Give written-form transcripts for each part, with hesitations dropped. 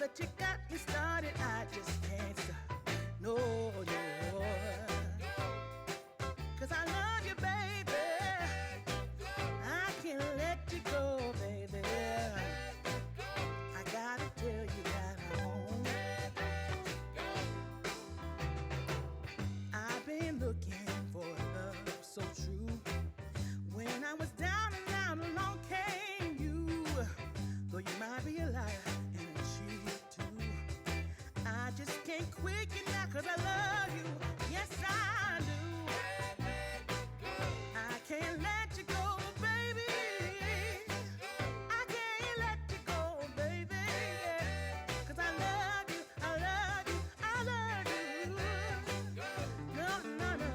that you got me started, I just can't stop. No, no. 'Cause I love you, baby. I can't let you go, baby. I gotta tell you that I'm home. I've been looking for love so true. When I was down and out, along came you. Though you might be a liar and a cheat too, I just can't quit you now 'cause I love you. Yes, I do. I can't let you go, baby. I can't let you go, baby. 'Cause I love you, I love you, I love you. No, no, no.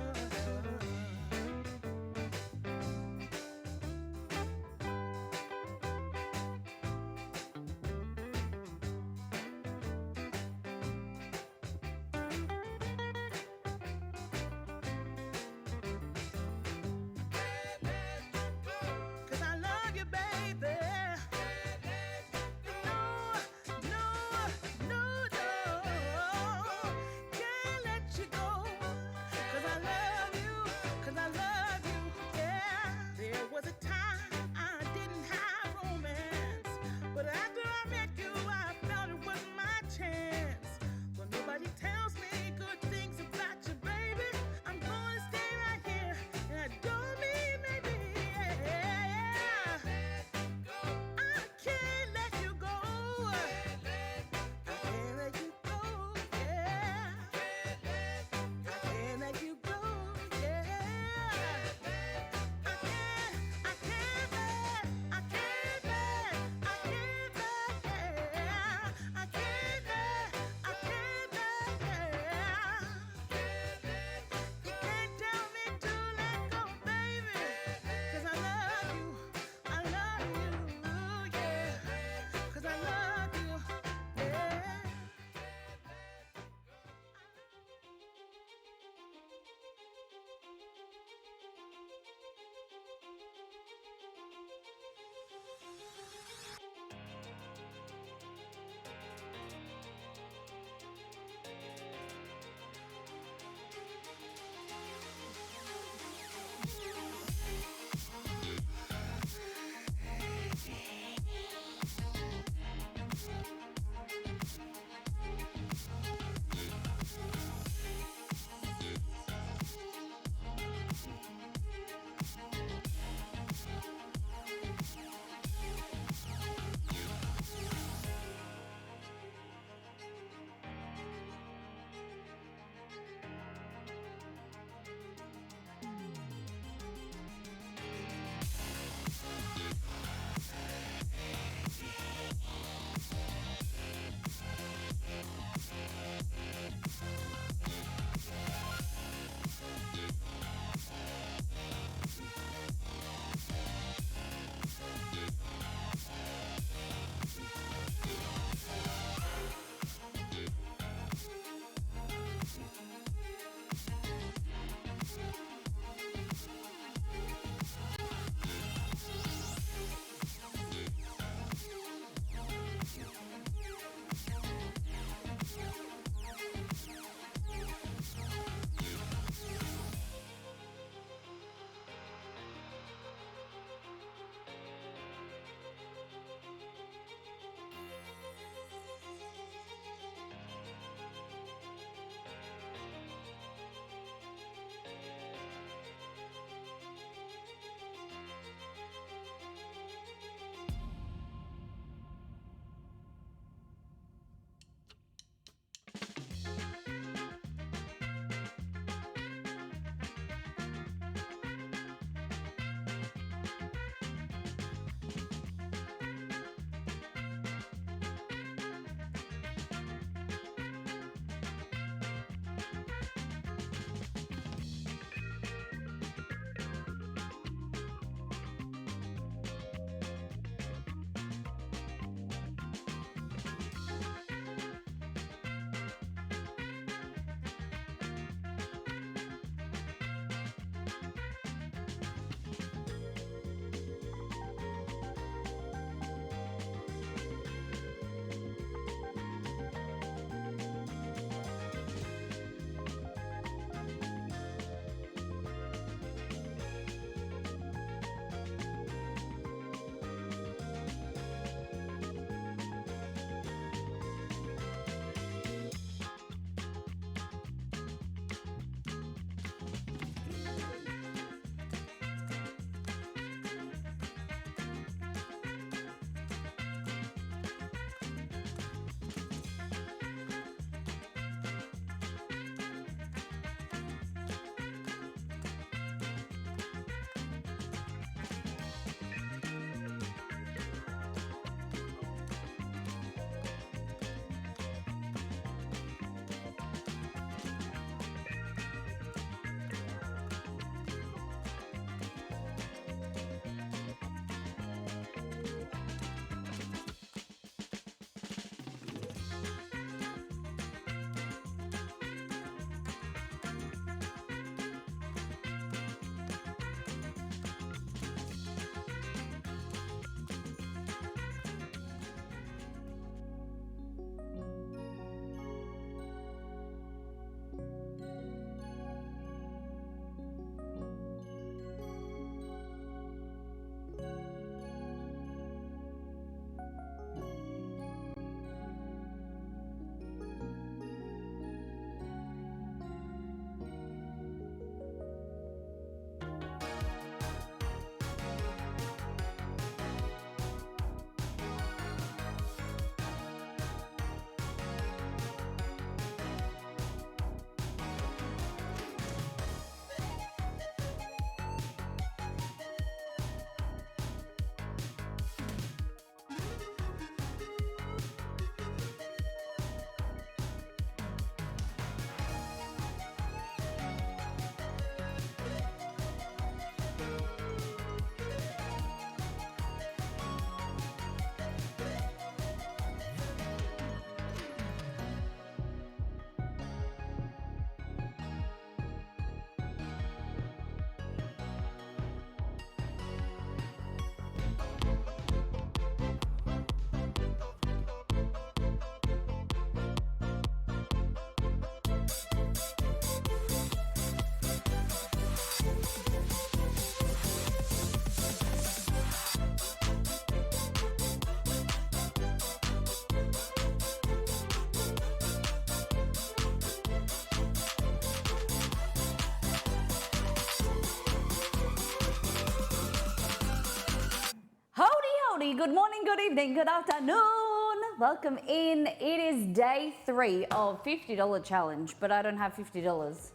good evening, good afternoon. Welcome in. It is day 3 of $50 challenge, but I don't have $50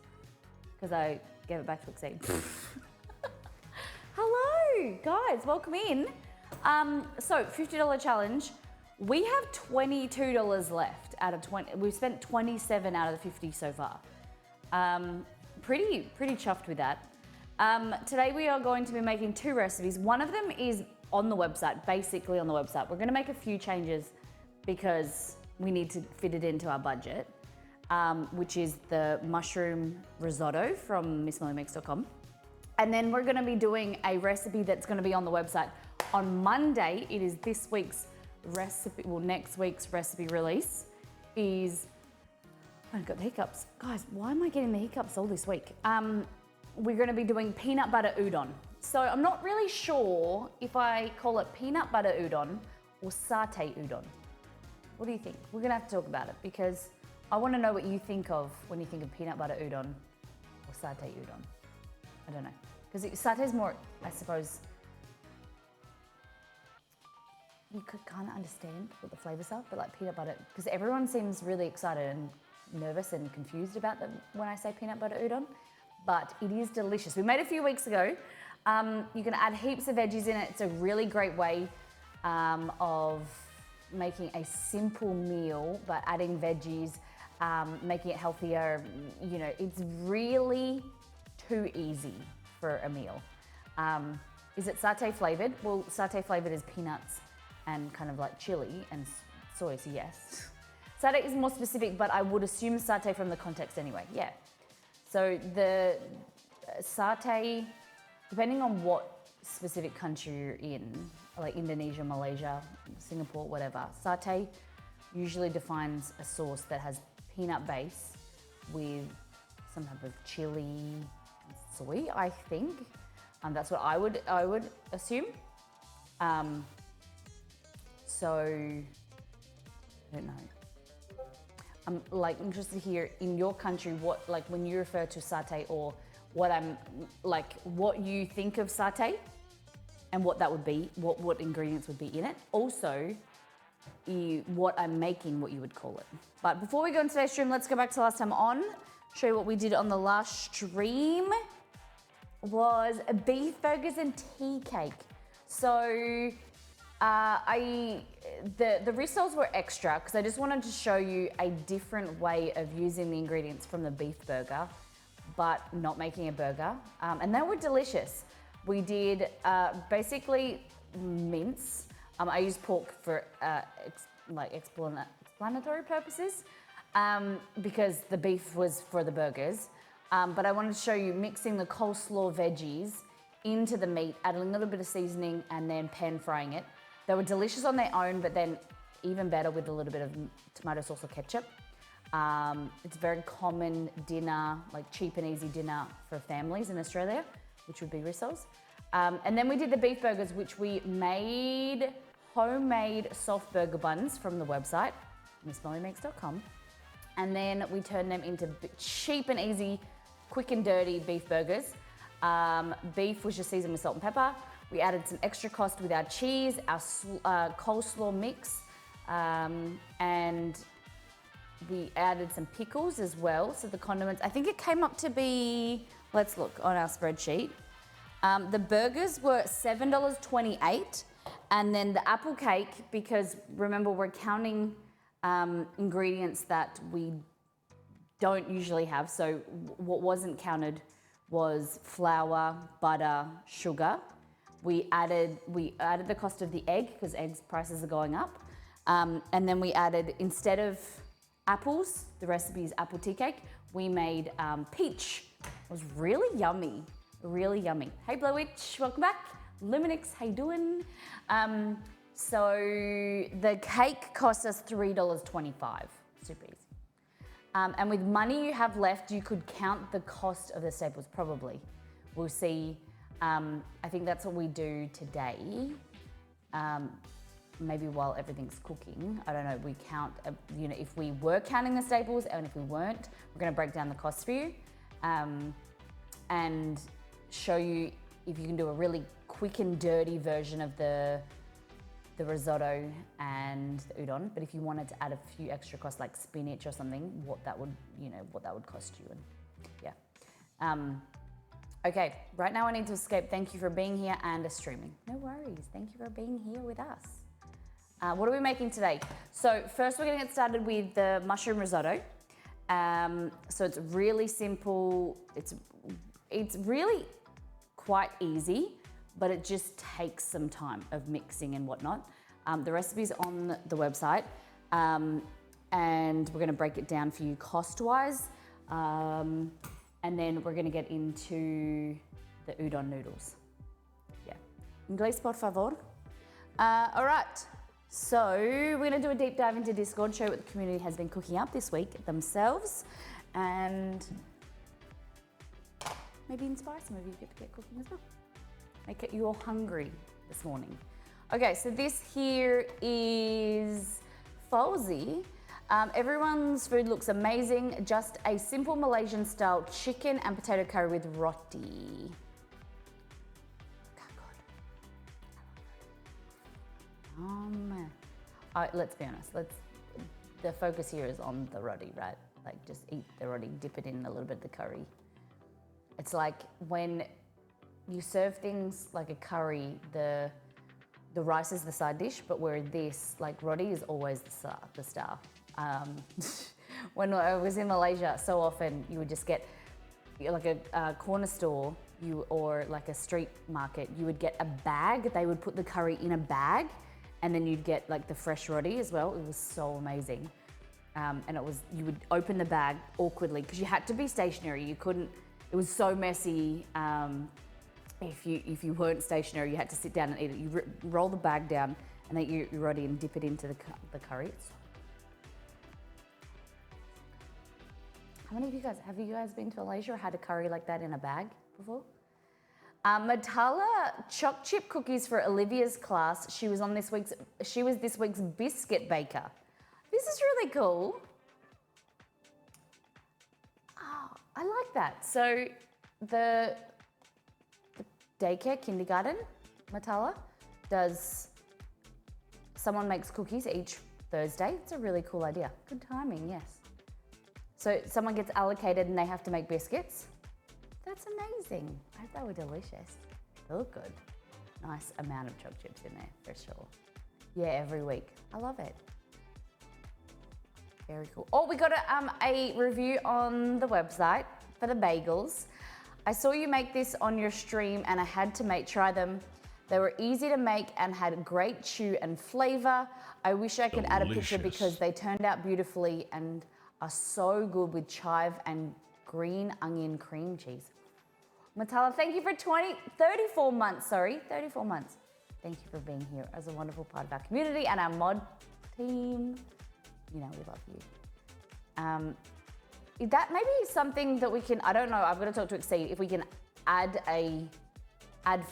because I gave it back to Exceed. Hello, guys, welcome in. So $50 challenge. We have $22 left out of 20. We've spent 27 out of the 50 so far. Pretty chuffed with that. Today we are going to be making 2 recipes. One of them is on the website, basically on the website. We're going to make a few changes because we need to fit it into our budget, which is the mushroom risotto from MissMellyMakes.com. And then we're going to be doing a recipe that's going to be on the website on Monday. It is this week's recipe, well, next week's recipe release is, I've got the hiccups. Guys, why am I getting the hiccups all this week? We're going to be doing peanut butter udon. So I'm not really sure if I call it peanut butter udon or satay udon. What do you think? We're going to have to talk about it because I want to know what you think of when you think of peanut butter udon or satay udon. I don't know. Because satay is more, I suppose, you could kind of understand what the flavors are, but like peanut butter, because everyone seems really excited and nervous and confused about them when I say peanut butter udon, but it is delicious. We made it a few weeks ago. You can add heaps of veggies in it. It's a really great way of making a simple meal, but adding veggies, making it healthier. You know, it's really too easy for a meal. Is it satay flavored? Well, satay flavored is peanuts and kind of like chili and soy, so yes. Satay is more specific, but I would assume satay from the context anyway, yeah. So the satay, depending on what specific country you're in, like Indonesia, Malaysia, Singapore, whatever, satay usually defines a sauce that has peanut base with some type of chili, soy, I think. That's what I would assume. So, I don't know. I'm like interested to hear in your country what, like when you refer to satay, or what you think of satay and what that would be, what ingredients would be in it. Also, what I'm making, what you would call it. But before we go into today's stream, let's go back to last time on, show you what we did on the last stream. Was beef burgers and tea cake. So the rissoles were extra because I just wanted to show you a different way of using the ingredients from the beef burger, but not making a burger. And they were delicious. We did basically mince. I used pork for explanatory purposes because the beef was for the burgers. But I wanted to show you mixing the coleslaw veggies into the meat, adding a little bit of seasoning and then pan frying it. They were delicious on their own, but then even better with a little bit of tomato sauce or ketchup. It's a very common dinner, like cheap and easy dinner for families in Australia, which would be rissoles. And then we did the beef burgers, which we made homemade soft burger buns from the website, MissMellyMakes.com. And then we turned them into cheap and easy, quick and dirty beef burgers. Beef was just seasoned with salt and pepper. We added some extra cost with our cheese, our coleslaw mix, and we added some pickles as well. So the condiments, I think it came up to be, let's look on our spreadsheet. The burgers were $7.28, and then the apple cake, because remember we're counting ingredients that we don't usually have. So what wasn't counted was flour, butter, sugar. We added the cost of the egg because eggs prices are going up. And then we added, instead of apples, the recipe is apple tea cake, we made peach. It was really yummy, really yummy. Hey Blowitch, welcome back. Luminix, how you doing? So the cake cost us $3.25, super easy. And with money you have left, you could count the cost of the staples, probably. We'll see. I think that's what we do today. Maybe while everything's cooking, I don't know, we count, if we were counting the staples and if we weren't, we're gonna break down the costs for you and show you if you can do a really quick and dirty version of the the risotto and the udon. But if you wanted to add a few extra costs like spinach or something, what that would cost you. And yeah. Okay, right now I need to escape. Thank you for being here and streaming. No worries. Thank you for being here with us. What are we making today? So first we're gonna get started with the mushroom risotto. So it's really simple. It's really quite easy, but it just takes some time of mixing and whatnot. The recipe's on the website, and we're gonna break it down for you cost-wise. And then we're gonna get into the udon noodles. Yeah. Inglés, por favor. All right. So we're gonna do a deep dive into Discord, show what the community has been cooking up this week themselves, and maybe inspire some of you to get cooking as well. Make it you all hungry this morning. Okay, so this here is Fauzi. Everyone's food looks amazing. Just a simple Malaysian style chicken and potato curry with roti. Let's be honest. The focus here is on the roti, right? Like just eat the roti, dip it in a little bit of the curry. It's like when you serve things like a curry, the rice is the side dish, but where this, like roti is always the star. When I was in Malaysia, so often you would just get like a corner store or like a street market, you would get a bag. They would put the curry in a bag, and then you'd get like the fresh roti as well. It was so amazing. And you would open the bag awkwardly because you had to be stationary. You couldn't, it was so messy. If you weren't stationary, you had to sit down and eat it. You roll the bag down and then you roti and dip it into the curry. How many of you guys, have you guys been to Malaysia or had a curry like that in a bag before? Matala choc chip cookies for Olivia's class. She was this week's biscuit baker. This is really cool. Oh, I like that. So the daycare kindergarten, Matala, someone makes cookies each Thursday. It's a really cool idea. Good timing, yes. So someone gets allocated and they have to make biscuits. That's amazing. I hope they were delicious. They look good. Nice amount of choc chips in there, for sure. Yeah, every week. I love it. Very cool. Oh, we got a review on the website for the bagels. I saw you make this on your stream and I had to try them. They were easy to make and had great chew and flavor. I wish I could add a picture because they turned out beautifully and are so good with chive and green onion cream cheese. Matala, thank you for 34 months. Thank you for being here as a wonderful part of our community and our mod team. You know, we love you. That may be something that we can, I don't know, I've got to talk to Exceed if we can add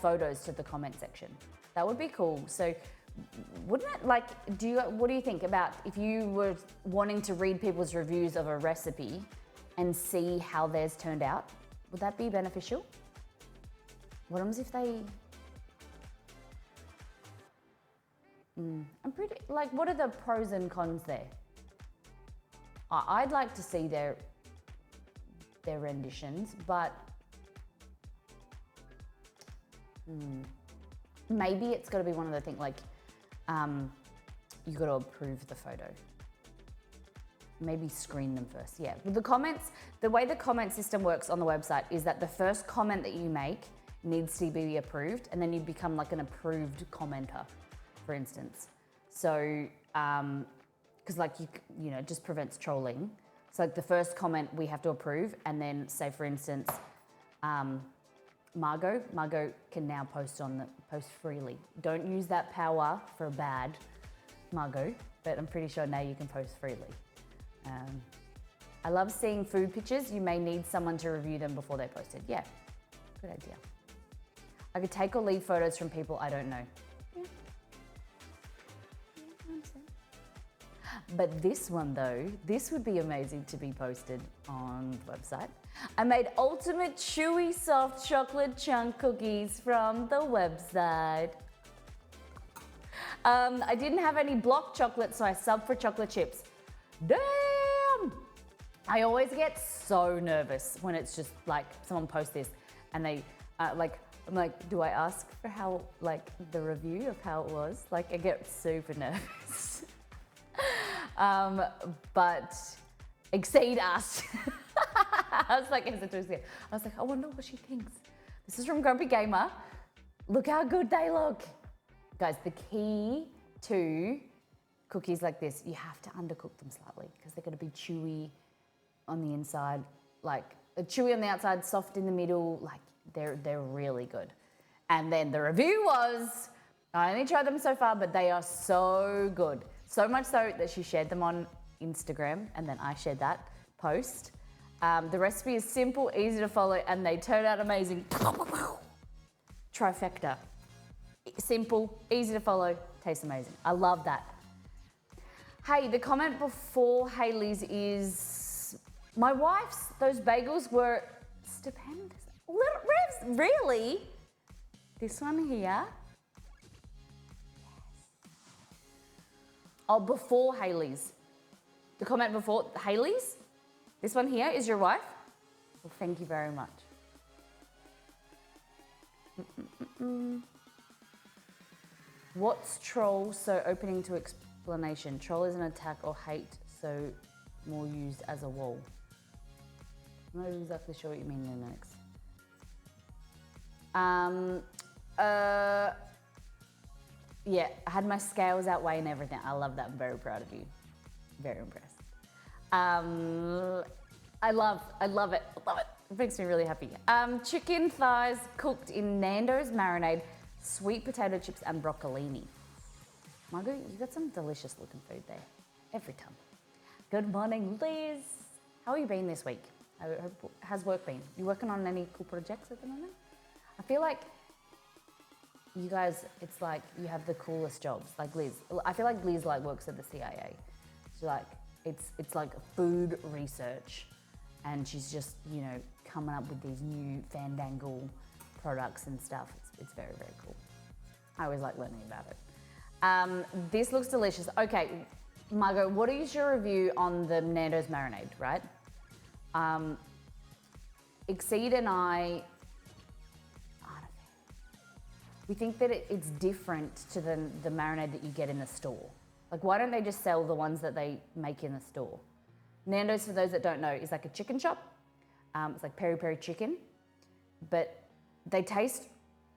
photos to the comment section. That would be cool. So wouldn't it, like, what do you think about if you were wanting to read people's reviews of a recipe and see how theirs turned out? Would that be beneficial? What happens if they... I'm pretty, like, what are the pros and cons there? I'd like to see their renditions, but maybe it's got to be one of the things like you got to approve the photo. Maybe screen them first. Yeah, with the comments, the way the comment system works on the website is that the first comment that you make needs to be approved, and then you become like an approved commenter, for instance. So, because like you know, it just prevents trolling. So like the first comment we have to approve, and then say for instance, Margot can now post freely. Don't use that power for bad, Margot, but I'm pretty sure now you can post freely. I love seeing food pictures. You may need someone to review them before they're posted. Yeah, good idea. I could take or leave photos from people I don't know. Yeah. But this one though, this would be amazing to be posted on the website. I made ultimate chewy soft chocolate chunk cookies from the website. I didn't have any block chocolate, so I subbed for chocolate chips. Damn! I always get so nervous when it's just like someone posts this and they I'm like, do I ask for how, like, the review of how it was? Like, I get super nervous. But Exceed asked. I was like, I wonder what she thinks. This is from Grumpy Gamer. Look how good they look. Guys, the key to cookies like this, you have to undercook them slightly because they're gonna be chewy on the inside, like chewy on the outside, soft in the middle, like they're really good. And then the review was, I only tried them so far, but they are so good. So much so that she shared them on Instagram and then I shared that post. The recipe is simple, easy to follow, and they turn out amazing. Trifecta. Simple, easy to follow, tastes amazing. I love that. Hey, the comment before Hayley's is, my wife's, those bagels were stupendous. Really? This one here? Yes. Oh, before Hayley's. The comment before Hayley's? This one here is your wife? Well, thank you very much. What's troll so opening to explanation? Troll is an attack or hate, so more used as a wall. I'm not exactly sure what you mean, Linux. Yeah, I had my scales out weighing everything. I love that. I'm very proud of you. Very impressed. I love it. It makes me really happy. Chicken thighs cooked in Nando's marinade, sweet potato chips and broccolini. Margot, you got some delicious looking food there. Every time. Good morning, Liz. How have you been this week? How's work been? You working on any cool projects at the moment? I feel like you guys, it's like you have the coolest jobs. Like Liz, I feel like Liz like works at the CIA. She's like, it's like food research, and she's just, you know, coming up with these new fandangle products and stuff. It's very, very cool. I always like learning about it. This looks delicious. Okay, Margot, what is your review on the Nando's marinade, right? Exceed and I don't know. We think that it's different to the marinade that you get in the store. Like, why don't they just sell the ones that they make in the store? Nando's, for those that don't know, is like a chicken shop. It's like peri-peri chicken, but they taste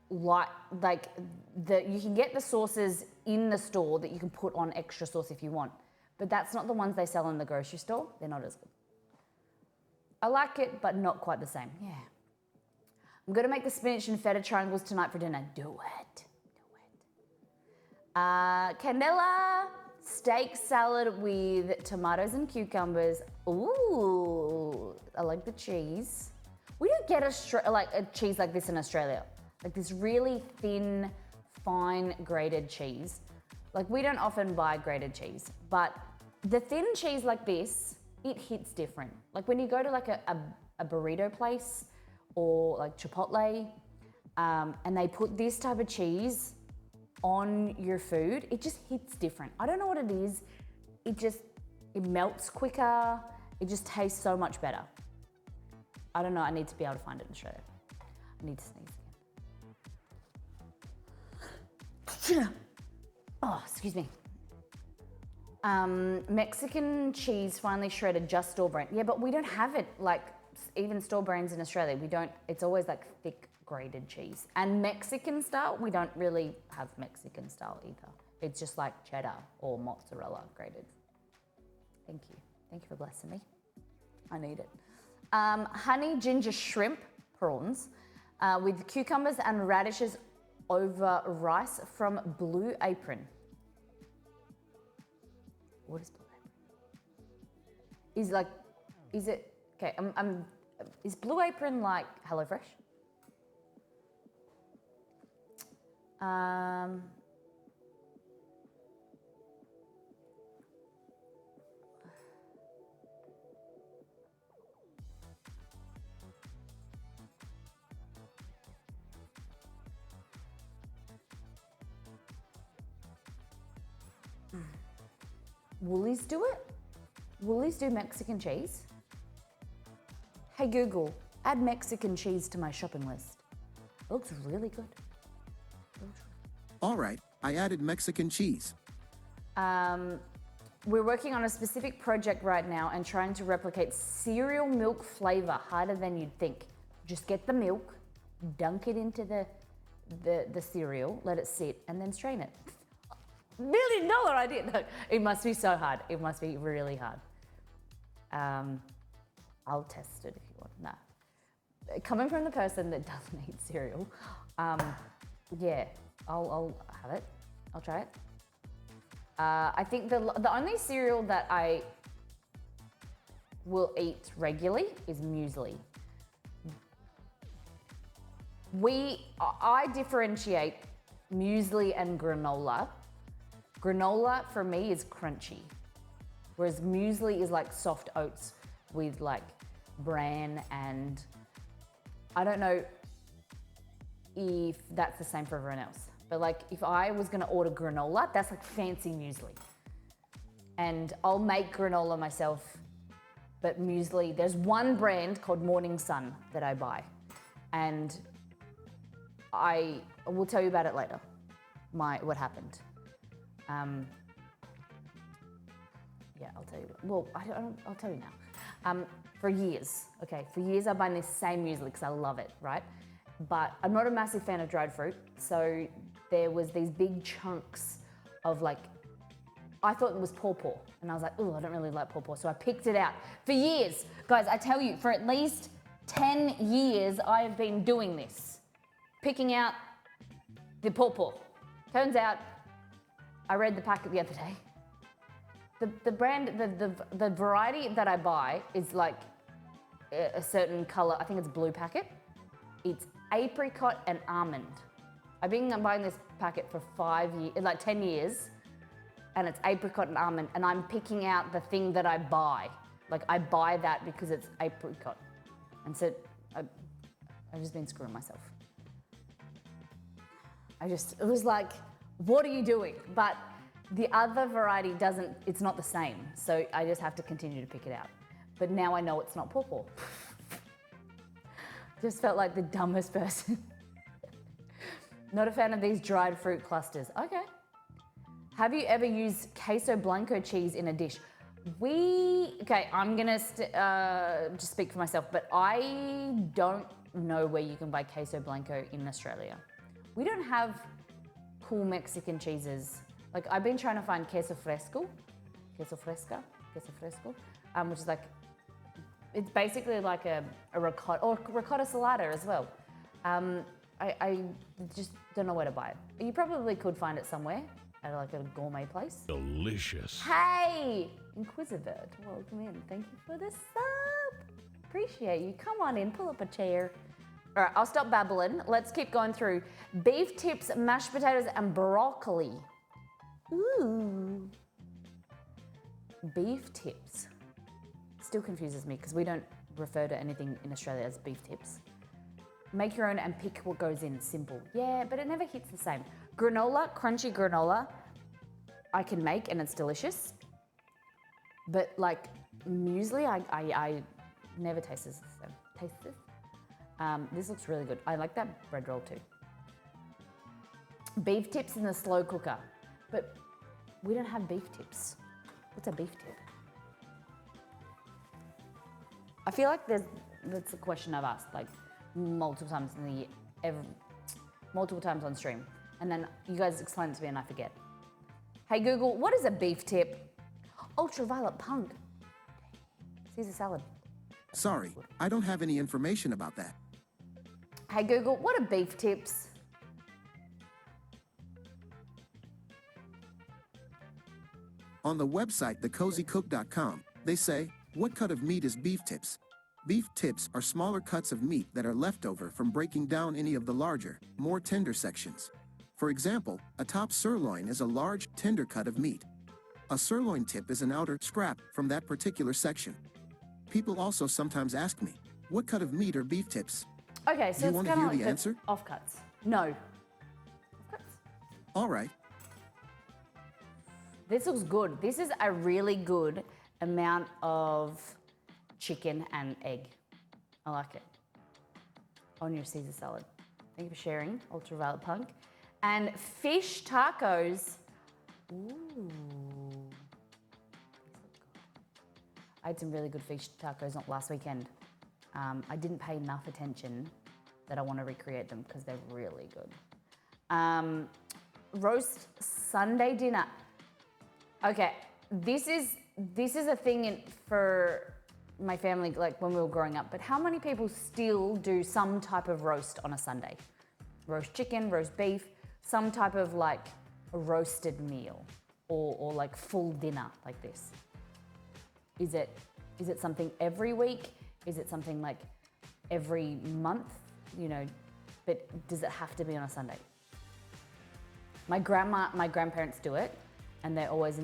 like you can get the sauces in the store that you can put on extra sauce if you want, but that's not the ones they sell in the grocery store. They're not as good. I like it, but not quite the same. Yeah. I'm gonna make the spinach and feta triangles tonight for dinner. Do it. Candela steak salad with tomatoes and cucumbers. Ooh, I like the cheese. We don't get a cheese like this in Australia. Like this really thin, fine grated cheese. Like we don't often buy grated cheese, but the thin cheese like this, it hits different. Like when you go to like a burrito place or like Chipotle, and they put this type of cheese on your food, it just hits different. I don't know what it is. It melts quicker. It just tastes so much better. I don't know. I need to be able to find it in Australia. I need to sneeze again. Oh, excuse me. Mexican cheese finally shredded, just store brand. Yeah, but we don't have it like even store brands in Australia. We don't, it's always like thick grated cheese. And Mexican style, we don't really have Mexican style either. It's just like cheddar or mozzarella grated. Thank you. Thank you for blessing me. I need it. Honey ginger shrimp prawns with cucumbers and radishes over rice from Blue Apron. What is Blue Apron? Is Blue Apron like HelloFresh? Woolies do it? Woolies do Mexican cheese? Hey Google, add Mexican cheese to my shopping list. It looks really good. All right, I added Mexican cheese. We're working on a specific project right now and trying to replicate cereal milk flavor harder than you'd think. Just get the milk, dunk it into the cereal, let it sit, and then strain it. $1 million idea. No, it must be so hard. It must be really hard. I'll test it if you want. No. Coming from the person that doesn't eat cereal, yeah, I'll have it. I'll try it. I think the only cereal that I will eat regularly is muesli. I differentiate muesli and granola. Granola for me is crunchy, whereas muesli is like soft oats with like bran, and I don't know if that's the same for everyone else. But like if I was gonna order granola, that's like fancy muesli. And I'll make granola myself, but muesli, there's one brand called Morning Sun that I buy. And I will tell you about it later, what happened. Yeah, I'll tell you. Well, I'll tell you now. For years I've been this same muesli because I love it, right? But I'm not a massive fan of dried fruit, so there was these big chunks of like, I thought it was pawpaw, and I was like, oh, I don't really like pawpaw, so I picked it out. For years, guys, I tell you, for at least 10 years, I have been doing this, picking out the pawpaw. Turns out, I read the packet the other day. The brand, the variety that I buy is like a certain color. I think it's blue packet. It's apricot and almond. I've been buying this packet for 10 years, and it's apricot and almond, and I'm picking out the thing that I buy. Like I buy that because it's apricot. And so I've just been screwing myself. It was like, what are you doing? But the other variety it's not the same. So I just have to continue to pick it out. But now I know it's not pawpaw. Just felt like the dumbest person. Not a fan of these dried fruit clusters. Okay. Have you ever used queso blanco cheese in a dish? I'm gonna just speak for myself, but I don't know where you can buy queso blanco in Australia. We don't have cool Mexican cheeses. Like I've been trying to find queso fresca, which is like, it's basically like a ricotta, or ricotta salata as well. I just don't know where to buy it. You probably could find it somewhere at like a gourmet place. Delicious. Hey, Inquisibird, welcome in. Thank you for the sub. Appreciate you. Come on in, pull up a chair. All right, I'll stop babbling. Let's keep going through. Beef tips, mashed potatoes, and broccoli. Ooh. Beef tips. Still confuses me because we don't refer to anything in Australia as beef tips. Make your own and pick what goes in. Simple. Yeah, but it never hits the same. Granola, crunchy granola, I can make and it's delicious. But like muesli, I never taste this. Taste this? This looks really good. I like that bread roll too. Beef tips in the slow cooker. But we don't have beef tips. What's a beef tip? I feel like that's a question I've asked like multiple times multiple times on stream. And then you guys explain it to me and I forget. Hey Google, what is a beef tip? Ultraviolet punk. Caesar salad. Sorry, I don't have any information about that. Hey Google, what are beef tips? On the website thecozycook.com, they say, what cut of meat is beef tips? Beef tips are smaller cuts of meat that are left over from breaking down any of the larger, more tender sections. For example, a top sirloin is a large, tender cut of meat. A sirloin tip is an outer scrap from that particular section. People also sometimes ask me, what cut of meat are beef tips? Okay, so Do you it's want to kind of hear like the answer? Offcuts. No. Offcuts? All right. This looks good. This is a really good amount of chicken and egg. I like it. On your Caesar salad. Thank you for sharing, Ultraviolet Punk. And fish tacos. Ooh. I had some really good fish tacos last weekend. I didn't pay enough attention that I want to recreate them because they're really good. Roast Sunday dinner. Okay, this is a thing for my family, like when we were growing up, but how many people still do some type of roast on a Sunday? Roast chicken, roast beef, some type of like a roasted meal or like full dinner like this. Is it something every week? Is it something like every month? You know, but does it have to be on a Sunday? My grandparents do it, and they're always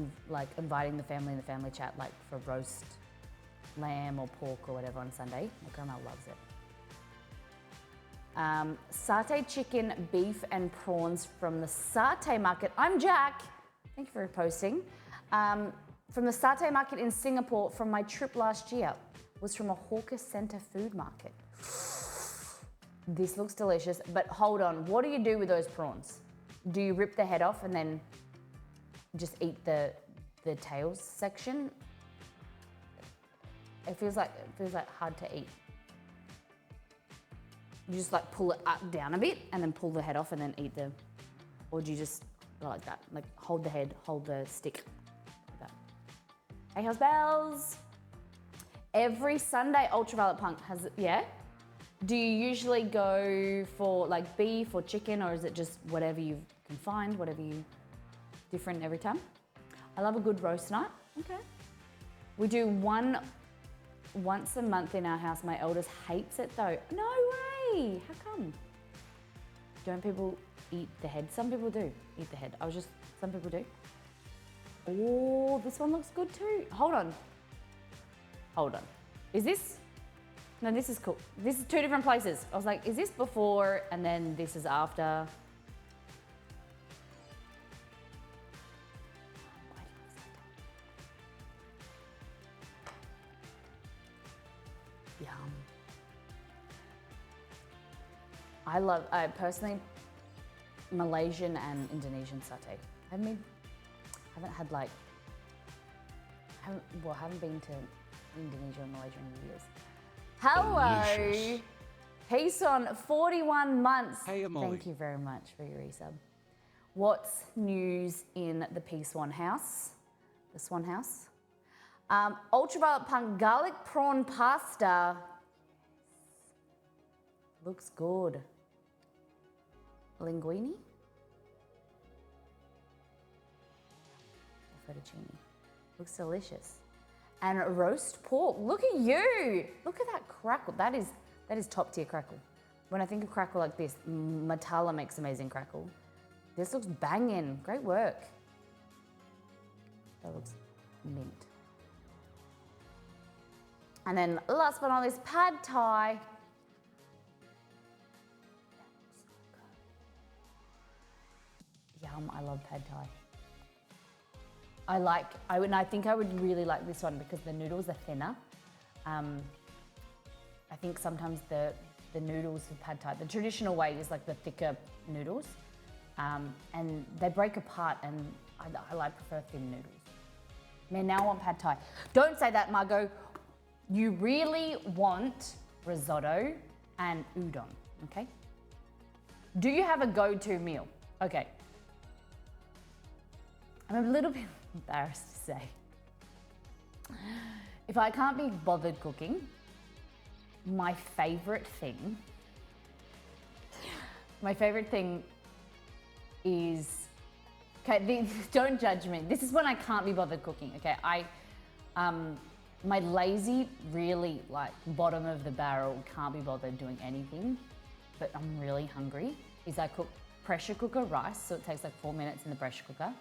inviting the family in the family chat, like for roast lamb or pork or whatever on Sunday. My grandma loves it. Satay chicken, beef and prawns from the Satay Market. I'm Jack. Thank you for posting. From the Satay Market in Singapore from my trip last year. Was from a hawker centre food market. This looks delicious, but hold on. What do you do with those prawns? Do you rip the head off and then just eat the tails section? It feels like hard to eat. You just like pull it up down a bit and then pull the head off and then eat the, or do you just go like that? Like hold the head, hold the stick. Like that. Hey, how's bells? Every Sunday, Ultraviolet Punk has, yeah? Do you usually go for like beef or chicken, or is it just whatever you can find, whatever you, different every time? I love a good roast night. Okay. We do one once a month in our house. My eldest hates it though. No way, how come? Don't people eat the head? Some people do eat the head. Some people do. Oh, this one looks good too. Hold on. Is this? No, this is cool. This is two different places. I was like, is this before and then this is after? Yum. I personally, Malaysian and Indonesian satay. I haven't been to Indonesia and Malaysia in years. Hello. Delicious. Peace on 41 months. Hey, Molly. Thank you very much for your resub. What's news in the P-Swan house? The Swan house? Ultraviolet Punk garlic prawn pasta. Looks good. Linguine? Fettuccine. Looks delicious. And roast pork. Look at you. Look at that crackle. That is top tier crackle. When I think of crackle like this, Matala makes amazing crackle. This looks banging. Great work. That looks mint. And then last but not least, pad thai. Yum, I love pad thai. I think I would really like this one because the noodles are thinner. I think sometimes the noodles of pad thai, the traditional way is like the thicker noodles, and they break apart, and I prefer thin noodles. Man, now I want pad thai. Don't say that, Margot. You really want risotto and udon, okay? Do you have a go-to meal? Okay. I'm a little bit embarrassed to say. If I can't be bothered cooking, my favorite thing is, okay, don't judge me. This is when I can't be bothered cooking, okay? My lazy, really like bottom of the barrel, can't be bothered doing anything, but I'm really hungry, is I cook pressure cooker rice, so it takes like 4 minutes in the pressure cooker.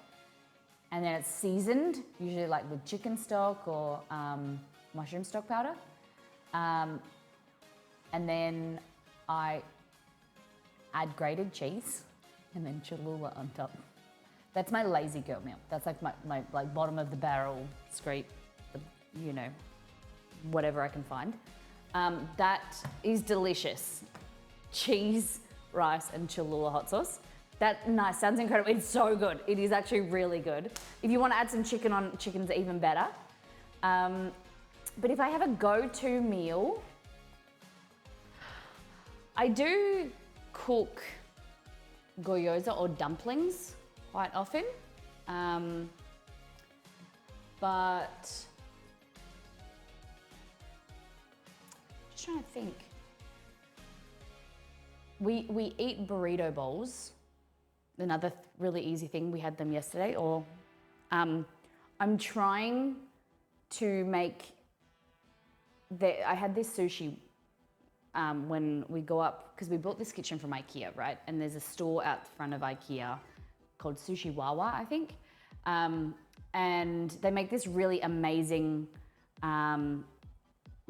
And then it's seasoned, usually like with chicken stock or mushroom stock powder. And then I add grated cheese and then Cholula on top. That's my lazy girl meal. That's like my like bottom of the barrel scrape, you know, whatever I can find. That is delicious. Cheese, rice, and Cholula hot sauce. That nice, sounds incredible. It's so good. It is actually really good. If you want to add some chicken on, chicken's even better. But if I have a go-to meal, I do cook gyoza or dumplings quite often. But just trying to think. We eat burrito bowls. Another really easy thing. We had them yesterday. Or I'm trying to make. I had this sushi when we go up, because we bought this kitchen from IKEA, right? And there's a store out the front of IKEA called Sushi Wawa, I think. And they make this really amazing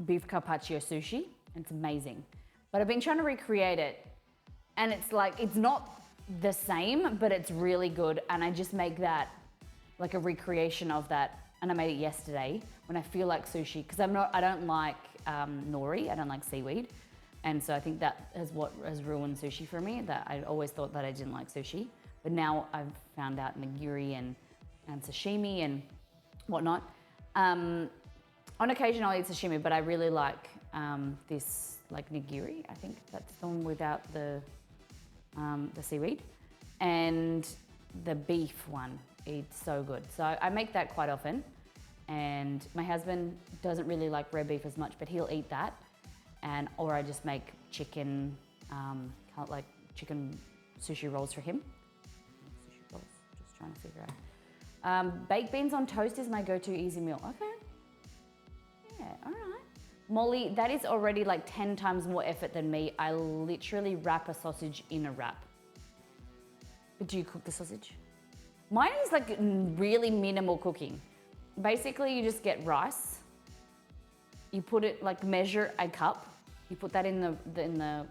beef carpaccio sushi. It's amazing. But I've been trying to recreate it, and it's like, it's not the same, but it's really good. And I just make that like a recreation of that. And I made it yesterday when I feel like sushi, because I don't like nori, I don't like seaweed. And so I think that is what has ruined sushi for me, that I always thought that I didn't like sushi. But now I've found out nigiri and sashimi and whatnot. On occasion I'll eat sashimi, but I really like this like nigiri. I think that's the one without the seaweed. And the beef one, it's so good. So I make that quite often. And my husband doesn't really like red beef as much, but he'll eat that. Or I just make chicken, like chicken sushi rolls for him. Sushi rolls, just trying to figure out. Baked beans on toast is my go-to easy meal. Okay. Yeah, all right. Molly, that is already like 10 times more effort than me. I literally wrap a sausage in a wrap. But do you cook the sausage? Mine is like really minimal cooking. Basically, you just get rice. You put it, like measure a cup. You put that in the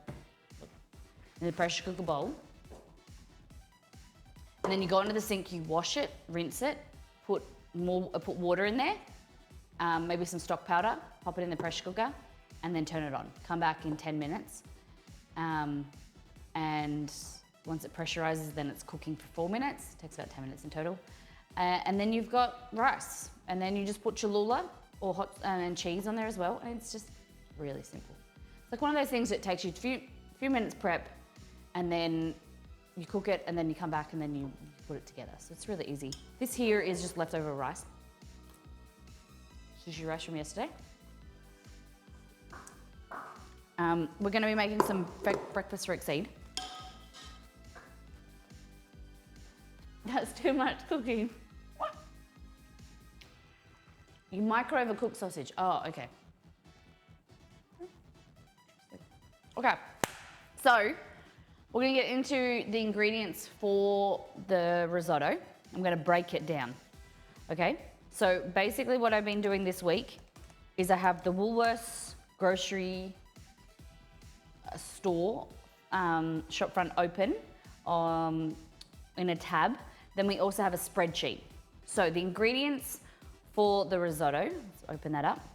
pressure cooker bowl. And then you go into the sink, you wash it, rinse it, put water in there, maybe some stock powder, pop it in the pressure cooker, and then turn it on. Come back in 10 minutes. And once it pressurizes, then it's cooking for 4 minutes. It takes about 10 minutes in total. And then you've got rice. And then you just put Cholula or hot and cheese on there as well. And it's just really simple. It's like one of those things that takes you a few minutes prep, and then you cook it, and then you come back and then you put it together. So it's really easy. This here is just leftover rice. Sushi rice from yesterday. We're gonna be making some breakfast for Exceed. That's too much cooking. You micro overcook sausage. Oh, okay. Okay, so we're gonna get into the ingredients for the risotto. I'm gonna break it down, okay? So basically what I've been doing this week is I have the Woolworths grocery store shopfront open in a tab. Then we also have a spreadsheet. So the ingredients for the risotto, let's open that up.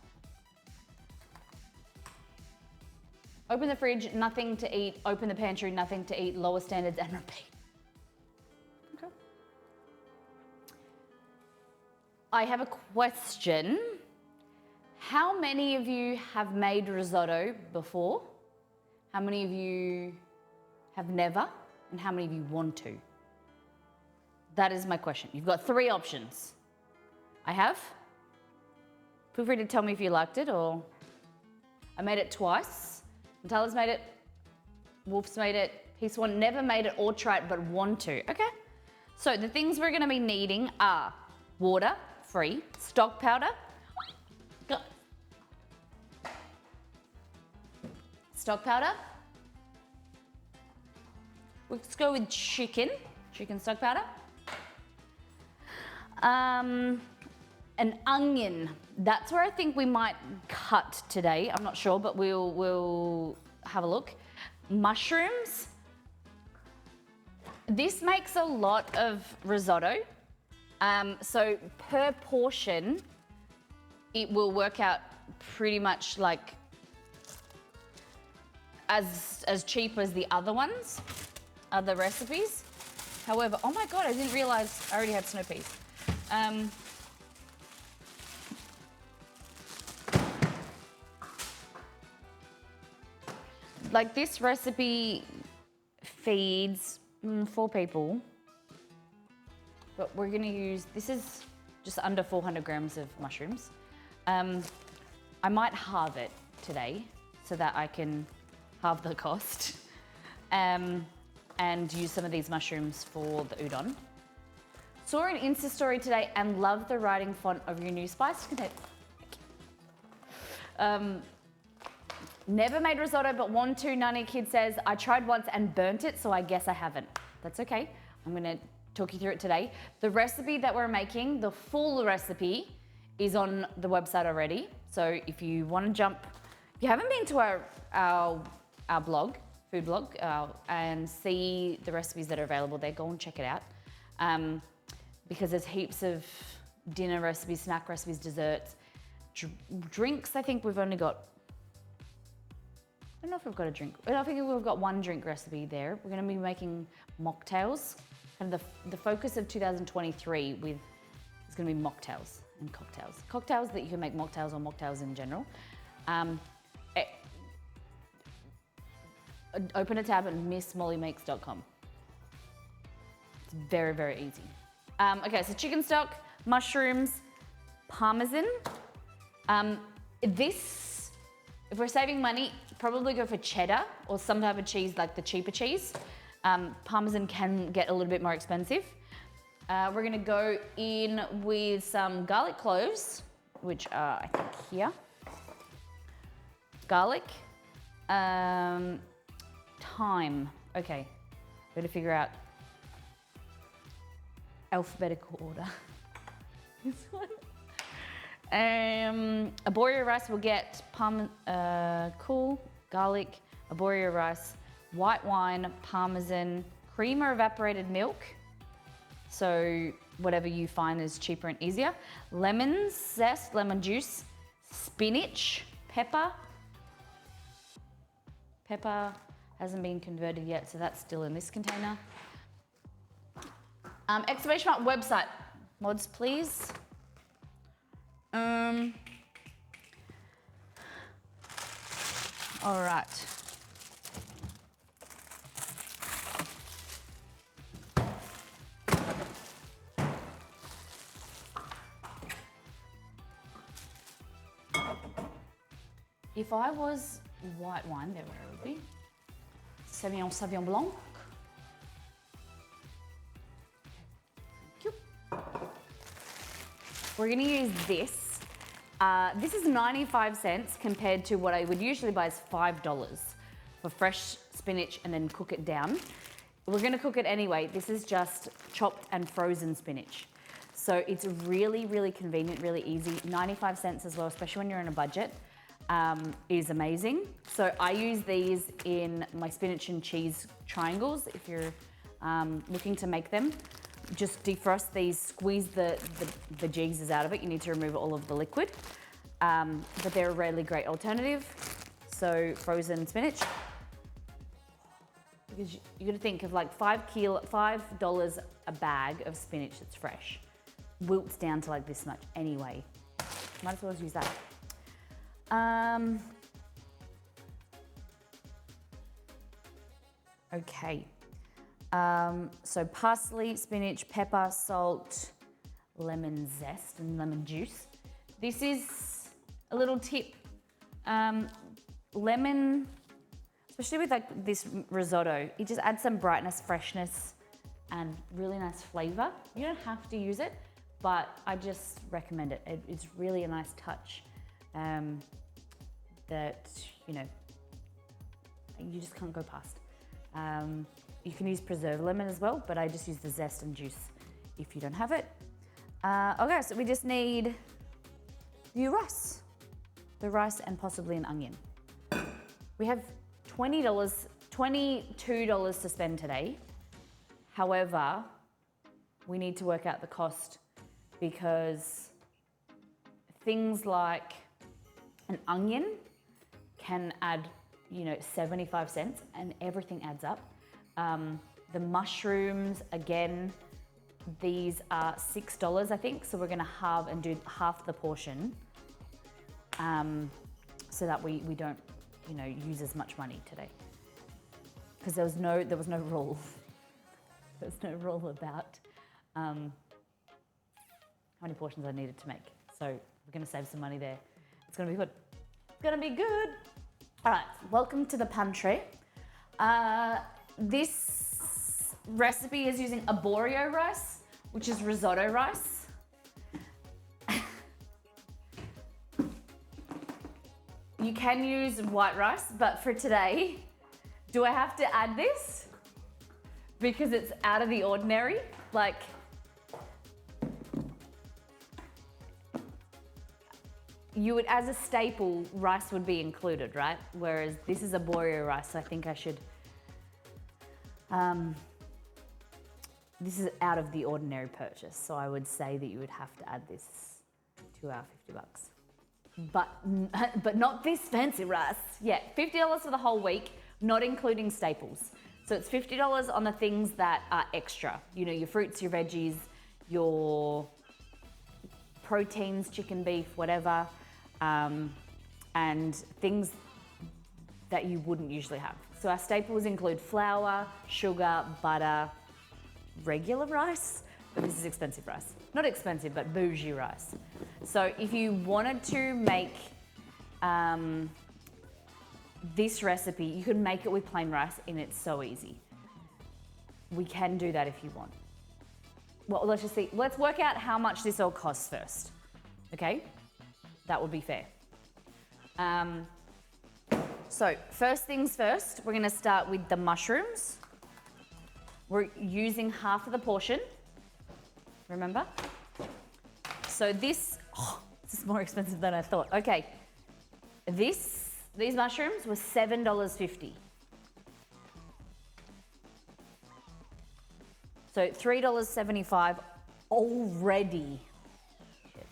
Open the fridge, nothing to eat. Open the pantry, nothing to eat. Lower standards and repeat. Okay. I have a question. How many of you have made risotto before? How many of you have never? And how many of you want to? That is my question. You've got 3 options. I have. Feel free to tell me if you liked it, or I made it twice. Natala's made it, Wolf's made it, Piece One never made it or tried but want to. Okay, so the things we're gonna be needing are water, free, stock powder, let's go with chicken stock powder, an onion. That's where I think we might cut today. I'm not sure, but we'll have a look. Mushrooms, This makes a lot of risotto. So per portion, it will work out pretty much like as cheap as the other ones, other recipes. However, oh my God, I didn't realize I already had snow peas. Like this recipe feeds 4 people, but we're gonna use, this is just under 400 grams of mushrooms. I might halve it today so that I can halve the cost and use some of these mushrooms for the udon. Saw an Insta story today and love the writing font of your new spice container. Never made risotto, but 1290 Kid says, I tried once and burnt it, so I guess I haven't. That's okay. I'm gonna talk you through it today. The recipe that we're making, the full recipe, is on the website already. So if you wanna jump, if you haven't been to our blog, food blog, and see the recipes that are available there, go and check it out. Because there's heaps of dinner recipes, snack recipes, desserts, drinks. I think we've only got, I don't know if we've got a drink. I think we've got one drink recipe there. We're gonna be making mocktails. And the focus of 2023 is gonna be mocktails and cocktails. Cocktails that you can make mocktails or mocktails in general. Open a tab at missmollymakes.com. It's very, very easy. Okay, so chicken stock, mushrooms, parmesan. This, if we're saving money, probably go for cheddar or some type of cheese like the cheaper cheese. Parmesan can get a little bit more expensive. We're gonna go in with some garlic cloves, which are, I think, here. Garlic. Thyme. Okay, gotta figure out alphabetical order. This one. Arborio rice will get cool, garlic, arborio rice, white wine, parmesan, cream or evaporated milk. So whatever you find is cheaper and easier. Lemon zest, lemon juice, spinach, pepper. Pepper hasn't been converted yet, so that's still in this container. Exclamation mark website. Mods, please. All right. If I was white wine, there where it would be. Sauvignon Blanc. Thank you. We're gonna use this. This is 95 cents compared to what I would usually buy is $5 for fresh spinach and then cook it down. We're gonna cook it anyway. This is just chopped and frozen spinach. So it's really, really convenient, really easy. 95 cents as well, especially when you're on a budget. Is amazing. So I use these in my spinach and cheese triangles. If you're looking to make them, just defrost these, squeeze the Jesus out of it. You need to remove all of the liquid, but they're a really great alternative. So frozen spinach. Because you got to think of like $5 a bag of spinach that's fresh. Wilts down to like this much anyway. Might as well use that. Okay. So parsley, spinach, pepper, salt, lemon zest, and lemon juice. This is a little tip. Lemon, especially with like this risotto, it just adds some brightness, freshness, and really nice flavor. You don't have to use it, but I just recommend it. It's really a nice touch. That, you know, you just can't go past. You can use preserved lemon as well, but I just use the zest and juice if you don't have it. Okay, so we just need the rice and possibly an onion. We have $22 to spend today. However, we need to work out the cost because things like an onion can add, 75 cents and everything adds up. The mushrooms, again, these are $6, I think. So we're gonna halve and do half the portion so that we don't, use as much money today. Because there was no rule. There was no rule about how many portions I needed to make. So we're gonna save some money there. It's gonna be good. It's gonna be good. All right, welcome to the pantry. This recipe is using arborio rice, which is risotto rice. You can use white rice, but for today, do I have to add this? Because it's out of the ordinary, like, you would, as a staple, rice would be included, right? Whereas this is arborio rice, so I think I should, this is out of the ordinary purchase, so I would say that you would have to add this to our $50. But not this fancy rice. Yeah, $50 for the whole week, not including staples. So it's $50 on the things that are extra. Your fruits, your veggies, your proteins, chicken, beef, whatever, and things that you wouldn't usually have. So our staples include flour, sugar, butter, regular rice, but this is expensive rice. Not expensive, but bougie rice. So if you wanted to make this recipe, you could make it with plain rice and it's so easy. We can do that if you want. Well, let's just see. Let's work out how much this all costs first. Okay? That would be fair. So first things first, we're gonna start with the mushrooms. We're using half of the portion, remember? So this is more expensive than I thought. Okay, these mushrooms were $7.50. So $3.75 already. Shit.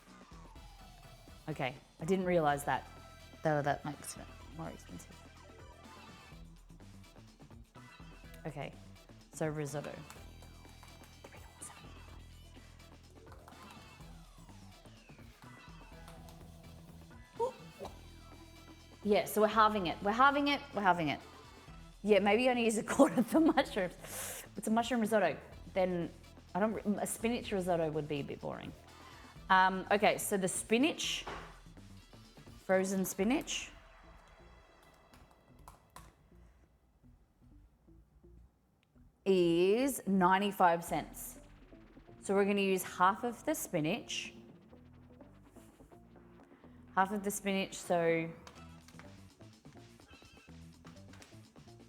Okay, I didn't realize that. That makes it more expensive. Okay, so risotto. Yeah, so we're halving it. Yeah, maybe only use a quarter of the mushrooms. It's a mushroom risotto. Then a spinach risotto would be a bit boring. Okay, so the spinach, frozen spinach. Is 95 cents. So we're gonna use half of the spinach. So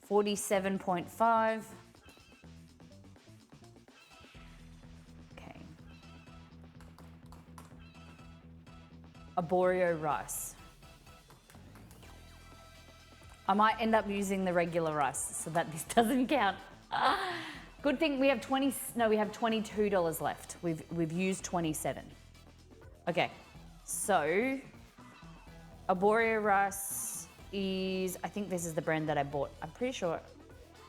47.5. Okay. Arborio rice. I might end up using the regular rice so that this doesn't count. Good thing we have $22 left. We've used 27. Okay, so arborio rice is, I think this is the brand that I bought. I'm pretty sure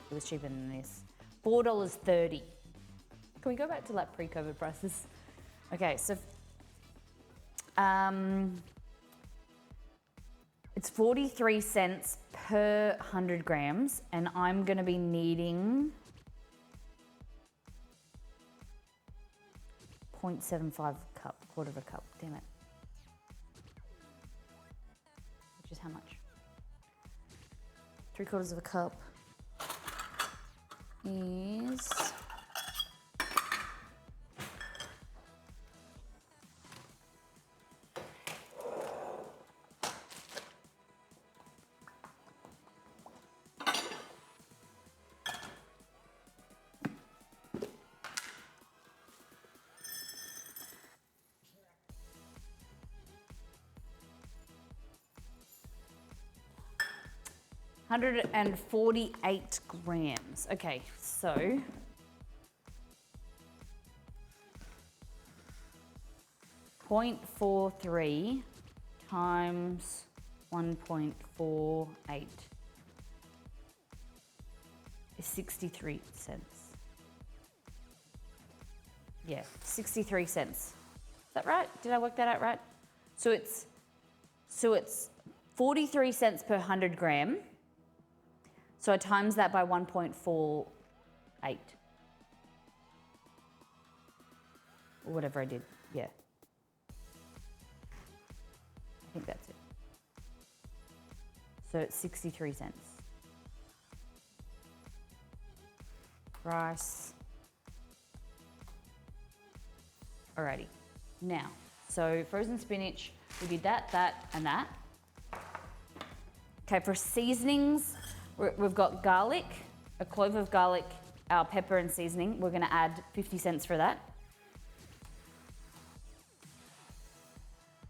it was cheaper than this. $4.30. Can we go back to like pre-COVID prices? Okay, so it's 43 cents per 100 grams, and I'm gonna be needing 0.75 cup, quarter of a cup, damn it. Which is how much? 3/4 of a cup is $148 grams. Okay, so 0.43 times 1.48 is 63 cents. Yeah, 63 cents. Is that right? Did I work that out right? So it's 43 cents per 100 gram. So I times that by 1.48. Or whatever I did. Yeah. I think that's it. So it's 63 cents. Price. Alrighty. Now, so frozen spinach, we did that, and that. Okay, for seasonings, we've got garlic, a clove of garlic, our pepper and seasoning. We're gonna add 50 cents for that.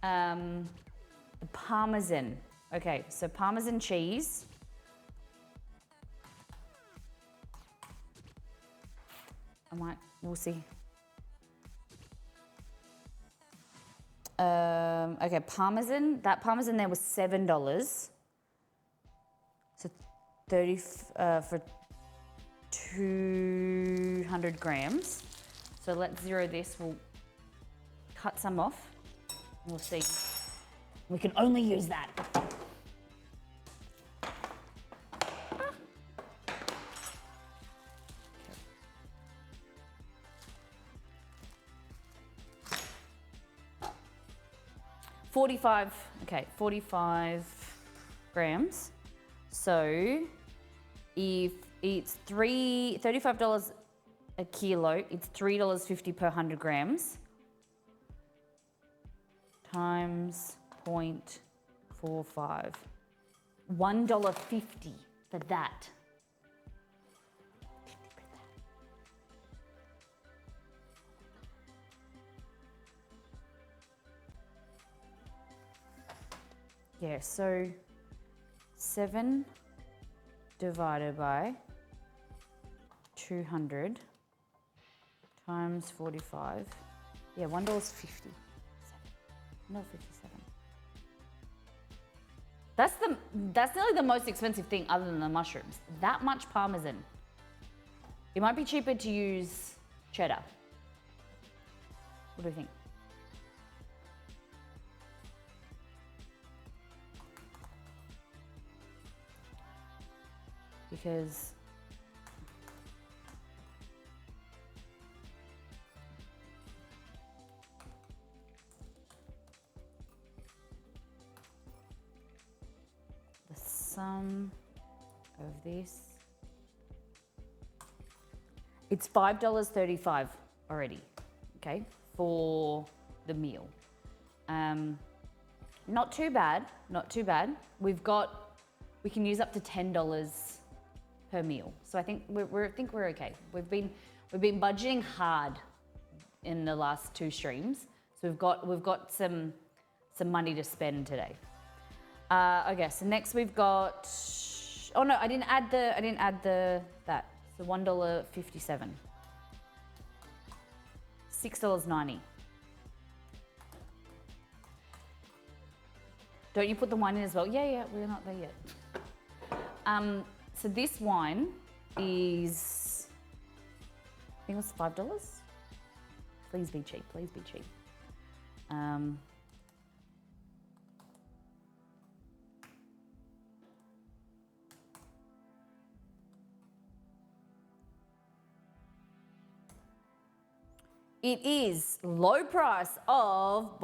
The Parmesan. Okay, so Parmesan cheese. We'll see. Okay, Parmesan. That Parmesan there was $7. So 30 for 200 grams. So let's zero this. We'll cut some off. We'll see. We can only use that. Okay, 45 grams. So if it's $35 a kilo, it's $3.50 per 100 grams times 0.45. $1.50 for that. Yeah, so 7 divided by 200 times 45. Yeah, $1.50. $1.57. That's nearly the most expensive thing other than the mushrooms. That much Parmesan. It might be cheaper to use cheddar. What do you think? Because the sum of this, it's $5.35 already, okay, for the meal. Not too bad, not too bad. We can use up to $10 per meal. So I think we're okay. We've been budgeting hard in the last 2 streams. So we've got some money to spend today. Okay, so next we've got, oh no, I didn't add that. So $1.57. $6.90. Don't you put the wine in as well? Yeah, we're not there yet. So this wine is, I think it was $5. Please be cheap, please be cheap. It is low price of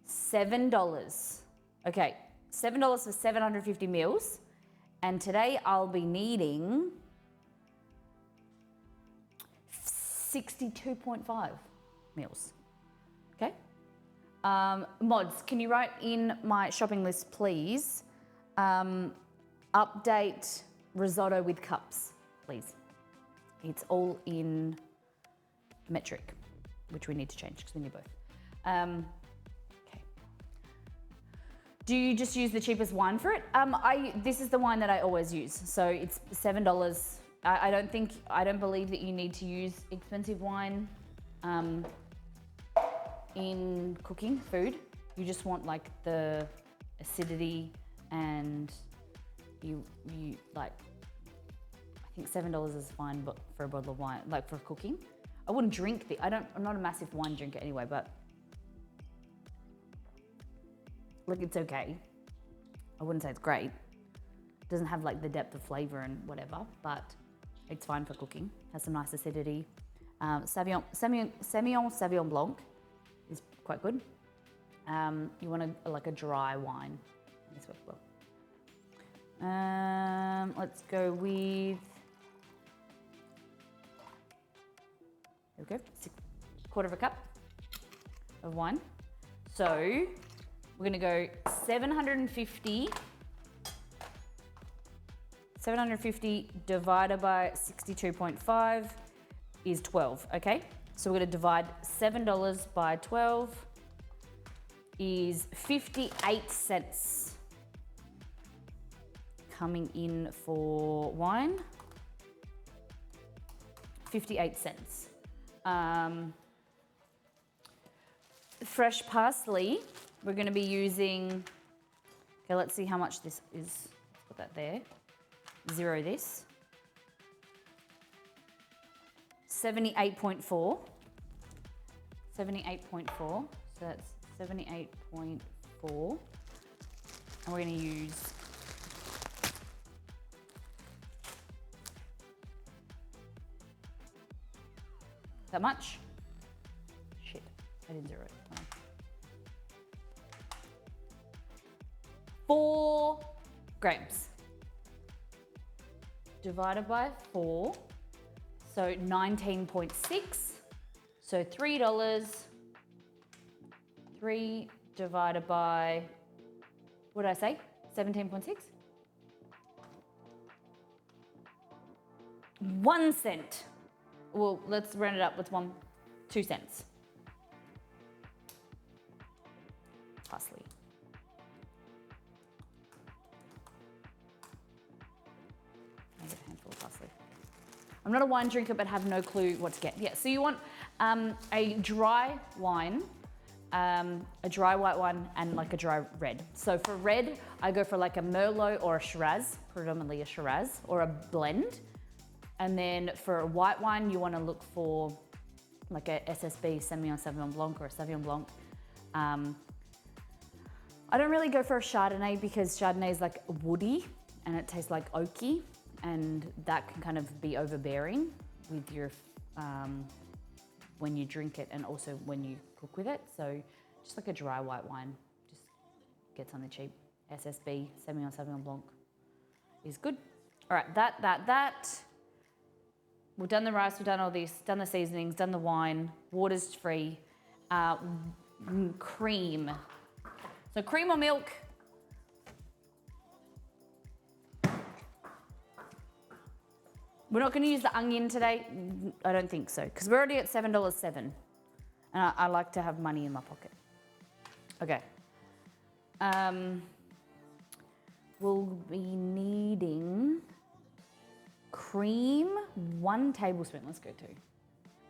$7. Okay, $7 for 750 meals. And today I'll be needing 62.5 meals. Okay? Mods, can you write in my shopping list, please? Update risotto with cups, please. It's all in metric, which we need to change because we need both. Okay. Do you just use the cheapest wine for it? This is the wine that I always use. So it's $7. I don't believe that you need to use expensive wine. in cooking food. You just want like the acidity, and you like, I think $7 is fine, but for a bottle of wine, like for cooking. I wouldn't drink I'm not a massive wine drinker anyway, but like it's okay. I wouldn't say it's great. It doesn't have like the depth of flavor and whatever, but it's fine for cooking. Has some nice acidity. Sauvignon Blanc is quite good. You want like a dry wine. This works well. Let's go with, there we go, quarter of a cup of wine. So we're gonna go 750 divided by 62.5 is 12, okay? So we're gonna divide $7 by 12 is 58 cents coming in for wine. 58 cents. Fresh parsley, we're gonna be using, okay, let's see how much this is. Put that there. Zero this. 78.4. 78.4. So that's 78.4. And we're gonna use that much? Shit, I didn't zero it. 4 grams. Divided by 4, so 19.6. So $3. 3 divided by, what did I say? 17.6? 1 cent. Well, let's round it up with 2 cents. Parsley. Maybe a handful of parsley. I'm not a wine drinker, but have no clue what to get. Yeah, so you want a dry wine, a dry white wine, and like a dry red. So for red, I go for like a Merlot or a Shiraz, predominantly a Shiraz, or a blend. And then for a white wine, you want to look for like a SSB, Sauvignon Blanc, or a Sauvignon Blanc. I don't really go for a Chardonnay because Chardonnay is like woody and it tastes like oaky, and that can kind of be overbearing with your when you drink it and also when you cook with it. So just like a dry white wine, just get something cheap. SSB, Sauvignon Blanc is good. All right, that. We've done the rice, we've done all this, done the seasonings, done the wine, water's free, cream. So cream or milk? We're not gonna use the onion today? I don't think so, because we're already at $7.07. And I like to have money in my pocket. Okay. We'll be needing cream, 1 tablespoon. Let's go to.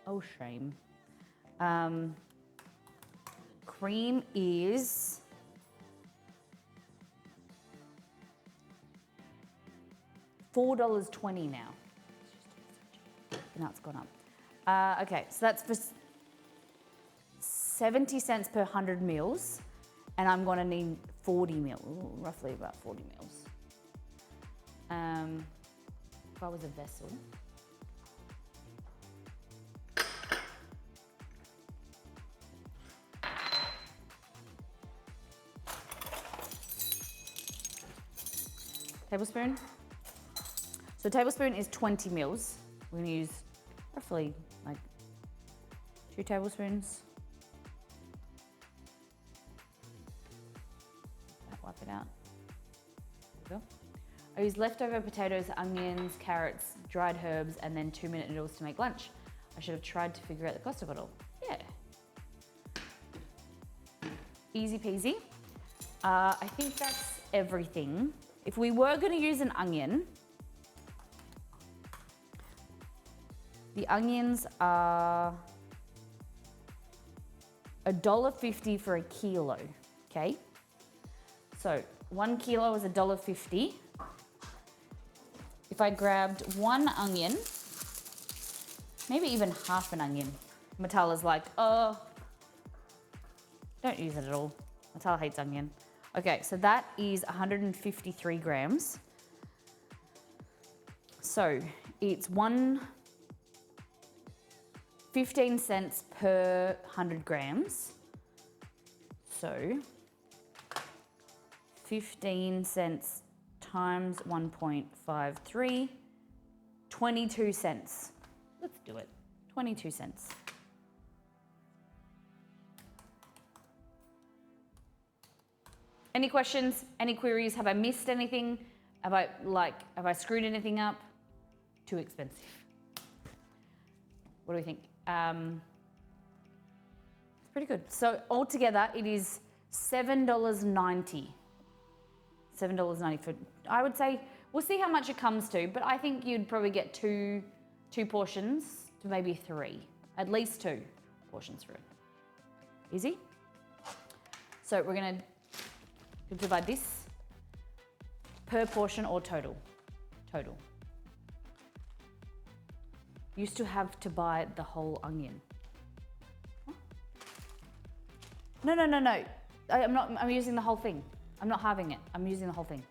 Oh, shame. Cream is $4.20 now. Now it's gone up. Okay, so that's for 70 cents per 100 mils, and I'm gonna need 40 mils, roughly about 40 mils. If I was a vessel. Tablespoon. So a tablespoon is 20 mils. We're gonna use roughly like 2 tablespoons. Wipe it out. There we go. I use leftover potatoes, onions, carrots, dried herbs, and then 2-minute noodles to make lunch. I should have tried to figure out the cost of it all. Yeah. Easy peasy. I think that's everything. If we were gonna use an onion, the onions are $1.50 for a kilo, okay? So 1 kilo is $1.50. If I grabbed 1 onion, maybe even half an onion. Matala's like, oh, don't use it at all. Matala hates onion. Okay, so that is 153 grams. So it's 15 cents per 100 grams. So 15 cents times 1.53, 22 cents. Let's do it, 22 cents. Any questions, any queries? Have I missed anything? Have I screwed anything up? Too expensive. What do we think? It's pretty good. So altogether it is $7.90. $7.90 for, I would say, we'll see how much it comes to, but I think you'd probably get two portions to maybe 3, at least 2 portions for it. Easy? So we're gonna divide this per portion or total. Total. Used to have to buy the whole onion. Huh? No. I'm using the whole thing. I'm not halving it. I'm using the whole thing.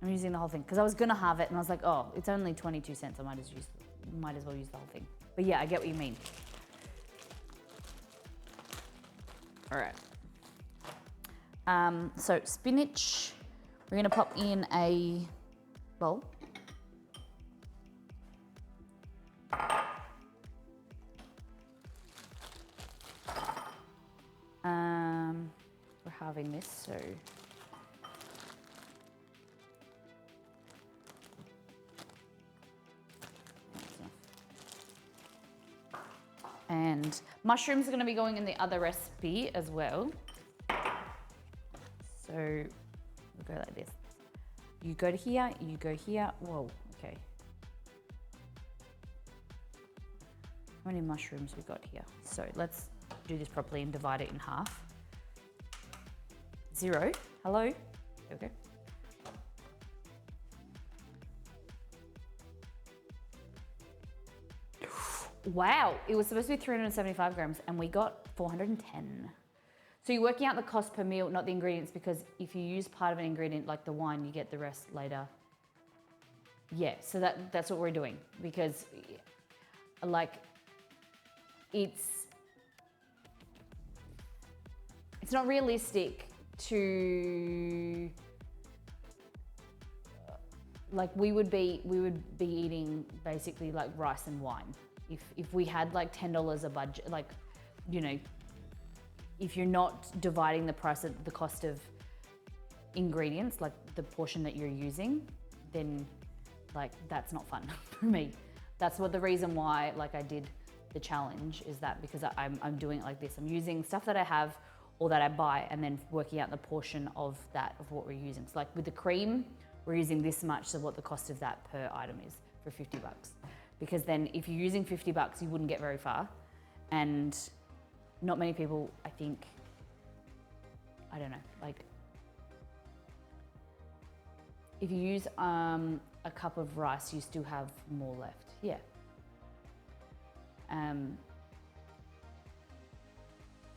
I'm using the whole thing because I was gonna halve it and I was like, oh, it's only 22 cents. I might as well use the whole thing. But yeah, I get what you mean. All right. So spinach, we're gonna pop in a bowl. We're halving this, so and mushrooms are going to be going in the other recipe as well. So we'll go like this. You go to here, you go here. Whoa, okay. How many mushrooms we got here? So let's do this properly and divide it in half. 0. Hello? Okay. Wow, it was supposed to be 375 grams and we got 410. So you're working out the cost per meal, not the ingredients, because if you use part of an ingredient like the wine, you get the rest later. Yeah, so that's what we're doing, because like it's not realistic to like we would be eating basically like rice and wine. If we had like $10 a budget, like, you know, if you're not dividing the price of the cost of ingredients, like the portion that you're using, then like that's not fun for me. That's what the reason why like I did the challenge is that, because I'm doing it like this. I'm using stuff that I have or that I buy and then working out the portion of that of what we're using. So like with the cream, we're using this much, so what the cost of that per item is for $50. Because then if you're using $50, you wouldn't get very far. And not many people, I think, I don't know, like if you use a cup of rice, you still have more left. Yeah.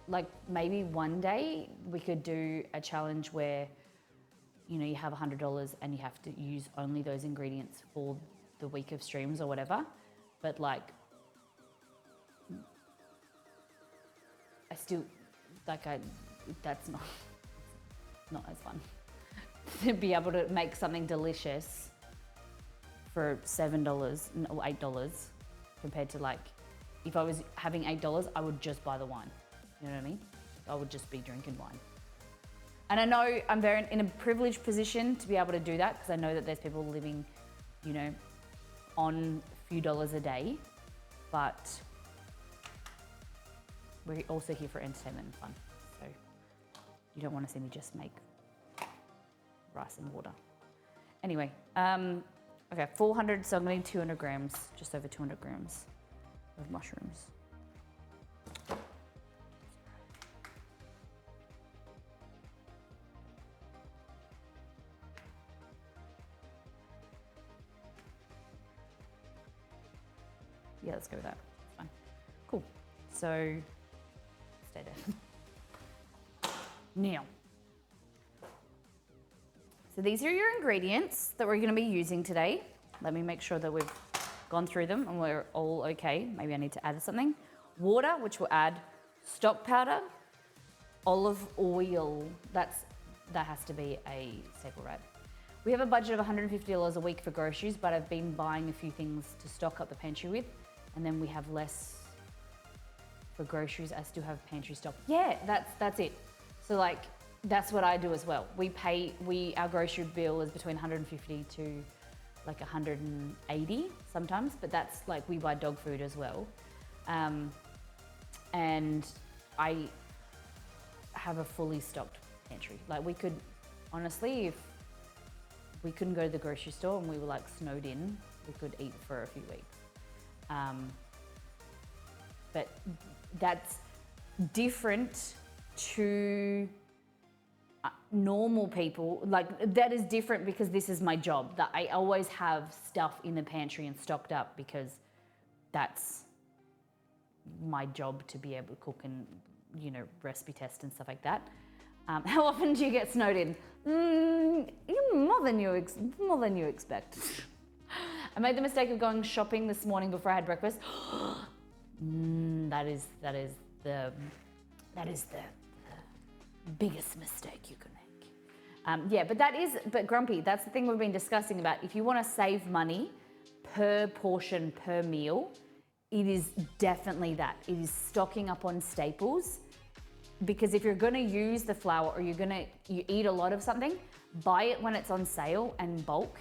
Like maybe one day we could do a challenge where, you know, you have $100 and you have to use only those ingredients for the week of streams or whatever. But like, I still, like that's not as fun to be able to make something delicious for $7 or $8 compared to like, if I was having $8, I would just buy the wine. You know what I mean? I would just be drinking wine. And I know I'm very in a privileged position to be able to do that, because I know that there's people living, you know, on a few dollars a day, but we're also here for entertainment and fun. So you don't want to see me just make rice and water. Anyway, okay, 400, so I'm gonna need 200 grams, just over 200 grams of mushrooms. Yeah, let's go with that. It's fine. Cool. So, stay there. Now, so these are your ingredients that we're going to be using today. Let me make sure that we've gone through them and we're all okay. Maybe I need to add something. Water, which we'll add. Stock powder. Olive oil. That has to be a staple, right? We have a budget of $150 a week for groceries, but I've been buying a few things to stock up the pantry with, and then we have less for groceries. I still have pantry stock. Yeah, that's it. So like, that's what I do as well. Our grocery bill is between 150 to like 180 sometimes, but that's like, we buy dog food as well. And I have a fully stocked pantry. Like we could, honestly, if we couldn't go to the grocery store and we were like snowed in, we could eat for a few weeks. But that's different to normal people. Like that is different because this is my job, that I always have stuff in the pantry and stocked up because that's my job to be able to cook and, you know, recipe test and stuff like that. How often do you get snowed in? More than you expect. I made the mistake of going shopping this morning before I had breakfast. That is the biggest mistake you can make. But Grumpy, that's the thing we've been discussing about. If you want to save money per portion, per meal, it is definitely that. It is stocking up on staples. Because if you're going to use the flour or you eat a lot of something, buy it when it's on sale and bulk.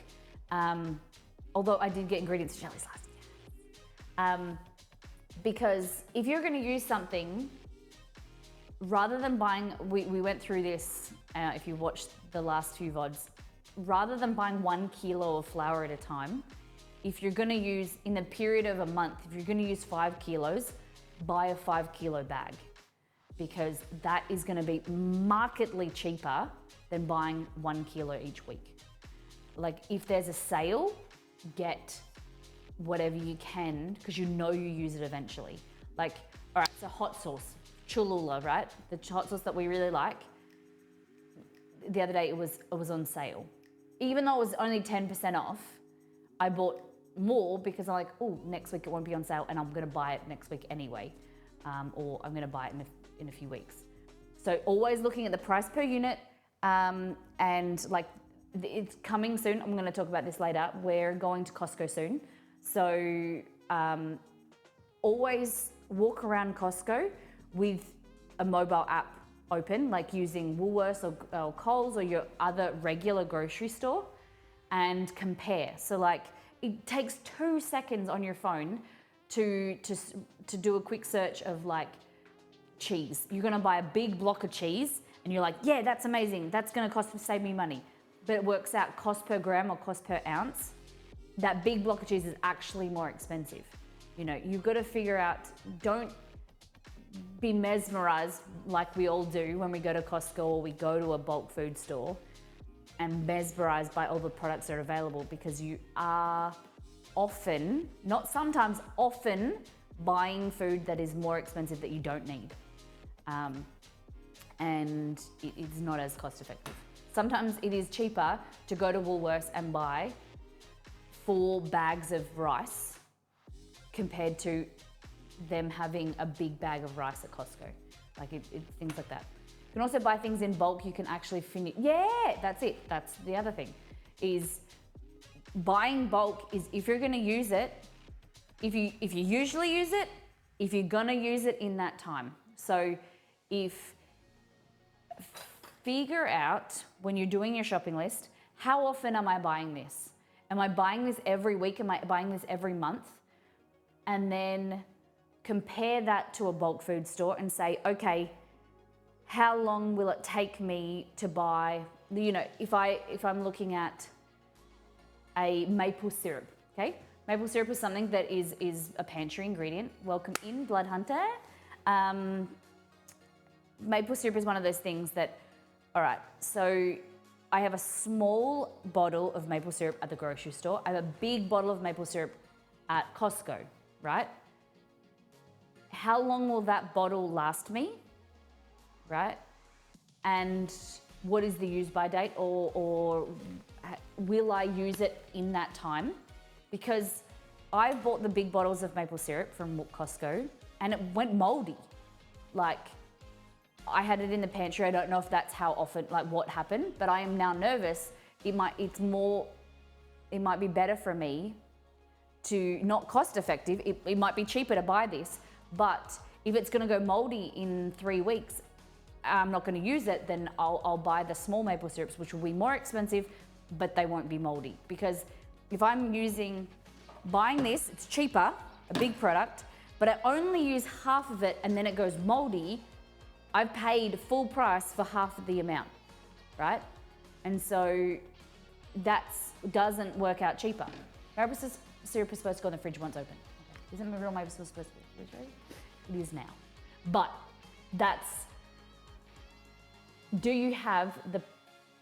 Although I did get ingredients for jellies last year. Because if you're going to use something, rather than buying, we went through this, if you watched the last few VODs, rather than buying 1 kilo of flour at a time, if you're going to use, in a period of a month, if you're going to use 5 kilos, buy a 5 kilo bag. Because that is going to be markedly cheaper than buying 1 kilo each week. Like if there's a sale, get whatever you can because you know you use it eventually. Like, all right, so hot sauce, Cholula, right? The hot sauce that we really like. The other day it was on sale. Even though it was only 10% off, I bought more because I'm like, oh, next week it won't be on sale and I'm going to buy it next week anyway. Or I'm going to buy it in a few weeks. So always looking at the price per unit, and like it's coming soon. I'm going to talk about this later. We're going to Costco soon. So always walk around Costco with a mobile app open, like using Woolworths or Coles or your other regular grocery store, and compare. So like it takes 2 seconds on your phone to do a quick search of like cheese. You're gonna buy a big block of cheese and you're like, yeah, that's amazing. That's gonna save me money. But it works out cost per gram or cost per ounce. That big block of cheese is actually more expensive. You know, you've got to figure out, don't be mesmerized like we all do when we go to Costco or we go to a bulk food store and mesmerized by all the products that are available, because you are often, not sometimes, often buying food that is more expensive that you don't need. And it's not as cost effective. Sometimes it is cheaper to go to Woolworths and buy 4 bags of rice compared to them having a big bag of rice at Costco. Like things like that. You can also buy things in bulk. You can actually finish. Yeah, that's it. That's the other thing, is buying bulk is, if you're going to use it, if you usually use it, if you're going to use it in that time. So figure out when you're doing your shopping list, how often am I buying this? Am I buying this every week? Am I buying this every month? And then compare that to a bulk food store and say, okay, how long will it take me to buy, you know, if I'm looking at a maple syrup, okay? Maple syrup is something that is a pantry ingredient. Welcome in, Blood Hunter. Maple syrup is one of those things that, all right, so I have a small bottle of maple syrup at the grocery store. I have a big bottle of maple syrup at Costco, right? How long will that bottle last me, right? And what is the use by date, or will I use it in that time? Because I bought the big bottles of maple syrup from Costco and it went moldy. Like, I had it in the pantry. I don't know if that's how often, like what happened, but I am now nervous. It might be better for me to, not cost effective. It might be cheaper to buy this, but if it's going to go moldy in 3 weeks, I'm not going to use it, then I'll buy the small maple syrups, which will be more expensive, but they won't be moldy. Because if I'm buying this, it's cheaper, a big product, but I only use half of it and then it goes moldy, I've paid full price for half of the amount, right? And so that doesn't work out cheaper. Maple syrup is supposed to go in the fridge once open. Okay. Isn't real maple syrup supposed to be refrigerated? It is now. But do you have the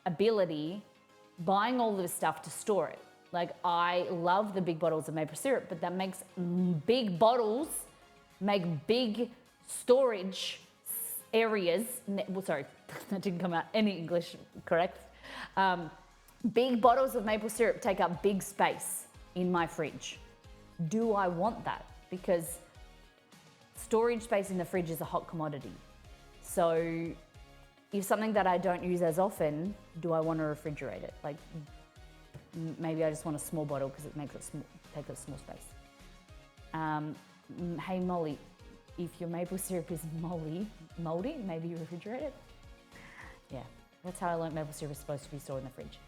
ability buying all this stuff to store it? Like, I love the big bottles of maple syrup, but that makes big bottles make big storage areas. Well, sorry, that didn't come out any English correct. Big bottles of maple syrup take up big space in my fridge. Do I want that? Because storage space in the fridge is a hot commodity. So if something that I don't use as often, do I want to refrigerate it? Like, maybe I just want a small bottle because it makes it take up small space. Hey Molly, if your maple syrup is moldy, maybe you refrigerate it. Yeah, that's how I learned maple syrup is supposed to be stored in the fridge.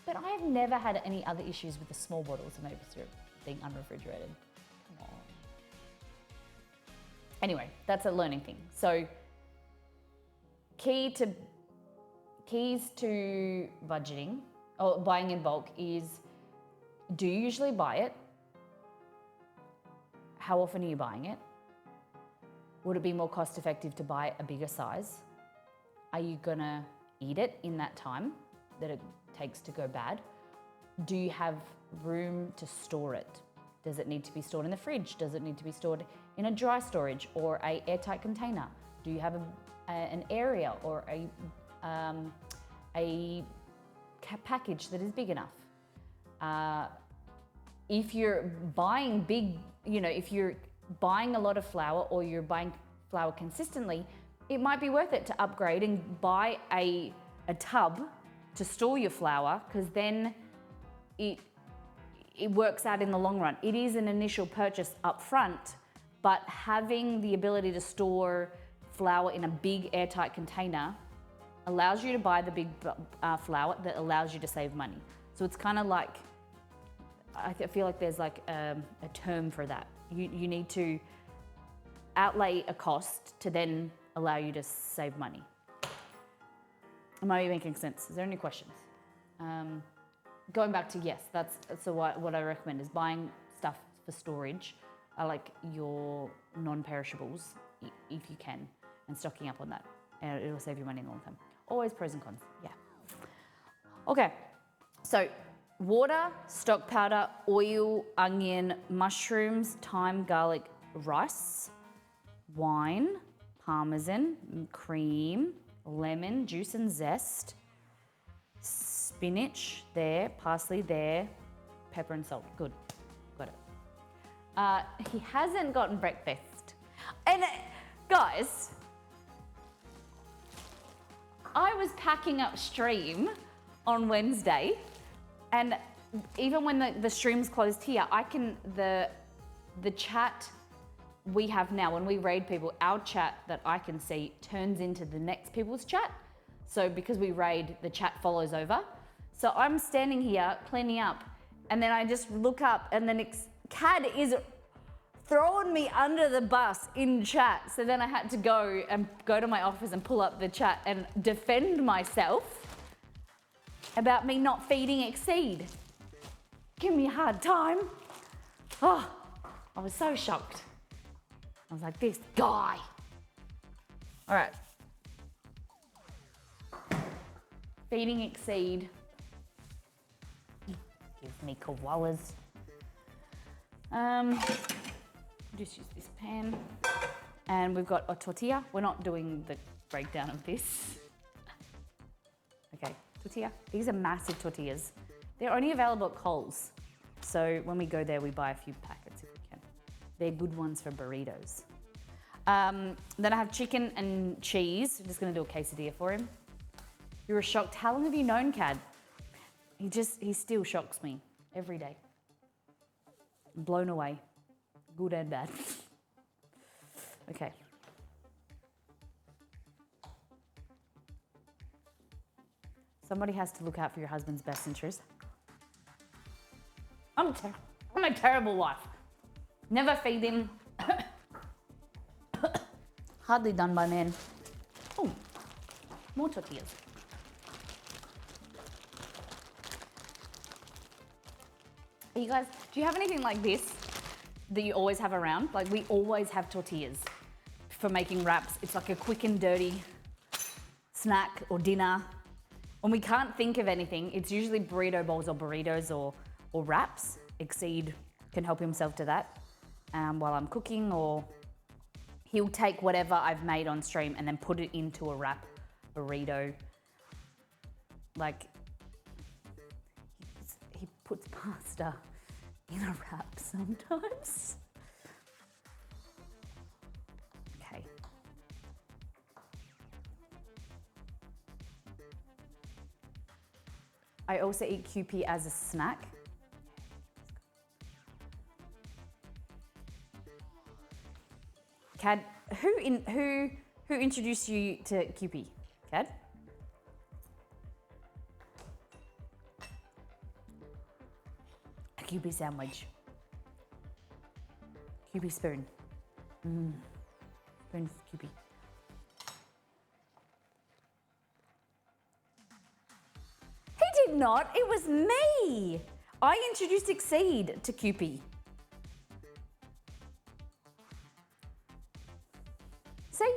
But I have never had any other issues with the small bottles of maple syrup being unrefrigerated. Come on. Anyway, that's a learning thing. So keys to budgeting or buying in bulk is, do you usually buy it? How often are you buying it? Would it be more cost effective to buy a bigger size? Are you gonna eat it in that time that it takes to go bad? Do you have room to store it? Does it need to be stored in the fridge? Does it need to be stored in a dry storage or an airtight container? Do you have an area or a package that is big enough? If you're buying if you're buying a lot of flour or you're buying flour consistently, it might be worth it to upgrade and buy a tub to store your flour, because then it works out in the long run. It is an initial purchase up front, but having the ability to store flour in a big airtight container allows you to buy the big flour that allows you to save money. So it's kind of like, I feel like there's like a term for that. You need to outlay a cost to then allow you to save money. Am I making sense? Is there any questions? Going back to, yes, so what I recommend is buying stuff for storage, like your non-perishables, if you can, and stocking up on that. And it'll save you money in the long term. Always pros and cons, yeah. Okay, so water, stock powder, oil, onion, mushrooms, thyme, garlic, rice, wine, parmesan, cream, lemon, juice and zest, spinach there, parsley there, pepper and salt. Good, got it. He hasn't gotten breakfast. And guys, I was packing up stream on Wednesday, and even when the stream's closed here, the chat we have now, when we raid people, our chat that I can see turns into the next people's chat. So because we raid, the chat follows over. So I'm standing here cleaning up, and then I just look up, and then Cad is throwing me under the bus in chat. So then I had to go to my office and pull up the chat and defend myself about me not feeding Exceed. Give me a hard time. Oh, I was so shocked. I was like, this guy. All right. Feeding Exceed. Gives me koalas. Just use this pan. And we've got a tortilla. We're not doing the breakdown of this. Okay, tortilla. These are massive tortillas. They're only available at Coles. So when we go there, we buy a few packets if we can. They're good ones for burritos. Then I have chicken and cheese. I'm just gonna do a quesadilla for him. You were shocked. How long have you known Cad? He still shocks me every day. I'm blown away, good and bad. Okay. Somebody has to look out for your husband's best interest. I'm a terrible wife. Never feed him. Hardly done by men. Oh, more tortillas. You guys, do you have anything like this that you always have around? Like we always have tortillas for making wraps. It's like a quick and dirty snack or dinner. When we can't think of anything, it's usually burrito bowls or burritos or wraps. Exceed can help himself to that while I'm cooking, or he'll take whatever I've made on stream and then put it into a wrap burrito. Like, he puts pasta in a wrap sometimes. Okay. I also eat Kewpie as a snack. Cad, who introduced you to Kewpie? Cad? A Kewpie sandwich. Kewpie spoon. Spoon for Kewpie. He did not. It was me. I introduced Exceed to Kewpie. See,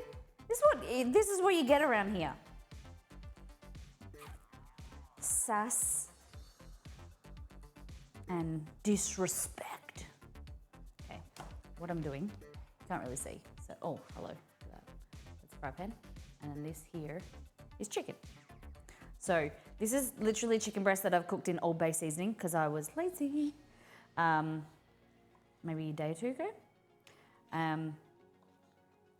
this is what you get around here. Sass and disrespect. Okay, what I'm doing, can't really see. So, oh, hello. That's a fry pan, and then this here is chicken. So this is literally chicken breast that I've cooked in Old Bay seasoning because I was lazy. Maybe a day or two ago.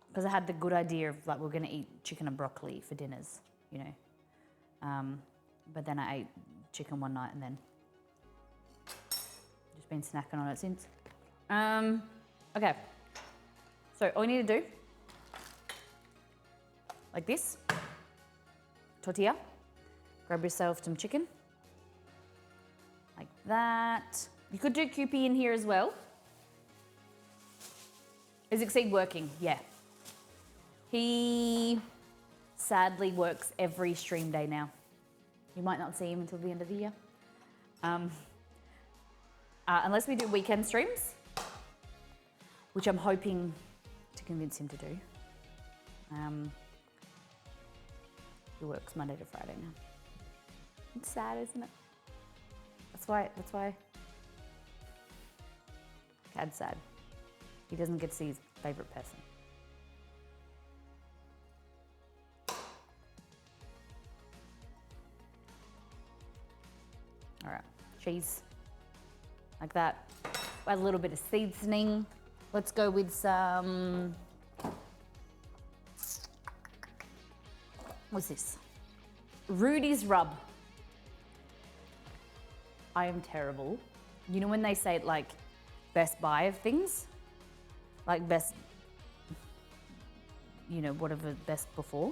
Because I had the good idea of like we're gonna eat chicken and broccoli for dinners, you know. But then I ate chicken one night and then just been snacking on it since. Okay, so all you need to do, like this, tortilla, grab yourself some chicken, like that. You could do Kewpie in here as well. Is Exceed working? Yeah. He sadly works every stream day now. You might not see him until the end of the year. Unless we do weekend streams, which I'm hoping to convince him to do. He works Monday to Friday now. It's sad, isn't it? That's why Cad's sad. He doesn't get to see his favorite person. All right, cheese, like that. Add a little bit of seasoning. Let's go with some, what's this? Rudy's Rub. I am terrible. You know when they say like best buy of things? Like best, you know, whatever best before.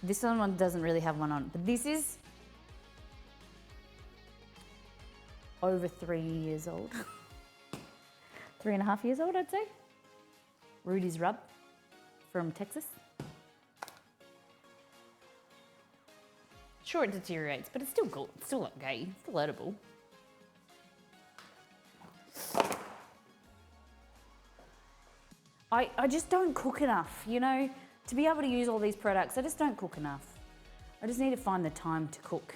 This one doesn't really have one on, but this is over 3 years old. 3.5 years old, I'd say. Rudy's Rub from Texas. Sure, it deteriorates, but it's still good. It's still okay. It's still edible. I just don't cook enough, you know? To be able to use all these products, I just don't cook enough. I just need to find the time to cook.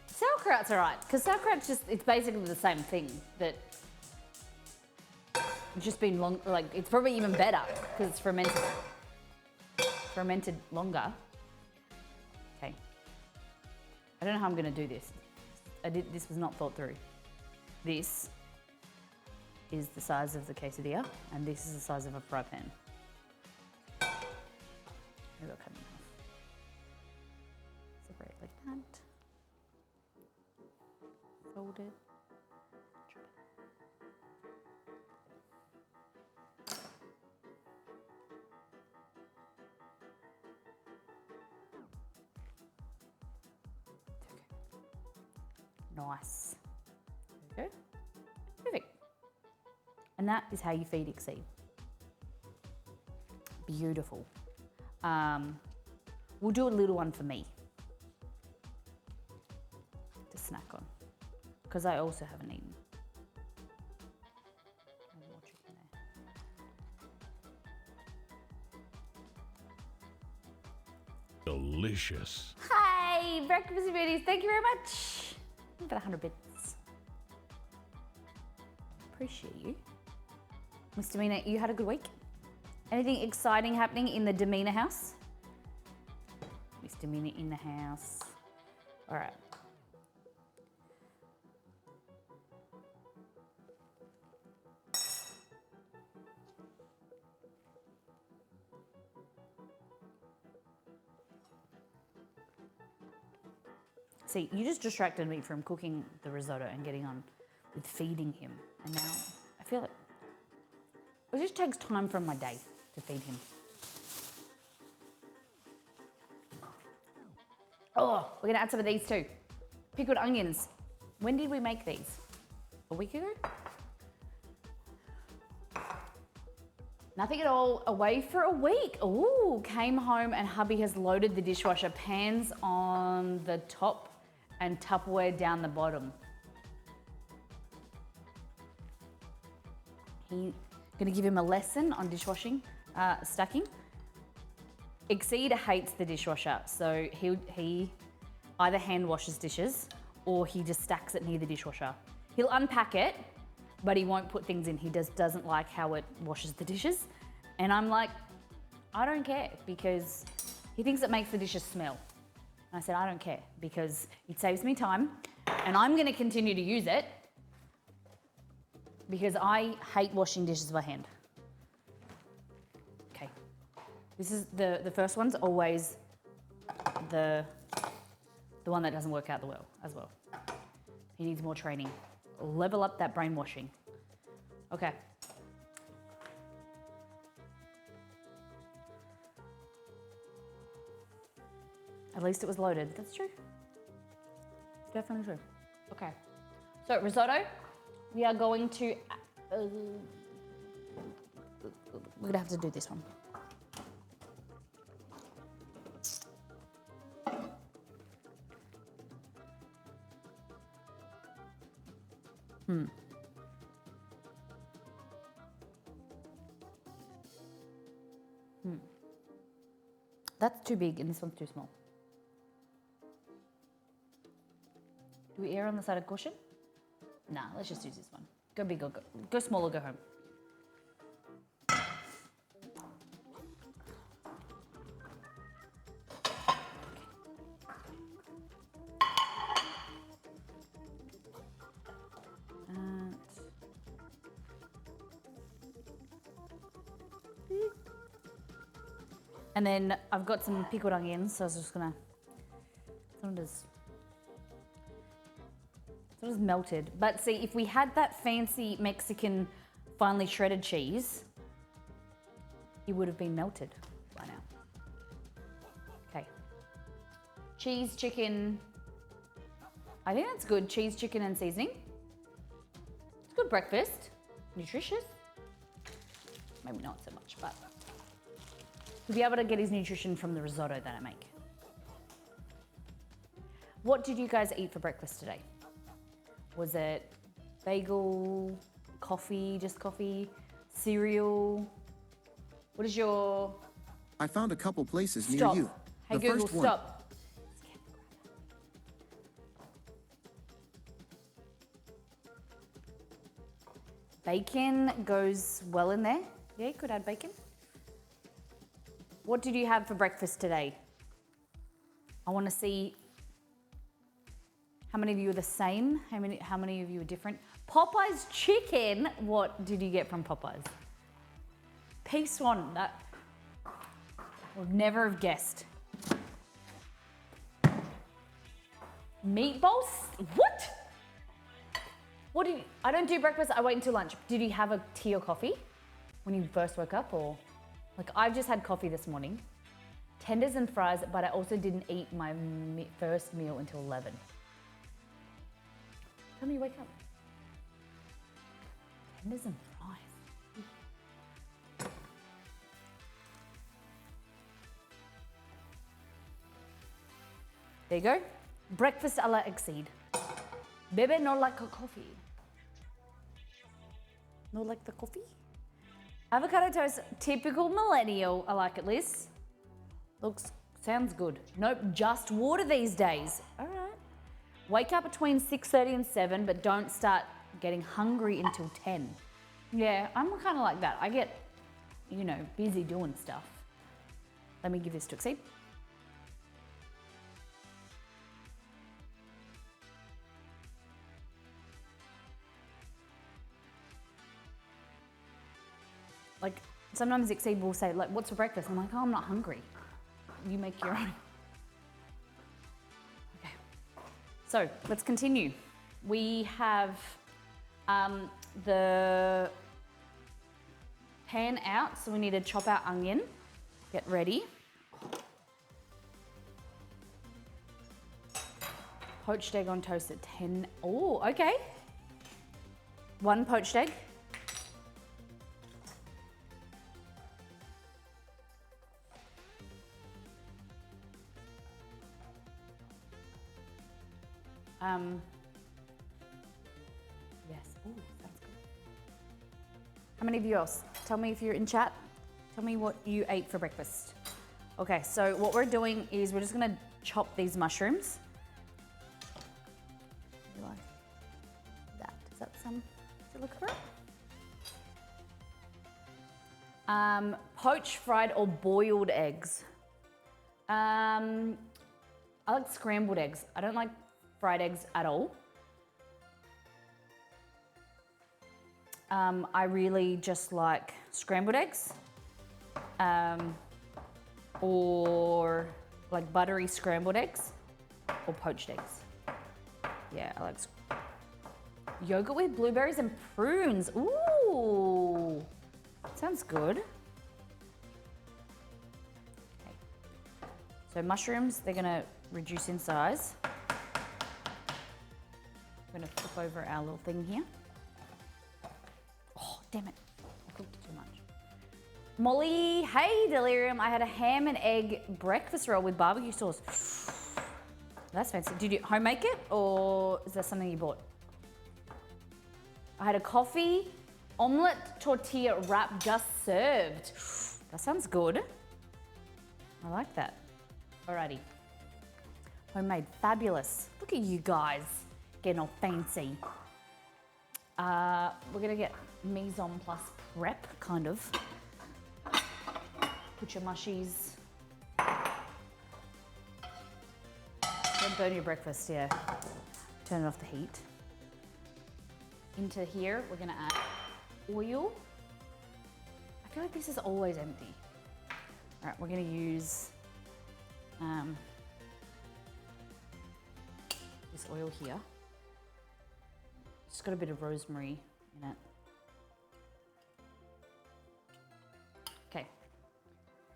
Sauerkraut's all right, because sauerkraut's it's basically the same thing, that it's just been long, like, it's probably even better because it's fermented longer. Okay. I don't know how I'm gonna do this. This was not thought through. This is the size of the quesadilla, and this is the size of a fry pan. Maybe I'll cut it in half. Separate it like that. Fold it. Nice. There we go. Perfect. And that is how you feed Exceed. Beautiful. We'll do a little one for me to snack on, because I also haven't eaten. More chicken there. Delicious. Hi, breakfast beauties. Thank you very much. About 100 bits. Appreciate you. Mr. Mina, you had a good week? Anything exciting happening in the Demeanor house? Mr. Mina in the house. All right. See, you just distracted me from cooking the risotto and getting on with feeding him. And now I feel it just takes time from my day to feed him. Oh, we're gonna add some of these too. Pickled onions. When did we make these? A week ago? Nothing at all, away for a week. Ooh, came home and hubby has loaded the dishwasher, pans on the top and Tupperware down the bottom. Gonna give him a lesson on dishwashing, stacking. Exceed hates the dishwasher, so he either hand washes dishes or he just stacks it near the dishwasher. He'll unpack it, but he won't put things in. He doesn't like how it washes the dishes. And I'm like, I don't care, because he thinks it makes the dishes smell. And I said, I don't care, because it saves me time and I'm gonna continue to use it because I hate washing dishes by hand. Okay, this is the first one's always the one that doesn't work out the well as well. He needs more training. Level up that brainwashing. Okay. At least it was loaded. That's true. It's definitely true. Okay. So risotto, we are going to, we're gonna have to do this one. That's too big and this one's too small. Do we err on the side of caution? Nah, let's just use this one. Go big or go small or go home. And then I've got some pickled onions, so I was just gonna, sort of melted. But see, if we had that fancy Mexican finely shredded cheese, it would have been melted by now. Okay. Cheese, chicken. I think that's good. Cheese, chicken, and seasoning. It's good breakfast. Nutritious. Maybe not so much, but he'll be able to get his nutrition from the risotto that I make. What did you guys eat for breakfast today? Was it bagel, coffee, just coffee, cereal? What is your... I found a couple places near Stop. you. Hey The Google, first one. stop. Bacon goes well in there. Yeah, you could add bacon. What did you have for breakfast today? I want to see how many of you are the same, how many of you are different. Popeye's chicken, what did you get from Popeye's? Piece one, that would never have guessed. Meatballs? What? What did you, I don't do breakfast, I wait until lunch. Did you have a tea or coffee when you first woke up, or? Like, I've just had coffee this morning. Tenders and fries, but I also didn't eat my first meal until 11. Tell me you wake up. Tenders and fries. There you go. Breakfast a la Exceed. Bebe no like a coffee. No like the coffee? Avocado toast, typical millennial. I like it, Liz. Sounds good. Nope, just water these days. All right. Wake up between 6:30 and 7, but don't start getting hungry until 10. Yeah, I'm kind of like that. I get, busy doing stuff. Let me give this to Exceed. Like, sometimes Exceed will say, like, what's for breakfast? I'm like, oh, I'm not hungry. You make your own. Okay. So, let's continue. We have the pan out, so we need to chop our onion. Get ready. Poached egg on toast at 10. Oh, okay. 1 poached egg. Yes. Ooh, sounds good. How many of you else? Tell me if you're in chat. Tell me what you ate for breakfast. Okay, so what we're doing is we're just gonna chop these mushrooms. Like that. Does it look right? Poached, fried, or boiled eggs. I like scrambled eggs. I don't like fried eggs at all. I really just like scrambled eggs, or like buttery scrambled eggs, or poached eggs. Yeah, I like yogurt with blueberries and prunes. Ooh, sounds good. Okay. So mushrooms, they're gonna reduce in size. I'm gonna flip over our little thing here. Oh, damn it. I cooked too much. Molly, hey Delirium. I had a ham and egg breakfast roll with barbecue sauce. That's fancy. Did you home make it, or is that something you bought? I had a coffee, omelette tortilla wrap just served. That sounds good. I like that. Alrighty. Homemade, fabulous. Look at you guys getting all fancy. We're gonna get mise en place prep, kind of. Put your mushies. Don't burn your breakfast, yeah. Turn it off the heat. Into here, we're gonna add oil. I feel like this is always empty. All right, we're gonna use this oil here. Just got a bit of rosemary in it. Okay,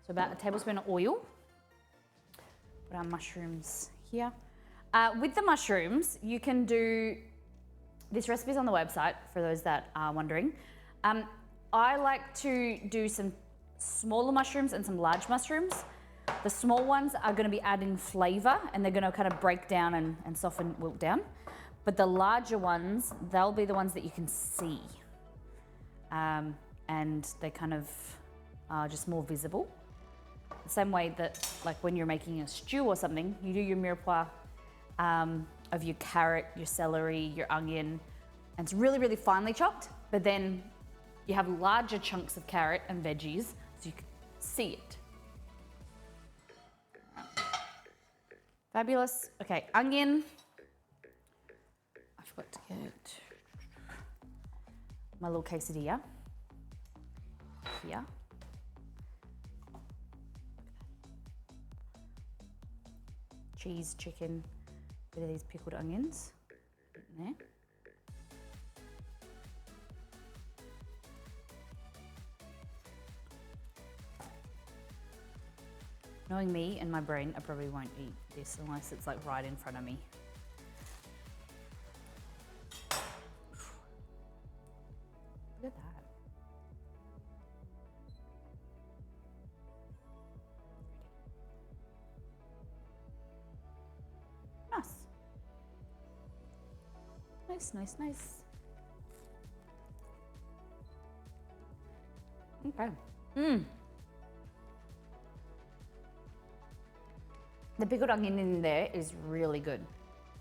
so about a tablespoon of oil. Put our mushrooms here. With the mushrooms, you can do, this recipe's on the website for those that are wondering. I like to do some smaller mushrooms and some large mushrooms. The small ones are gonna be adding flavor and they're gonna kind of break down and soften, wilt down. But the larger ones, they'll be the ones that you can see. and they kind of are just more visible. The same way that, like when you're making a stew or something, you do your mirepoix of your carrot, your celery, your onion, and it's really, really finely chopped, but then you have larger chunks of carrot and veggies so you can see it. Fabulous. Okay, onion. I forgot to get my little quesadilla here. Cheese, chicken, bit of these pickled onions in there. Knowing me and my brain, I probably won't eat this unless it's like right in front of me. Look at that. Nice. Nice, nice, nice. Okay. The pickled onion in there is really good.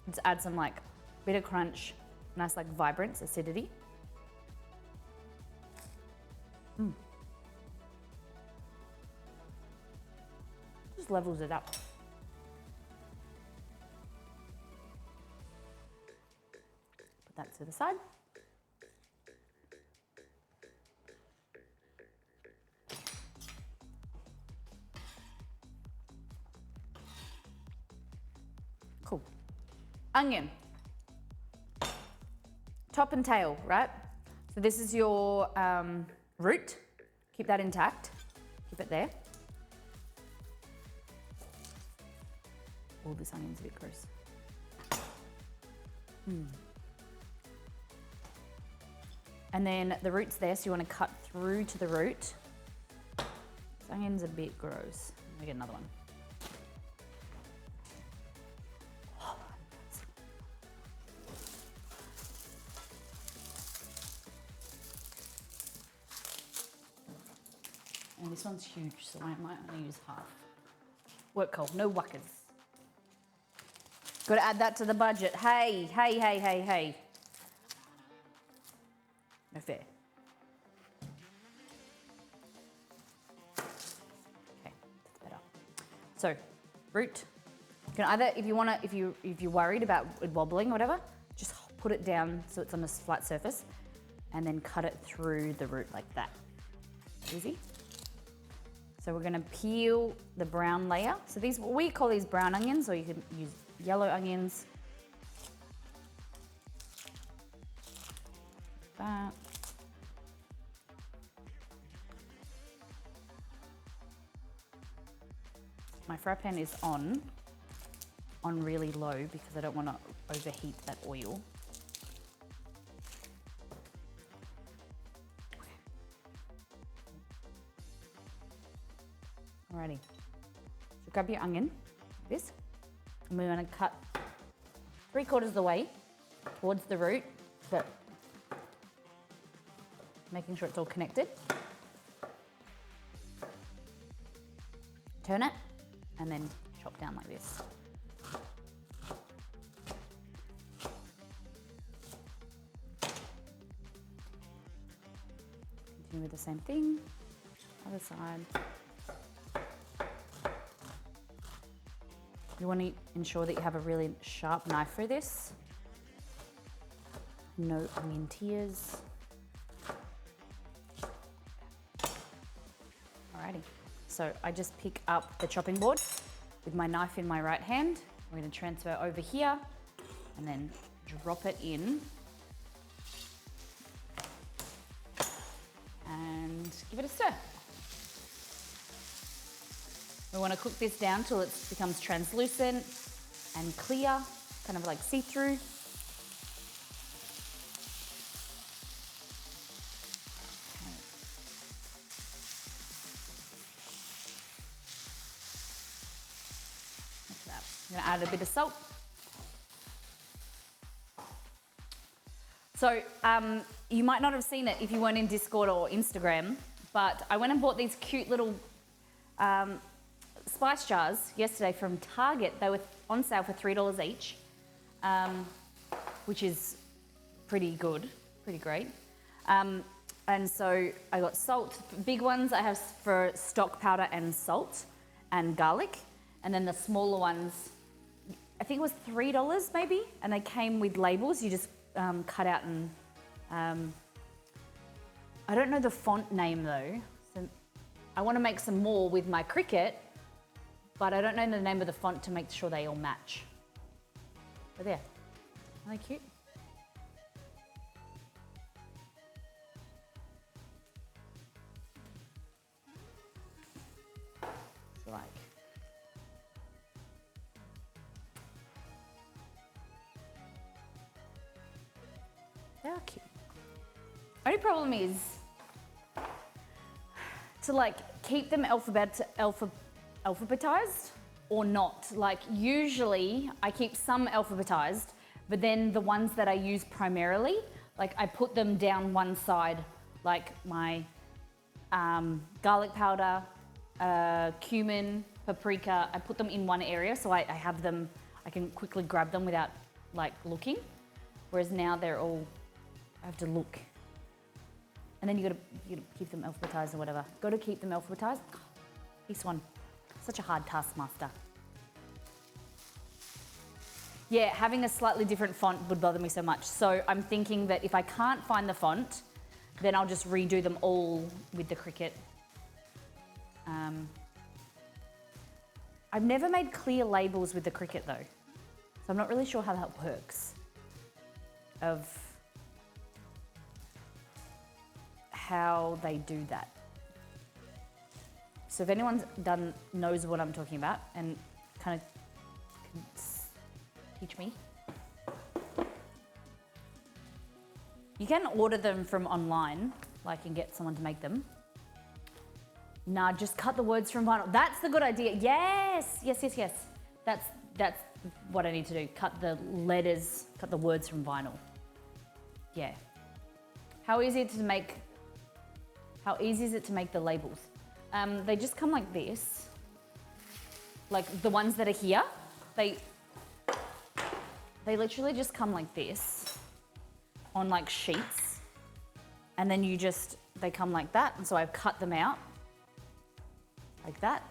Let's add some like bit of crunch, nice like vibrance, acidity. Just levels it up. Put that to the side. Cool. Onion. Top and tail, right? So this is your root. Keep that intact. Keep it there. Oh, this onion's a bit gross. And then the root's there, so you want to cut through to the root. This onion's a bit gross. Let me get another one. And this one's huge, so I might only use half. Work cold, no whackers. Got to add that to the budget. Hey, hey, hey, hey, hey. No fair. Okay, that's better. So, root. You can either, if you want to, if you're worried about it wobbling or whatever, just put it down so it's on a flat surface, and then cut it through the root like that. Easy. So we're going to peel the brown layer. So these, we call these brown onions, or you can use yellow onions. Like that. My fry pan is on really low because I don't want to overheat that oil. Alrighty, so grab your onion, like this, and we're going to cut 3/4 of the way towards the root, but making sure it's all connected. Turn it, and then chop down like this. Continue with the same thing, other side. You want to ensure that you have a really sharp knife for this. No onion tears. Alrighty, so I just pick up the chopping board with my knife in my right hand. We're going to transfer over here and then drop it in and give it a stir. We want to cook this down till it becomes translucent and clear, kind of like see-through. I'm going to add a bit of salt. So you might not have seen it if you weren't in Discord or Instagram, but I went and bought these cute little spice jars yesterday from Target. They were on sale for $3 each, which is pretty good, pretty great. And so I got salt, big ones I have for stock powder and salt and garlic. And then the smaller ones, I think it was $3 maybe. And they came with labels. You just cut out and, I don't know the font name though. So I want to make some more with my Cricut, but I don't know the name of the font to make sure they all match. But there, aren't they cute? Like, they are cute. Only problem is to like keep them alphabetized or not. Like usually I keep some alphabetized, but then the ones that I use primarily, like I put them down one side, like my garlic powder, cumin, paprika, I put them in one area so I have them, I can quickly grab them without like looking. Whereas now they're all, I have to look. And then you gotta keep them alphabetized or whatever. Gotta keep them alphabetized. This one, such a hard taskmaster. Yeah, having a slightly different font would bother me so much. So I'm thinking that if I can't find the font, then I'll just redo them all with the Cricut. I've never made clear labels with the Cricut though. So I'm not really sure how that works. Of how they do that. So if anyone's knows what I'm talking about and kind of can teach me. You can order them from online, like and get someone to make them. Nah, just cut the words from vinyl. That's the good idea. Yes. That's what I need to do. Cut the letters, cut the words from vinyl. Yeah. How easy is it to make the labels? They just come like this. Like the ones that are here, they literally just come like this on like sheets. And then they come like that. And so I've cut them out like that.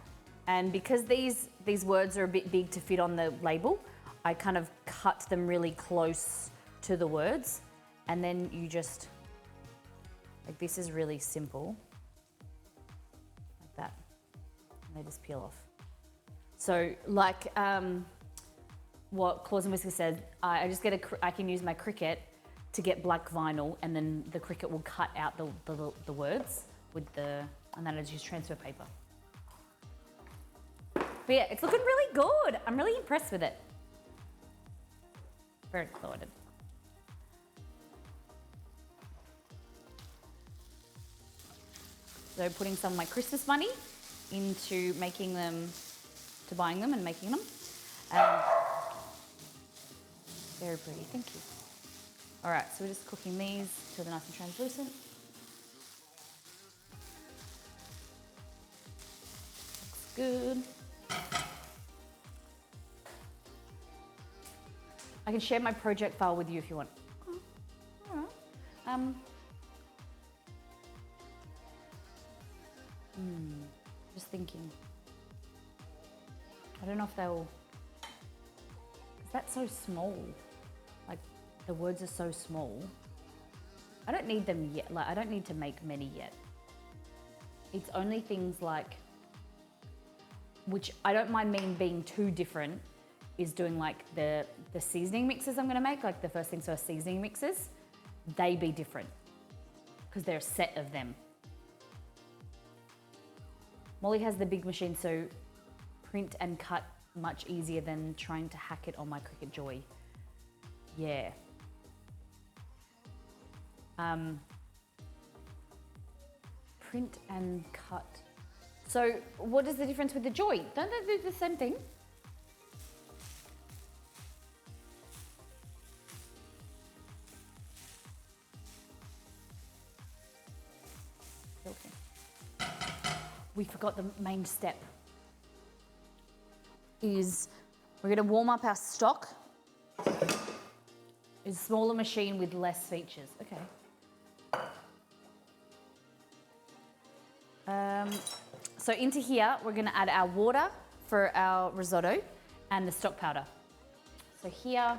And because these words are a bit big to fit on the label, I kind of cut them really close to the words. And then you just, like this is really simple, like that. And they just peel off. So like what Claws and Whiskers said, I can use my Cricut to get black vinyl, and then the Cricut will cut out the words and then I just use transfer paper. But yeah, it's looking really good. I'm really impressed with it. Very excited. So putting some of my Christmas money into buying them and making them. Very pretty, thank you. All right, so we're just cooking these till they're nice and translucent. Looks good. I can share my project file with you if you want. All right. Just thinking. I don't know if they'll. Is that so small? Like the words are so small. I don't need them yet. Like I don't need to make many yet. It's only things like, which I don't mind being too different, is doing like the seasoning mixes I'm gonna make, like the first things first seasoning mixes, they be different because they're a set of them. Molly has the big machine, so print and cut much easier than trying to hack it on my Cricut Joy. Yeah. Print and cut. So what is the difference with the Joy? Don't they do the same thing? we forgot the main step. Is we're gonna warm up our stock. It's a smaller machine with less features. Okay. So into here, we're gonna add our water for our risotto and the stock powder. So here,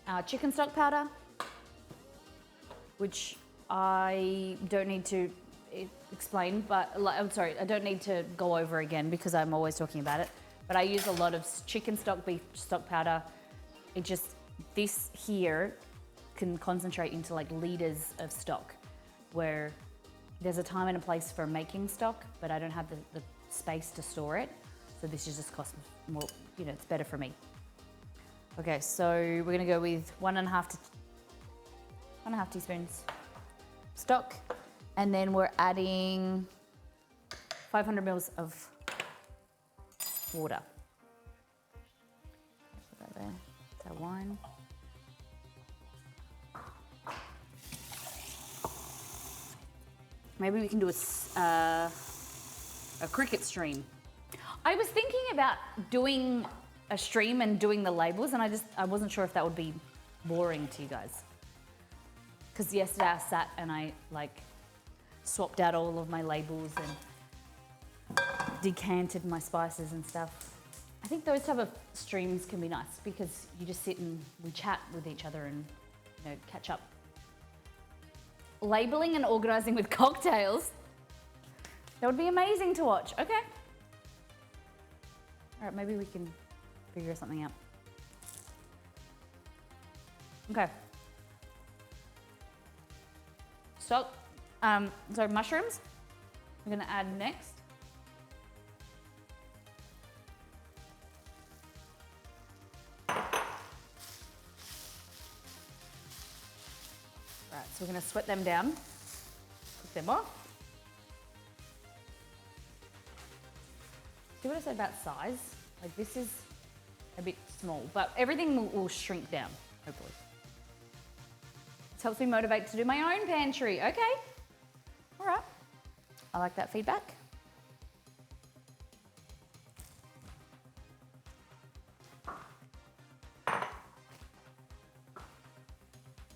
our chicken stock powder, which I don't need to explain, but I'm sorry, I don't need to go over again because I'm always talking about it. But I use a lot of chicken stock, beef stock powder. This here can concentrate into like liters of stock, where there's a time and a place for making stock, but I don't have the space to store it. So this is just cost more, it's better for me. Okay, so we're gonna go with 1.5 teaspoons stock, and then we're adding 500 mils of water. Put that there. That's our wine. Maybe we can do a cricket stream. I was thinking about doing a stream and doing the labels, and I wasn't sure if that would be boring to you guys. Because yesterday I sat and I swapped out all of my labels and decanted my spices and stuff. I think those type of streams can be nice because you just sit and we chat with each other and catch up. Labeling and organizing with cocktails. That would be amazing to watch. Okay. All right, maybe we can figure something out. Okay. Stock, mushrooms. We're gonna add next. Right, so we're gonna sweat them down, cook them off. See what I said about size? Like this is a bit small, but everything will shrink down, hopefully. This helps me motivate to do my own pantry. Okay, all right. I like that feedback.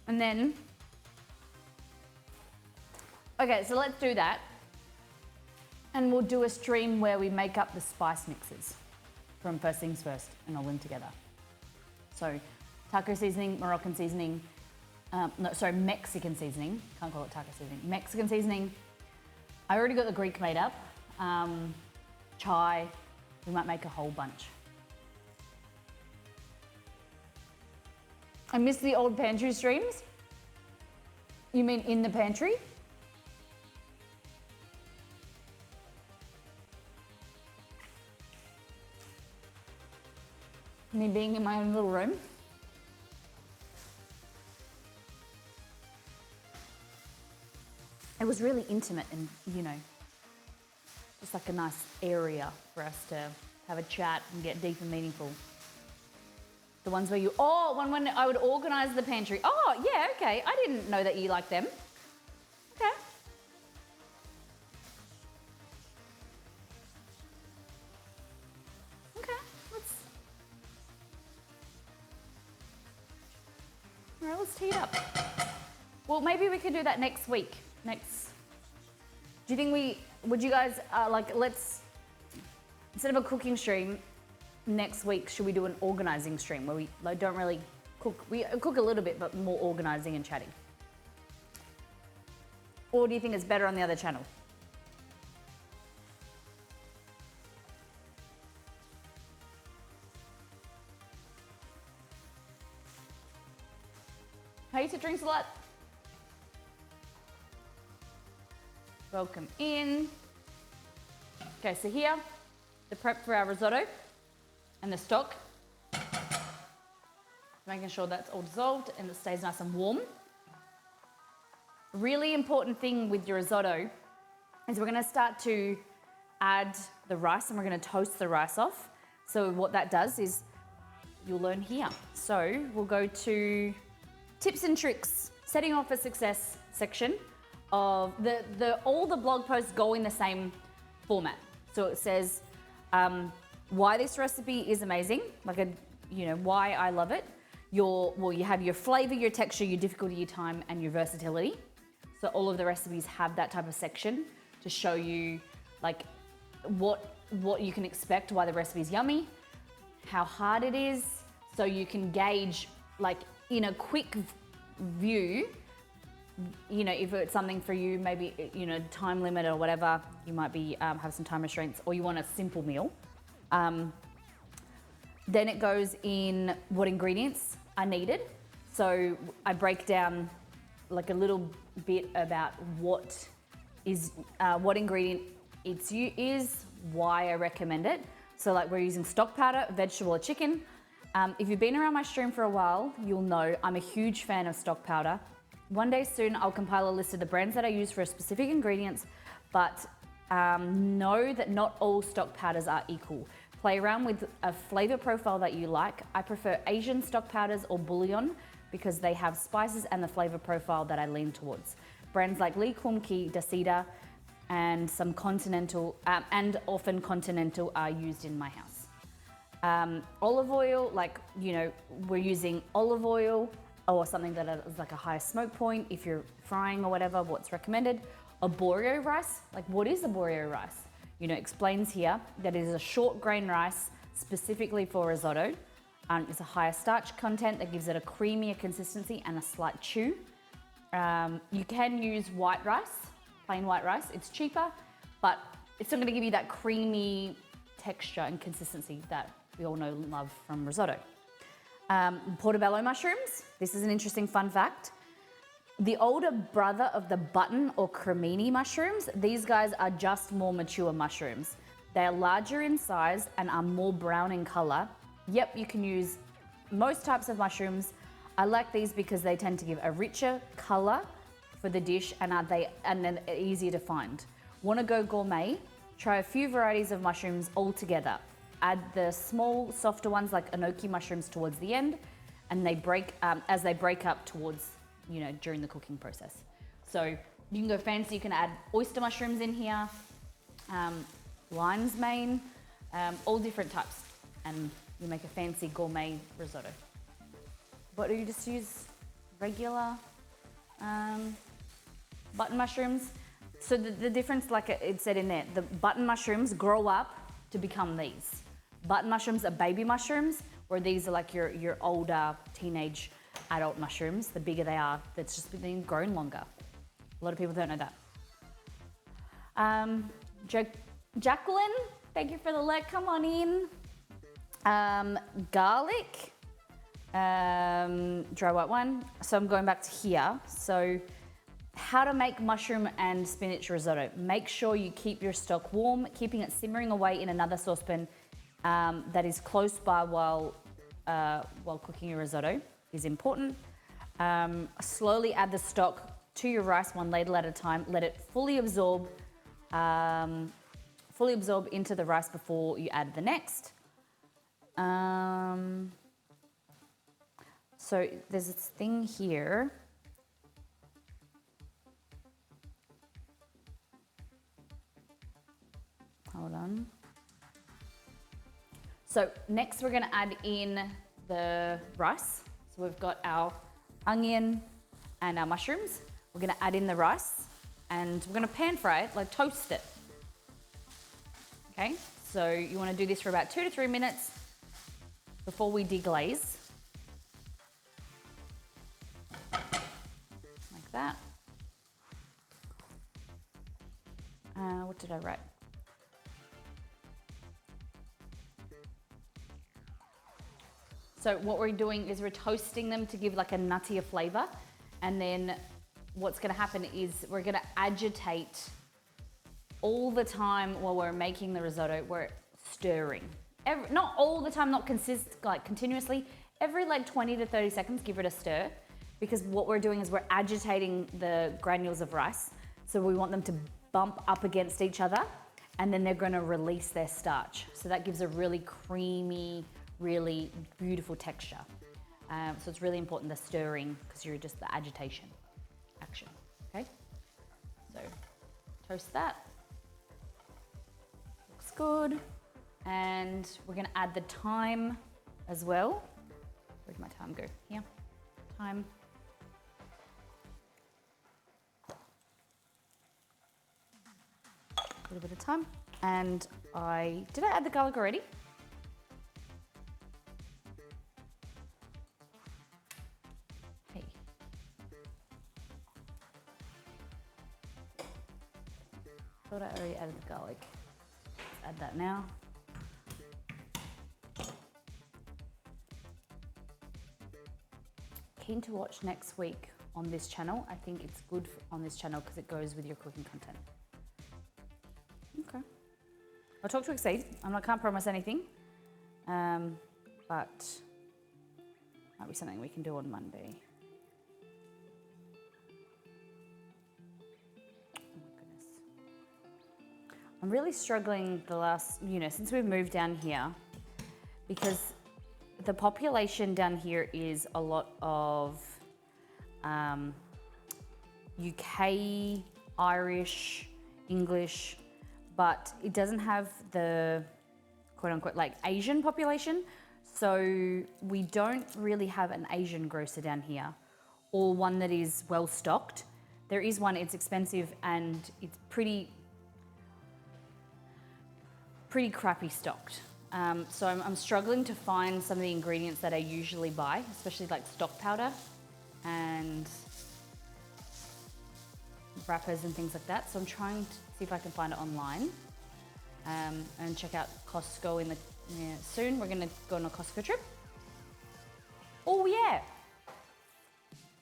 And then, okay, so let's do that. And we'll do a stream where we make up the spice mixes from First Things First and all them together. So taco seasoning, Moroccan seasoning, Mexican seasoning. Can't call it taco seasoning. Mexican seasoning. I already got the Greek made up. Chai. We might make a whole bunch. I miss the old pantry streams. You mean in the pantry? Me being in my own little room. It was really intimate and, just like a nice area for us to have a chat and get deep and meaningful. The ones where when I would organize the pantry. Oh, yeah, okay. I didn't know that you liked them. Okay. All right, let's tee it up. Well, maybe we could do that next week. Do you think would you guys, let's, instead of a cooking stream, next week, should we do an organizing stream where we don't really cook? We cook a little bit, but more organizing and chatting. Or do you think it's better on the other channel? Hey to Drinks a Lot. Welcome in. Okay, so here, the prep for our risotto and the stock. Making sure that's all dissolved and it stays nice and warm. Really important thing with your risotto is we're gonna start to add the rice and we're gonna toast the rice off. So what that does is you'll learn here. So we'll go to tips and tricks, setting off for success section of all the blog posts go in the same format. So it says why this recipe is amazing, why I love it. You have your flavor, your texture, your difficulty, your time, and your versatility. So all of the recipes have that type of section to show you like what you can expect, why the recipe is yummy, how hard it is, so you can gauge like in a quick view, if it's something for you, maybe time limit or whatever, you might be have some time restraints, or you want a simple meal. Then it goes in what ingredients are needed. So I break down like a little bit about what ingredient is, why I recommend it. So like we're using stock powder, vegetable or chicken. If you've been around my stream for a while, you'll know I'm a huge fan of stock powder. One day soon, I'll compile a list of the brands that I use for specific ingredients, but know that not all stock powders are equal. Play around with a flavor profile that you like. I prefer Asian stock powders or bouillon because they have spices and the flavor profile that I lean towards. Brands like Lee Kum Kee, Dasida, and some continental, and often continental are used in my house. Olive oil, we're using olive oil or something that is like a higher smoke point. If you're frying or whatever, what's recommended. Arborio rice, like what is arborio rice? Explains here that it is a short grain rice specifically for risotto. It's a higher starch content that gives it a creamier consistency and a slight chew. You can use white rice, plain white rice. It's cheaper, but it's not going to give you that creamy texture and consistency that we all know and love from risotto. Portobello mushrooms. This is an interesting fun fact. The older brother of the button or cremini mushrooms, these guys are just more mature mushrooms. They are larger in size and are more brown in color. Yep, you can use most types of mushrooms. I like these because they tend to give a richer color for the dish and then easier to find. Want to go gourmet? Try a few varieties of mushrooms all together. Add the small, softer ones like enoki mushrooms towards the end, and they break as they break up towards during the cooking process. So you can go fancy. You can add oyster mushrooms in here, lion's mane, all different types, and you make a fancy gourmet risotto. But do you just use regular button mushrooms? So the difference, like it said in there, the button mushrooms grow up to become these. Button mushrooms are baby mushrooms, where these are like your older teenage adult mushrooms. The bigger they are, that's just been grown longer. A lot of people don't know that. Jacqueline, thank you for the like. Come on in. Garlic, dry white wine. So I'm going back to here. So how to make mushroom and spinach risotto. Make sure you keep your stock warm, keeping it simmering away in another saucepan that is close by while cooking your risotto is important. Slowly add the stock to your rice one ladle at a time. Let it fully absorb into the rice before you add the next. So there's this thing here. Hold on. So next we're gonna add in the rice. So we've got our onion and our mushrooms. We're gonna add in the rice and we're gonna pan fry it, like toast it. Okay, so you wanna do this for about 2 to 3 minutes before we deglaze. Like that. What did I write? So what we're doing is we're toasting them to give like a nuttier flavor. And then what's gonna happen is we're gonna agitate all the time while we're making the risotto. We're stirring. Not all the time, not continuously. Every like 20 to 30 seconds, give it a stir. Because what we're doing is we're agitating the granules of rice. So we want them to bump up against each other and then they're gonna release their starch. So that gives a really creamy, really beautiful texture. So it's really important the stirring because you're just the agitation action, okay? So toast that. good. And we're gonna add the thyme as well. Where'd my thyme go? Here, thyme. A little bit of thyme. And did I add the garlic already? Hey. Thought I already added the garlic. Let's add that now. Keen to watch next week on this channel. I think it's good on this channel because it goes with your cooking content. Okay. I'll talk to Exceed. Can't promise anything, but might be something we can do on Monday. Oh my goodness. I'm really struggling the last, since we've moved down here, because the population down here is a lot of UK, Irish, English, but it doesn't have the quote unquote like Asian population. So we don't really have an Asian grocer down here or one that is well stocked. There is one, it's expensive and it's pretty crappy stocked. So I'm struggling to find some of the ingredients that I usually buy, especially like stock powder and wrappers and things like that. So I'm trying to see if I can find it online and check out Costco soon. We're gonna go on a Costco trip. Oh yeah.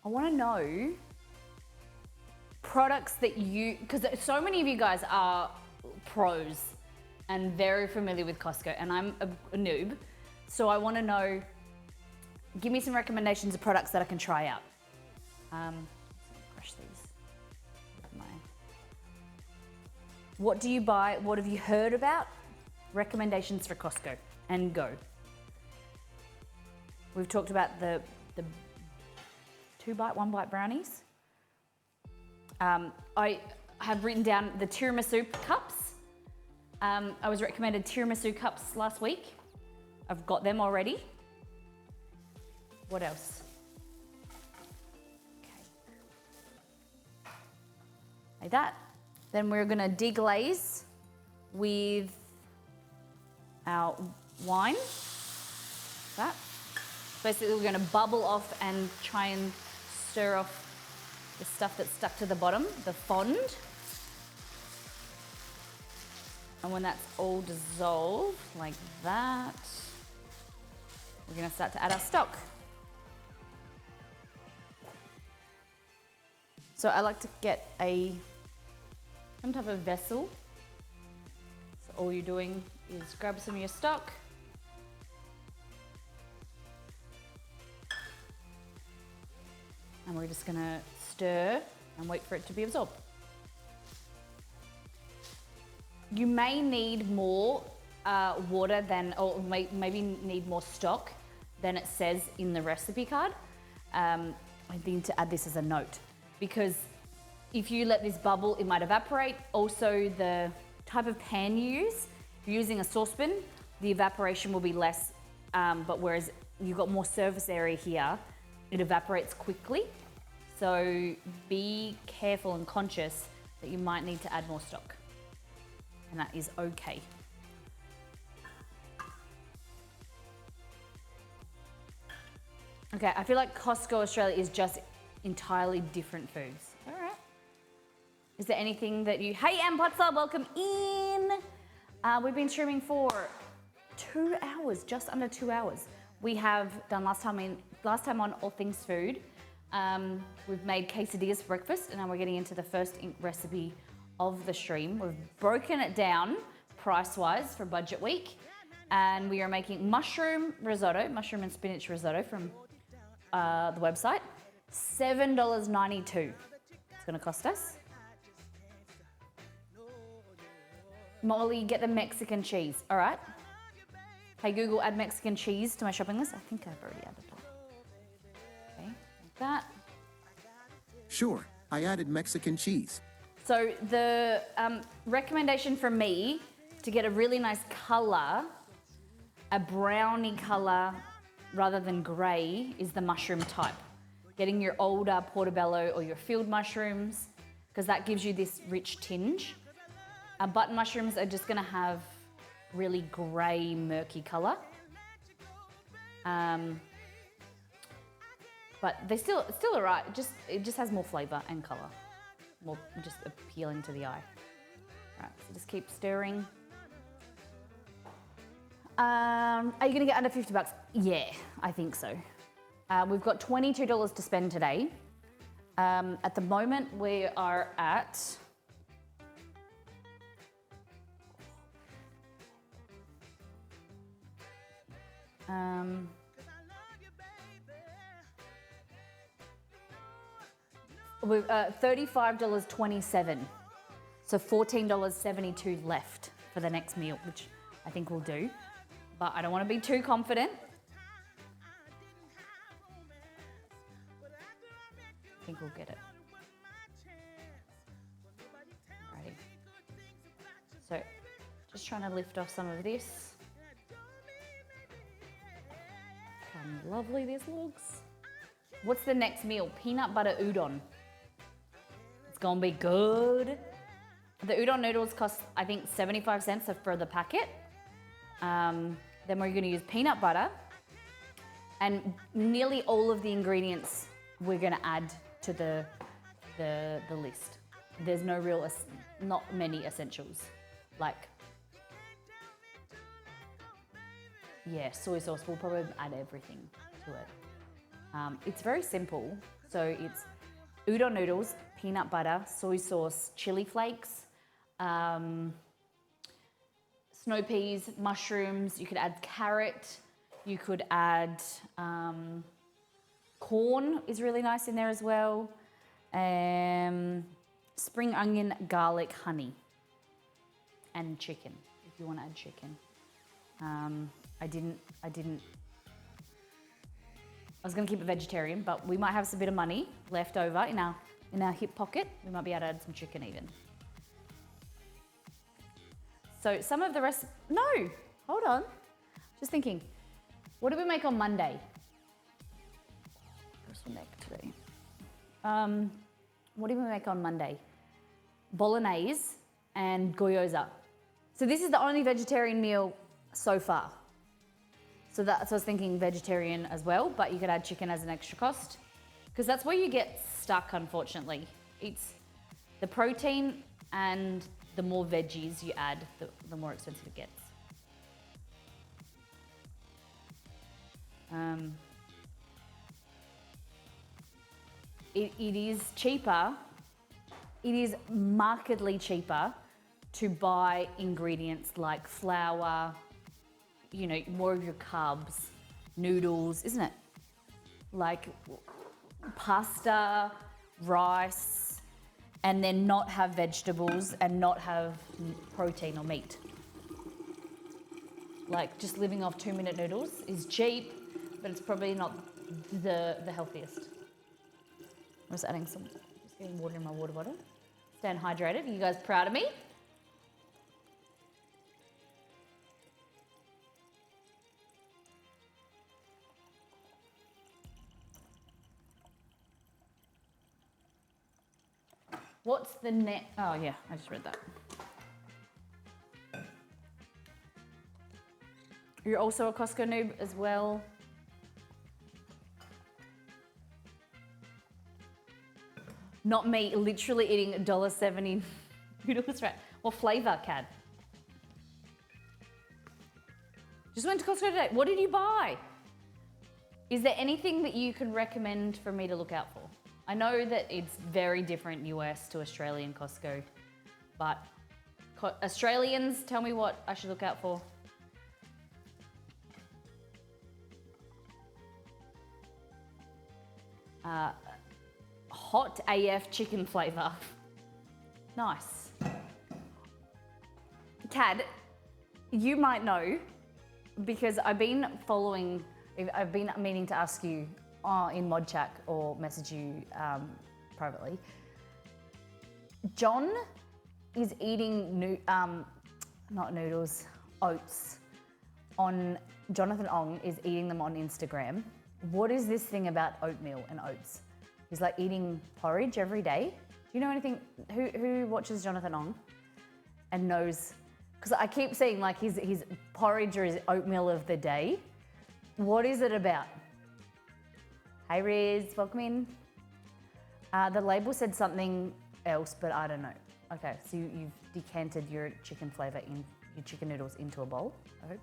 I wanna know products that because so many of you guys are pros and very familiar with Costco, and I'm a noob. So I wanna know, give me some recommendations of products that I can try out. Crush these. What do you buy? What have you heard about? Recommendations for Costco and go. We've talked about the 2-bite, 1-bite brownies. I have written down the tiramisu cups. I was recommended tiramisu cups last week. I've got them already. What else? Okay. Like that. Then we're gonna deglaze with our wine. That. Basically, we're gonna bubble off and try and stir off the stuff that's stuck to the bottom, the fond. And when that's all dissolved, like that, we're gonna start to add our stock. So I like to get some type of vessel. So all you're doing is grab some of your stock. And we're just gonna stir and wait for it to be absorbed. You may need more water or maybe need more stock than it says in the recipe card. I need to add this as a note because if you let this bubble, it might evaporate. Also, the type of pan you use, if you're using a saucepan, the evaporation will be less, but whereas you've got more surface area here, it evaporates quickly. So be careful and conscious that you might need to add more stock. And that is okay. Okay, I feel like Costco Australia is just entirely different foods. All right. Is there anything that hey, Ann Potzer, welcome in. We've been streaming for 2 hours, just under 2 hours. We have done last time on All Things Food. We've made quesadillas for breakfast, and now we're getting into the first recipe of the stream. We've broken it down price-wise for budget week, and we are making mushroom and spinach risotto from the website. $7.92 it's gonna cost us. Molly, get the Mexican cheese, all right? Hey Google, add Mexican cheese to my shopping list. I think I've already added it. Okay, like that. Sure, I added Mexican cheese. So the recommendation from me to get a really nice color, a browny color rather than gray is the mushroom type. Getting your older portobello or your field mushrooms, because that gives you this rich tinge. Button mushrooms are just gonna have really gray, murky color. But they still all right. It just has more flavor and color, more just appealing to the eye. Right, so just keep stirring. Are you gonna get under $50? Yeah, I think so. We've got $22 to spend today. At the moment, we are at we've $35.27, so $14.72 left for the next meal, which I think we'll do, but I don't want to be too confident. I think we'll get it. Alrighty. So, just trying to lift off some of this. How lovely this looks. What's the next meal? Peanut butter udon. It's gonna be good. The udon noodles cost, I think, 75 cents for the packet. Then we're gonna use peanut butter, and nearly all of the ingredients we're gonna add to the list. There's no real, not many essentials. Like, yeah, soy sauce, we'll probably add everything to it. It's very simple. So it's udon noodles, peanut butter, soy sauce, chili flakes, snow peas, mushrooms. You could add carrot. You could add corn is really nice in there as well. Spring onion, garlic, honey, and chicken if you want to add chicken. I was gonna keep it vegetarian, but we might have a bit of money left over in our hip pocket. We might be able to add some chicken even. So some of the rest, no, hold on. Just thinking, what did we make on Monday? Today. What did we make on Monday? Bolognese and gyoza. So this is the only vegetarian meal so far. So I was thinking vegetarian as well, but you could add chicken as an extra cost, because that's where you get stuck, unfortunately. It's the protein, and the more veggies you add, the more expensive it gets. It is cheaper. It is markedly cheaper to buy ingredients like flour, you know, more of your carbs, noodles, isn't it? Like pasta, rice, and then not have vegetables and not have protein or meat. Like just living off 2-minute noodles is cheap, but it's probably not the healthiest. I'm just adding just getting water in my water bottle. Staying hydrated. Are you guys proud of me? What's the net? Oh yeah, I just read that. You're also a Costco noob as well. Not me, literally eating $1.70 noodles, right? What flavor, Cad? Just went to Costco today. What did you buy? Is there anything that you can recommend for me to look out for? I know that it's very different US to Australian Costco, but Australians, tell me what I should look out for. Hot AF chicken flavor. Nice. Cad, you might know, because I've been meaning to ask you in mod chat or message you privately. John is eating not noodles, oats. On Jonathan Ong is eating them on Instagram. What is this thing about oatmeal and oats? He's like eating porridge every day. Do you know anything? Who watches Jonathan Ong and knows? Because I keep seeing like his porridge or his oatmeal of the day. What is it about? Hey Riz, welcome in. The label said something else, but I don't know. Okay, so you've decanted your chicken flavor in your chicken noodles into a bowl, I hope.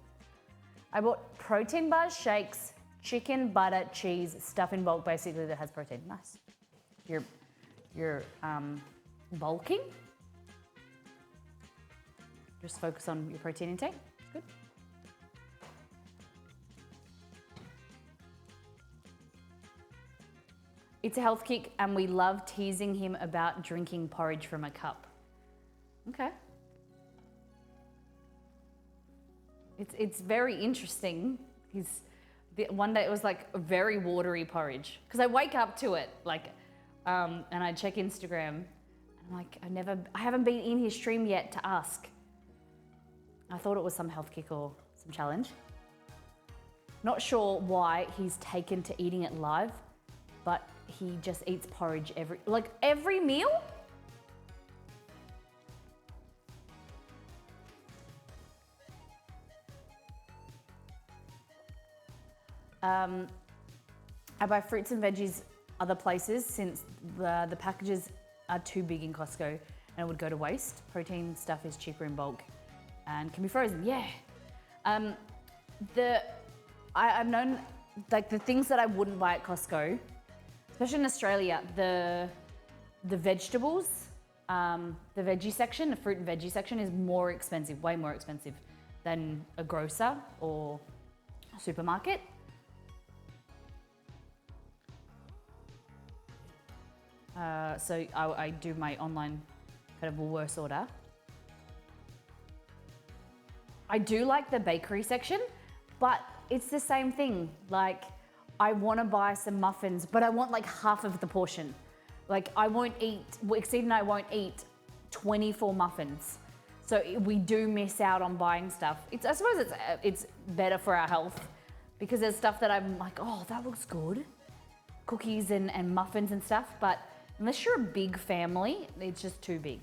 I bought protein bars, shakes, chicken, butter, cheese, stuff in bulk basically that has protein. Nice. You're bulking. Just focus on your protein intake. Good. It's a health kick and we love teasing him about drinking porridge from a cup. Okay. It's very interesting. One day it was like a very watery porridge because I wake up to it and I check Instagram and I'm like I haven't been in his stream yet to ask. I thought it was some health kick or some challenge. Not sure why he's taken to eating it live, but he just eats porridge every meal. I buy fruits and veggies other places since the packages are too big in Costco and it would go to waste. Protein stuff is cheaper in bulk and can be frozen. Yeah. I've known like the things that I wouldn't buy at Costco, especially in Australia, the vegetables, the veggie section, the fruit and veggie section is more expensive, way more expensive than a grocer or a supermarket. So I do my online kind of Woolworths order. I do like the bakery section, but it's the same thing. Like, I want to buy some muffins, but I want like half of the portion. Like, Exceed and I won't eat 24 muffins. So we do miss out on buying stuff. I suppose it's better for our health because there's stuff that I'm like, oh, that looks good. Cookies and muffins and stuff, but unless you're a big family, it's just too big.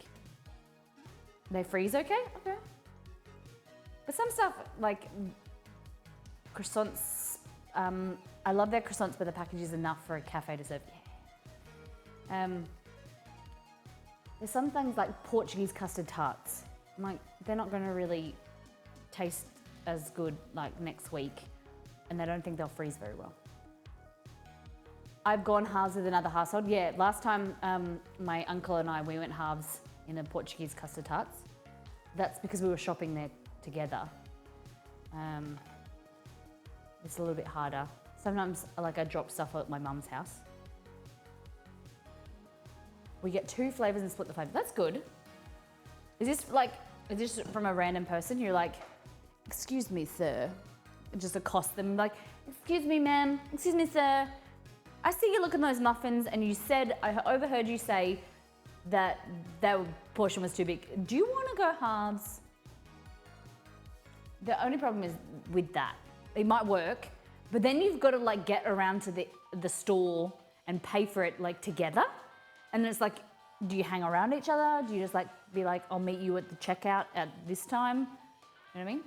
They freeze okay? Okay. But some stuff, like croissants, I love their croissants, but the package is enough for a cafe to serve. Yeah. There's some things like Portuguese custard tarts. I'm like, they're not gonna really taste as good like next week, and I don't think they'll freeze very well. I've gone halves with another household. Yeah, last time my uncle and we went halves in the Portuguese custard tarts. That's because we were shopping there together. It's a little bit harder. Sometimes I drop stuff at my mum's house. We get 2 flavors and split the flavor. That's good. Is this from a random person? You're like, excuse me, sir. Just accost them like, excuse me, ma'am. Excuse me, sir. I see you look at those muffins and I overheard you say that portion was too big. Do you want to go halves? The only problem is with that. It might work, but then you've got to get around to the store and pay for it together. And then it's like, do you hang around each other? Do you just be like, I'll meet you at the checkout at this time? You know what I mean?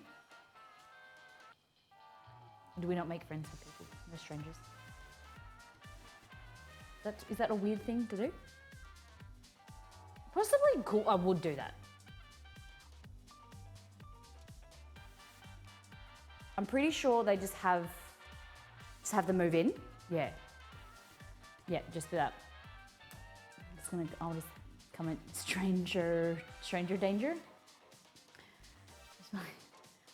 Do we not make friends with people? We're strangers. Is that a weird thing to do? Possibly cool. I would do that. I'm pretty sure they just have them move in. Yeah. Yeah, just do that. I'll just comment stranger danger.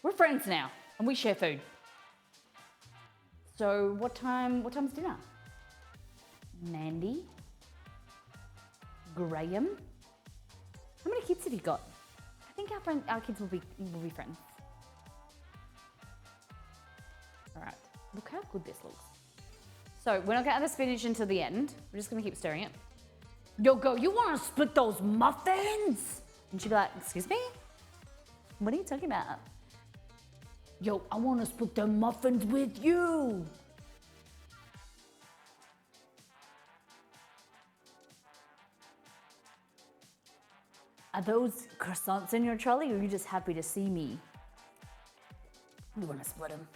We're friends now and we share food. So what time's dinner? Mandy, Graham. How many kids have you got? I think our kids will be friends. All right, look how good this looks. So we're not gonna add the spinach until the end. We're just gonna keep stirring it. Yo, go, you wanna split those muffins? And she'd be like, excuse me? What are you talking about? Yo, I want to split the muffins with you. Are those croissants in your trolley, or are you just happy to see me? You want to split them?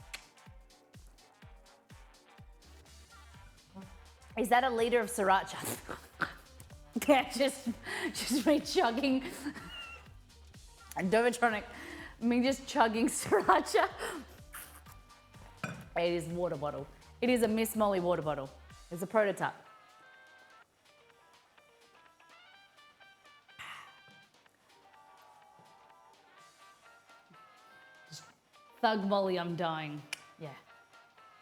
Is that a liter of sriracha? Yeah, just me chugging. And Dovatronic, me just chugging sriracha. It is water bottle. It is a Miss Molly water bottle. It's a prototype. Thug Molly, I'm dying. Yeah.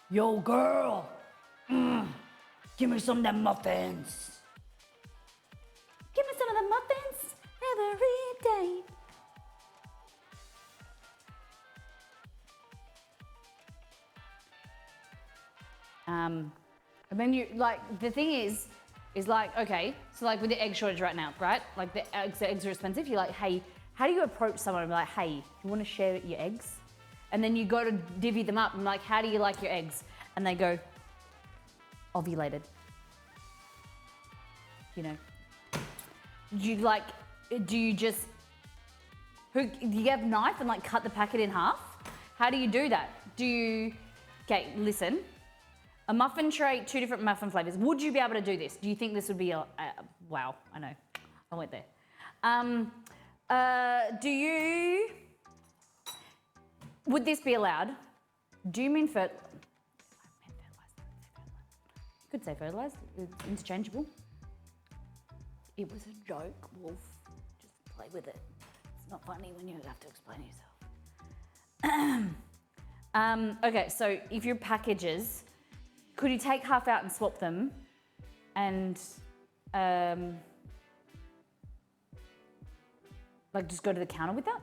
Yo, girl. Give me some of them muffins. Give me some of the muffins every day. And then you, like, the thing is like, okay, so like with the egg shortage right now, right? Like the eggs are expensive. You're like, hey, how do you approach someone and be like, hey, you want to share your eggs? And then you go to divvy them up and like, how do you like your eggs? And they go, ovulated. You know, do you have a knife and like cut the packet in half? How do you do that? Okay, listen, a muffin tray, 2 different muffin flavors. Would you be able to do this? Do you think this would be wow, I know, I went there. Would this be allowed? Do you mean fertilizer? You could say fertilizer, it's interchangeable. It was a joke, Wolf. Just play with it. It's not funny when you have to explain yourself. Okay, so if your packages, could you take half out and swap them? And like just go to the counter with that?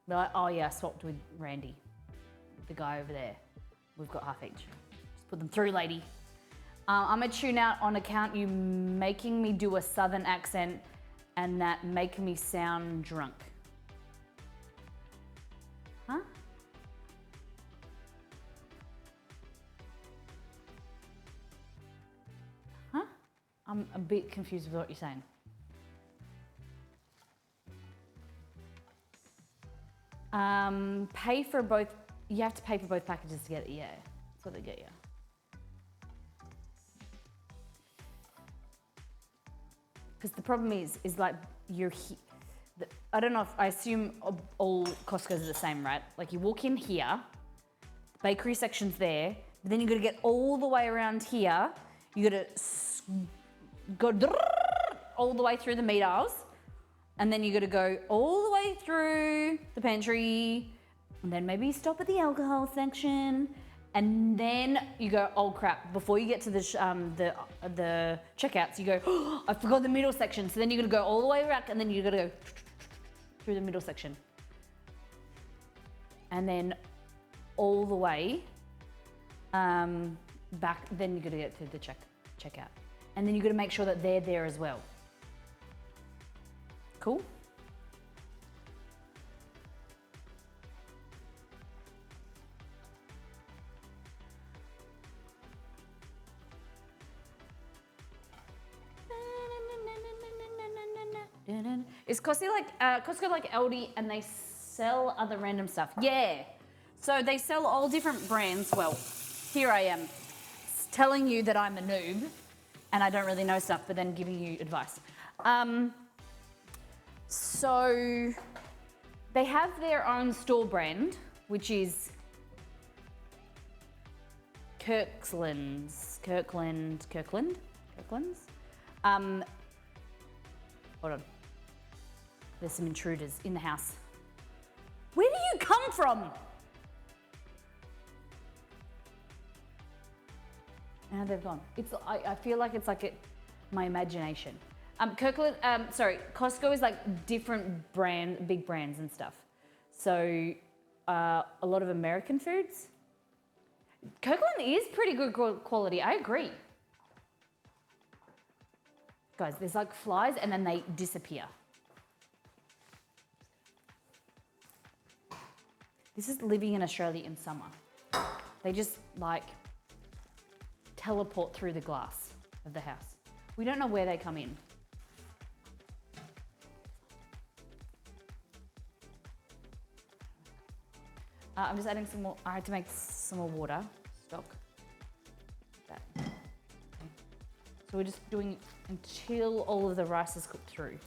Be like, oh yeah, I swapped with Randy, the guy over there. We've got half each. Just put them through, lady. I'm gonna tune out on account you making me do a southern accent and that make me sound drunk. Huh? Huh? I'm a bit confused with what you're saying. Pay for both, you have to pay for both packages to get it, yeah. That's what they get you. Because the problem is like I don't know if, I assume all Costco's are the same, right? Like you walk in here, the bakery section's there, but then you gotta get all the way around here, you gotta go all the way through the meat aisles, and then you gotta go all the way through the pantry, and then maybe stop at the alcohol section, and then you go, oh crap, before you get to the checkouts, you go, oh, I forgot the middle section. So then you gotta go all the way back and then you gotta go through the middle section. And then all the way back, then you gotta get to the checkout. And then you gotta make sure that they're there as well. Cool? Is Costco like Aldi and they sell other random stuff? Yeah. So they sell all different brands. Well, here I am telling you that I'm a noob and I don't really know stuff, but then giving you advice. So they have their own store brand, which is Kirkland's. Hold on. There's some intruders in the house. Where do you come from? Now they've gone. I feel like it's like my imagination. Costco is like different big brands and stuff. So a lot of American foods. Kirkland is pretty good quality, I agree. Guys, there's like flies and then they disappear. This is living in Australia in summer. They just like teleport through the glass of the house. We don't know where they come in. I'm just adding some more. I had to make some more water stock. That. Okay. So we're just doing it until all of the rice is cooked through.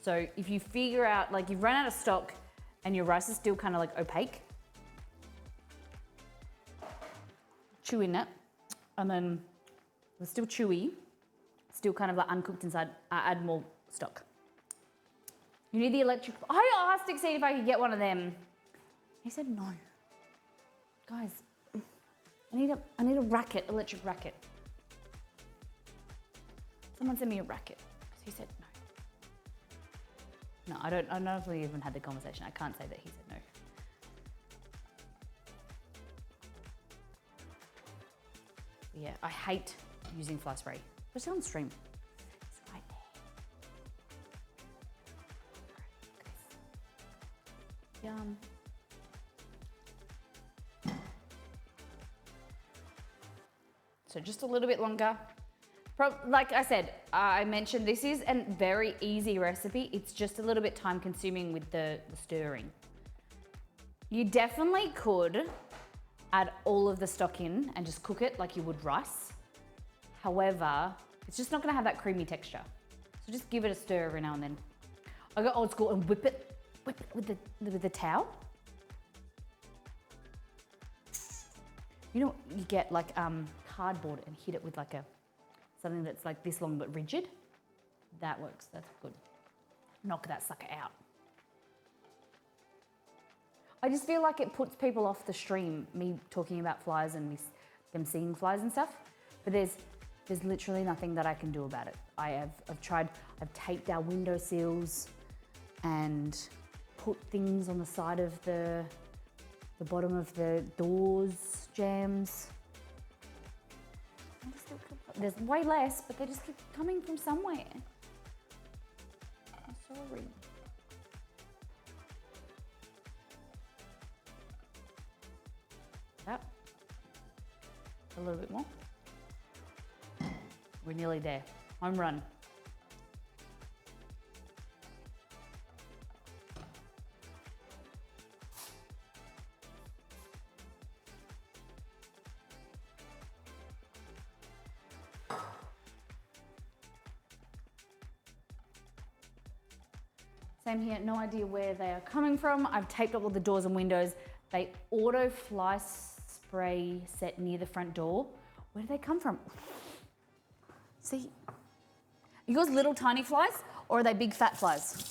So if you figure out, like you've run out of stock and your rice is still kind of like opaque, chew in it, and then it's still chewy, still kind of like uncooked inside, add more stock. You need the electric, I asked Exceed if I could get one of them. He said no. Guys, I need a racket, electric racket. Someone send me a racket. So he said no. No, I don't know if we even had the conversation. I can't say that he said no. Yeah, I hate using fly spray. But it's on stream. It's right there. Yum. So just a little bit longer. Like I said, I mentioned this is a very easy recipe. It's just a little bit time consuming with the stirring. You definitely could add all of the stock in and just cook it like you would rice. However, it's just not gonna have that creamy texture. So just give it a stir every now and then. I go old school and whip it with the towel. You know, you get like cardboard and hit it with like something that's like this long but rigid. That works, that's good. Knock that sucker out. I just feel like it puts people off the stream, me talking about flies and them seeing flies and stuff. But there's literally nothing that I can do about it. I've taped our windowsills and put things on the side of the bottom of the doors, jams. There's way less, but they just keep coming from somewhere. I'm sorry. That. A little bit more. We're nearly there. Home run. Same here, no idea where they are coming from. I've taped up all the doors and windows. They auto fly spray set near the front door. Where do they come from? See, are yours little tiny flies or are they big fat flies?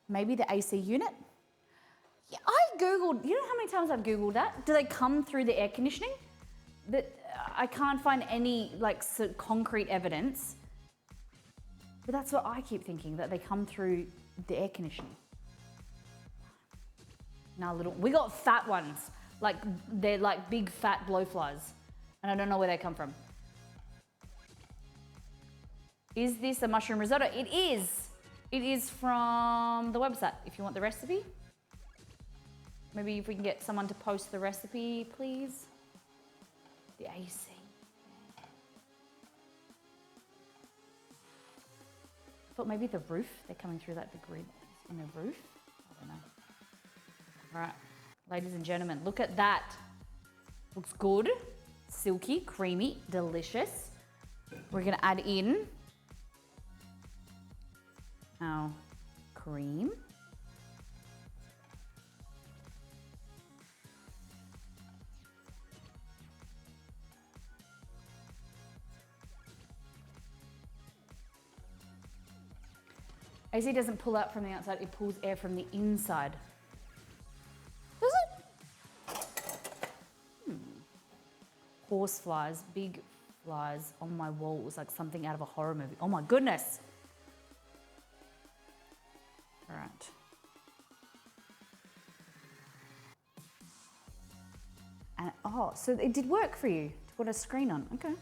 Maybe the AC unit? Yeah, I Googled, you know how many times I've Googled that? Do they come through the air conditioning? I can't find any like concrete evidence, but that's what I keep thinking, that they come through the air conditioning. Now we got fat ones, like they're like big fat blowflies, and I don't know where they come from. Is this a mushroom risotto? It is. It is from the website. If you want the recipe, maybe if we can get someone to post the recipe, please. The AC. I thought maybe the roof, they're coming through like the grid in the roof. I don't know. All right, ladies and gentlemen, look at that. Looks good, silky, creamy, delicious. We're gonna add in our cream. AC doesn't pull out from the outside, it pulls air from the inside. Does it? Horse flies, big flies on my wall. It was like something out of a horror movie. Oh my goodness. All right. And oh, so it did work for you to put a screen on. Okay.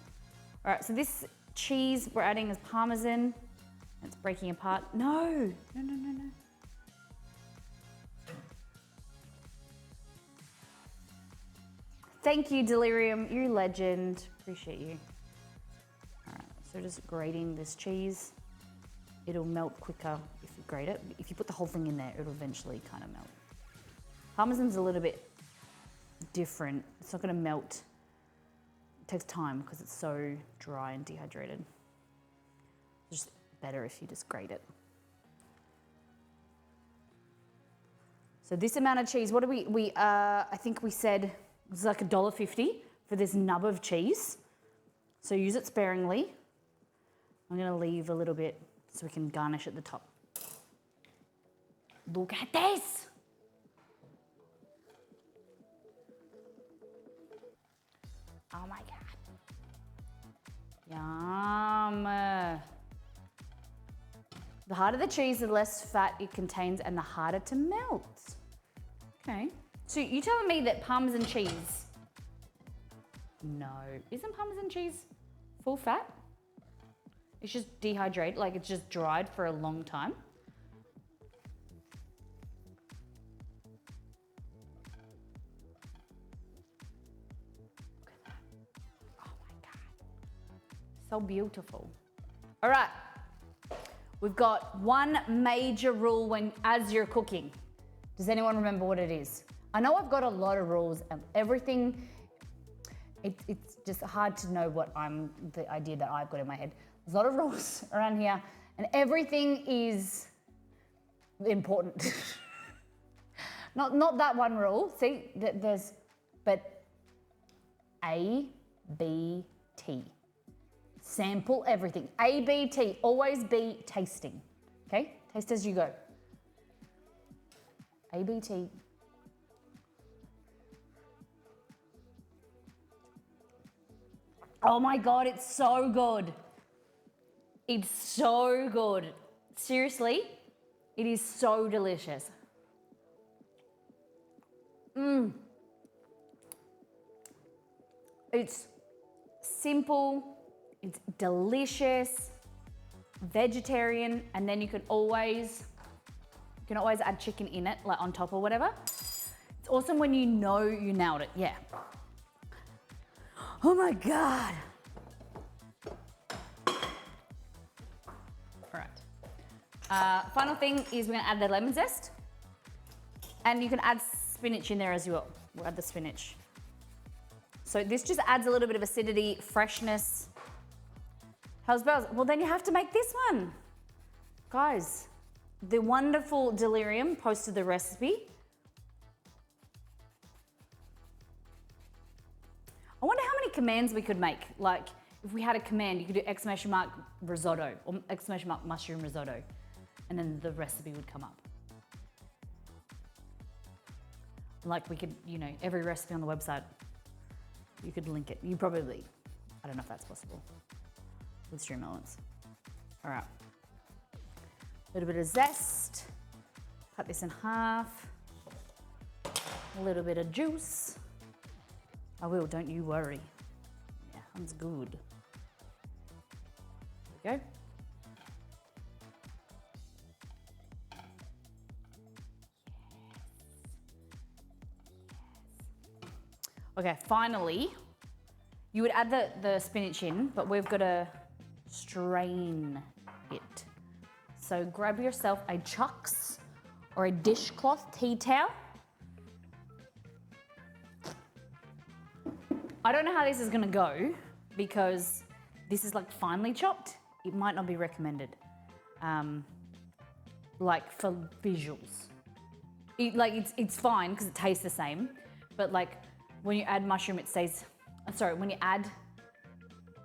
All right, so this cheese we're adding is Parmesan. It's breaking apart. No. Thank you, Delirium. You're a legend. Appreciate you. All right, so just grating this cheese. It'll melt quicker if you grate it. If you put the whole thing in there, it'll eventually kind of melt. Parmesan's a little bit different. It's not going to melt. It takes time because it's so dry and dehydrated. It's just better if you just grate it. So this amount of cheese, what do I think we said it's like $1.50 for this nub of cheese. So use it sparingly. I'm going to leave a little bit so we can garnish at the top. Look at this. Oh my God. Yum. The harder the cheese, the less fat it contains and the harder to melt. Okay. So you telling me that Parmesan cheese, no, isn't Parmesan cheese full fat? It's just dehydrated, like it's just dried for a long time. Look at that. Oh my God. So beautiful. All right. We've got one major rule as you're cooking. Does anyone remember what it is? I know I've got a lot of rules and everything. It's just hard to know the idea that I've got in my head. There's a lot of rules around here and everything is important. not that one rule. See, but A, B, T. Sample everything. A, B, T. Always be tasting. Okay? Taste as you go. A, B, T. Oh my God, it's so good. It's so good. Seriously, it is so delicious. It's simple. It's delicious, vegetarian, and then you can always add chicken in it, like on top or whatever. It's awesome when you know you nailed it, yeah. Oh my God. All right. Final thing is we're gonna add the lemon zest. And you can add spinach in there as well. We'll add the spinach. So this just adds a little bit of acidity, freshness. How's bells? Well, then you have to make this one. Guys, the wonderful Delirium posted the recipe. I wonder how many commands we could make. Like, if we had a command, you could do ! risotto or ! mushroom risotto, and then the recipe would come up. Like we could, every recipe on the website, you could link it. I don't know if that's possible with Stream Elements. All right. A little bit of zest. Cut this in half. A little bit of juice. I will, don't you worry. Yeah, that's good. There we go. Okay, finally, you would add the spinach in, but we've got to strain it. So grab yourself a Chucks or a dishcloth tea towel. I don't know how this is gonna go because this is like finely chopped. It might not be recommended, like for visuals. It's fine because it tastes the same, but like when you add mushroom, when you add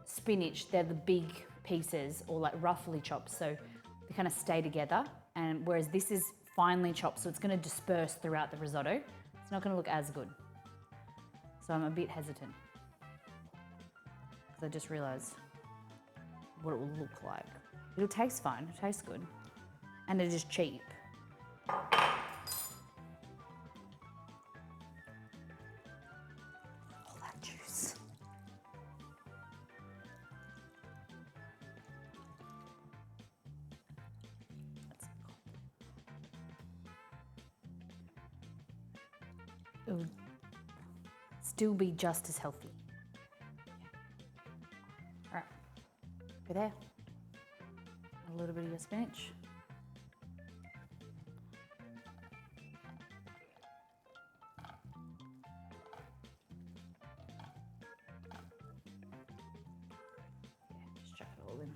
spinach, they're the big pieces or like roughly chopped, so they kind of stay together. And whereas this is finely chopped, so it's gonna disperse throughout the risotto. It's not gonna look as good. So I'm a bit hesitant. I just realized what it will look like. It'll taste fine, it tastes good. And it is cheap. All that juice. it would still be just as healthy. All right, go there. A little bit of your spinach. Yeah, just chuck it all in.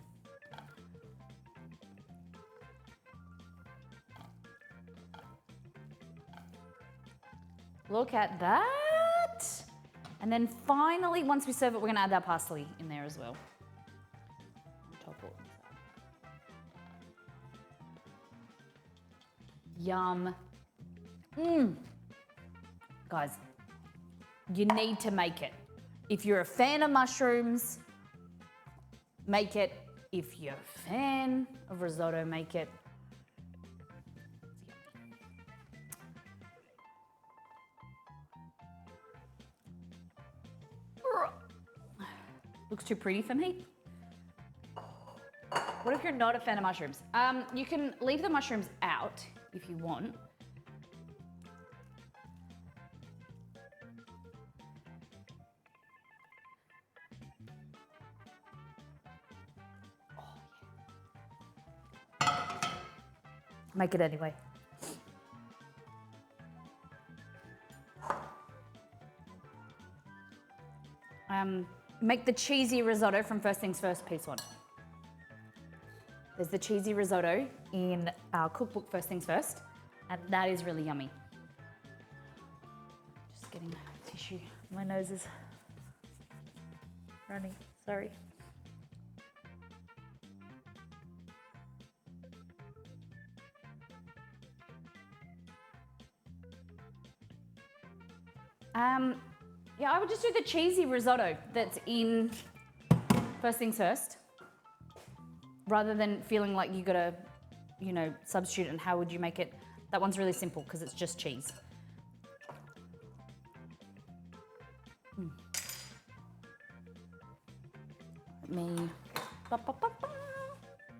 Look at that. And then finally, once we serve it, we're gonna add that parsley in there as well. On top of it. Yum. Guys, you need to make it. If you're a fan of mushrooms, make it. If you're a fan of risotto, make it. Looks too pretty for me. What if you're not a fan of mushrooms? You can leave the mushrooms out if you want. Make it anyway. Make the cheesy risotto from First Things First, piece 1. There's the cheesy risotto in our cookbook, First Things First, and that is really yummy. Just getting tissue. My nose is running, sorry. Yeah, I would just do the cheesy risotto that's in First Things First, rather than feeling like you gotta, you know, substitute it. And how would you make it? That one's really simple because it's just cheese. Let me.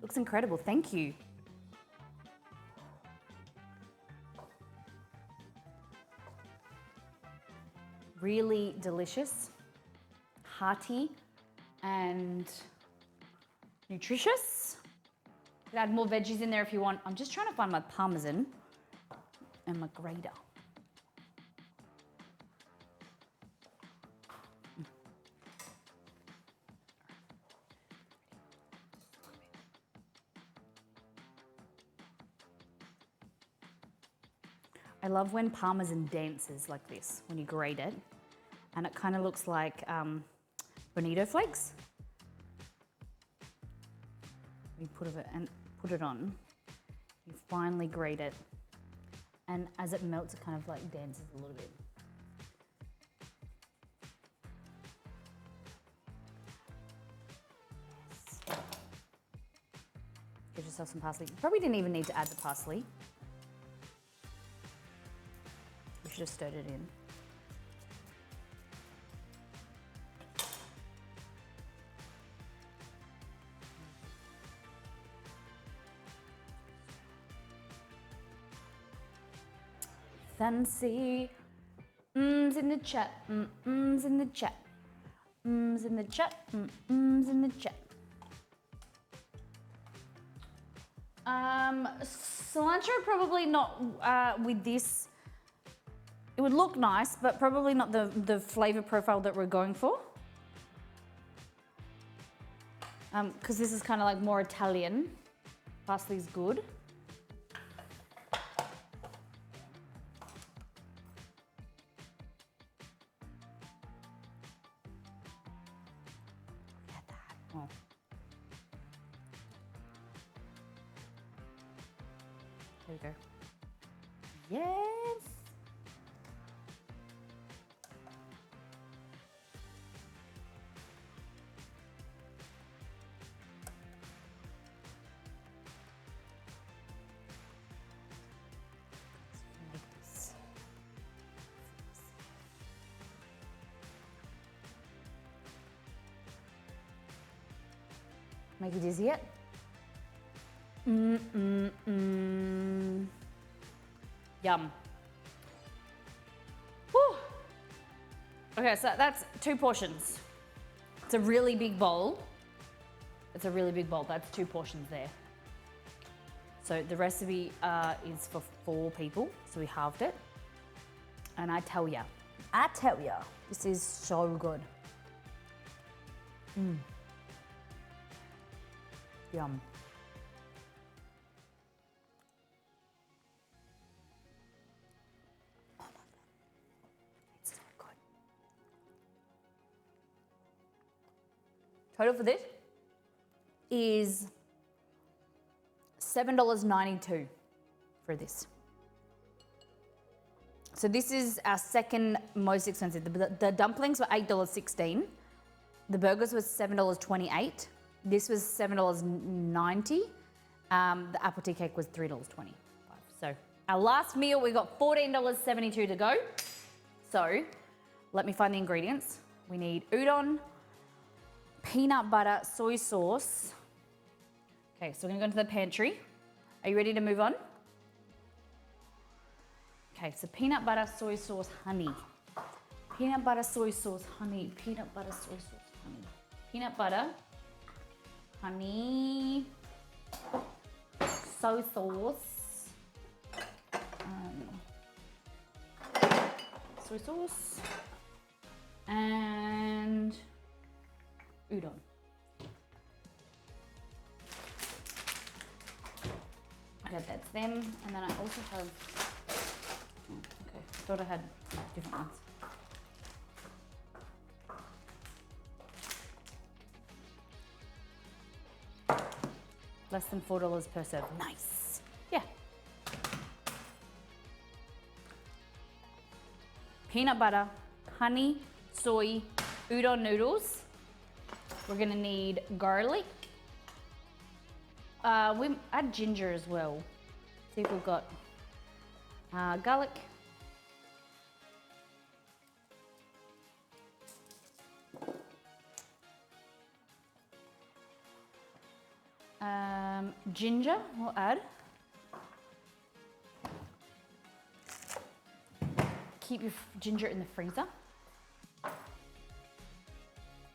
Looks incredible. Thank you. Really delicious, hearty, and nutritious. You can add more veggies in there if you want. I'm just trying to find my parmesan and my grater. I love when parmesan dances like this, when you grate it, and it kind of looks like bonito flakes. You put it on, you finally grate it, and as it melts, it kind of like dances a little bit. Yes. Get yourself some parsley. You probably didn't even need to add the parsley. You should have stirred it in. Fancy. Mms in the chat. Mms in the chat. Mms in the chat. Mms in the chat. Cilantro probably not with this. It would look nice, but probably not the flavor profile that we're going for. Because this is kind of like more Italian. Parsley's good. Look at that. Oh. There we go. Yes. Make you dizzy yet? Yum. Woo! Okay, so that's 2 portions. It's a really big bowl. That's 2 portions there. So the recipe is for 4 people, so we halved it. And I tell ya, this is so good. Yum. Oh my God. It's so good. Total for this is $7.92 for this. So this is our second most expensive. The dumplings were $8.16. The burgers was $7.28. This was $7.90. The apple tea cake was $3.25. So our last meal, we got $14.72 to go. So let me find the ingredients. We need udon, peanut butter, soy sauce. Okay, so we're gonna go into the pantry. Are you ready to move on? Okay, so peanut butter, soy sauce, honey. Peanut butter, soy sauce, honey. Peanut butter, soy sauce, honey. Peanut butter, honey, soy sauce, soy sauce, and udon. Okay, that's them. And then I also have, okay, thought I had different ones. Less than $4 per serve. Nice. Yeah. Peanut butter, honey, soy, udon noodles. We're gonna need garlic. We add ginger as well. See if we've got garlic. Ginger we'll add. Keep your ginger in the freezer.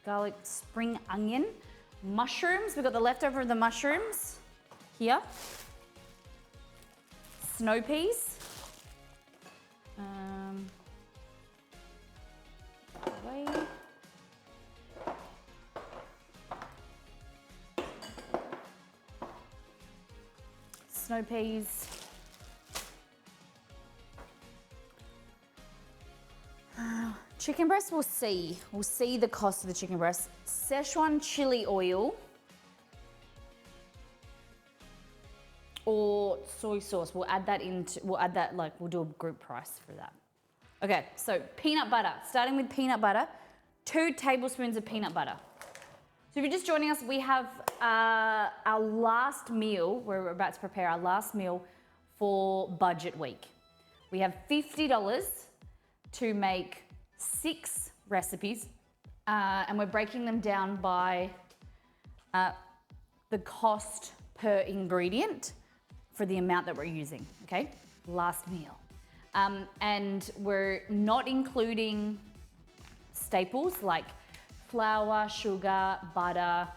Garlic, spring onion, mushrooms. We've got the leftover of the mushrooms here. Snow peas. Away. Snow peas. Chicken breast, we'll see. We'll see the cost of the chicken breast. Szechuan chili oil or soy sauce. We'll add that we'll do a group price for that. Okay, so peanut butter. Starting with peanut butter, 2 tablespoons of peanut butter. So if you're just joining us, we have our last meal, we're about to prepare our last meal for budget week. We have $50 to make 6 recipes, and we're breaking them down by the cost per ingredient for the amount that we're using, okay? Last meal. And we're not including staples like flour, sugar, butter,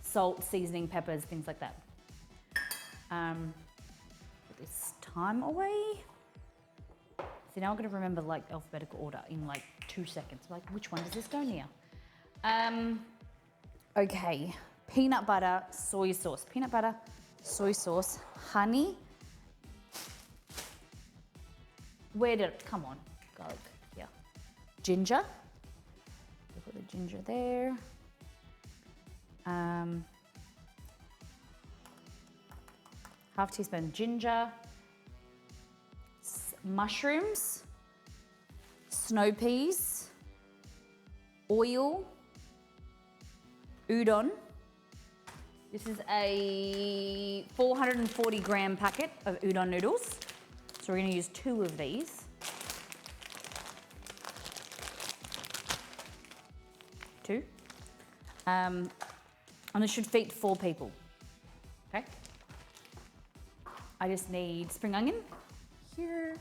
salt, seasoning, peppers, things like that. Put this time away. See, now I'm gonna remember like alphabetical order in like 2 seconds. Like, which one does this go near? Okay, peanut butter, soy sauce. Peanut butter, soy sauce, honey. Come on, garlic, yeah. Ginger. We'll put the ginger there. Half teaspoon ginger. Mushrooms, snow peas, oil, udon. This is a 440 gram packet of udon noodles. So we're gonna use 2 of these. Two. And this should feed 4 people, okay? I just need spring onion here.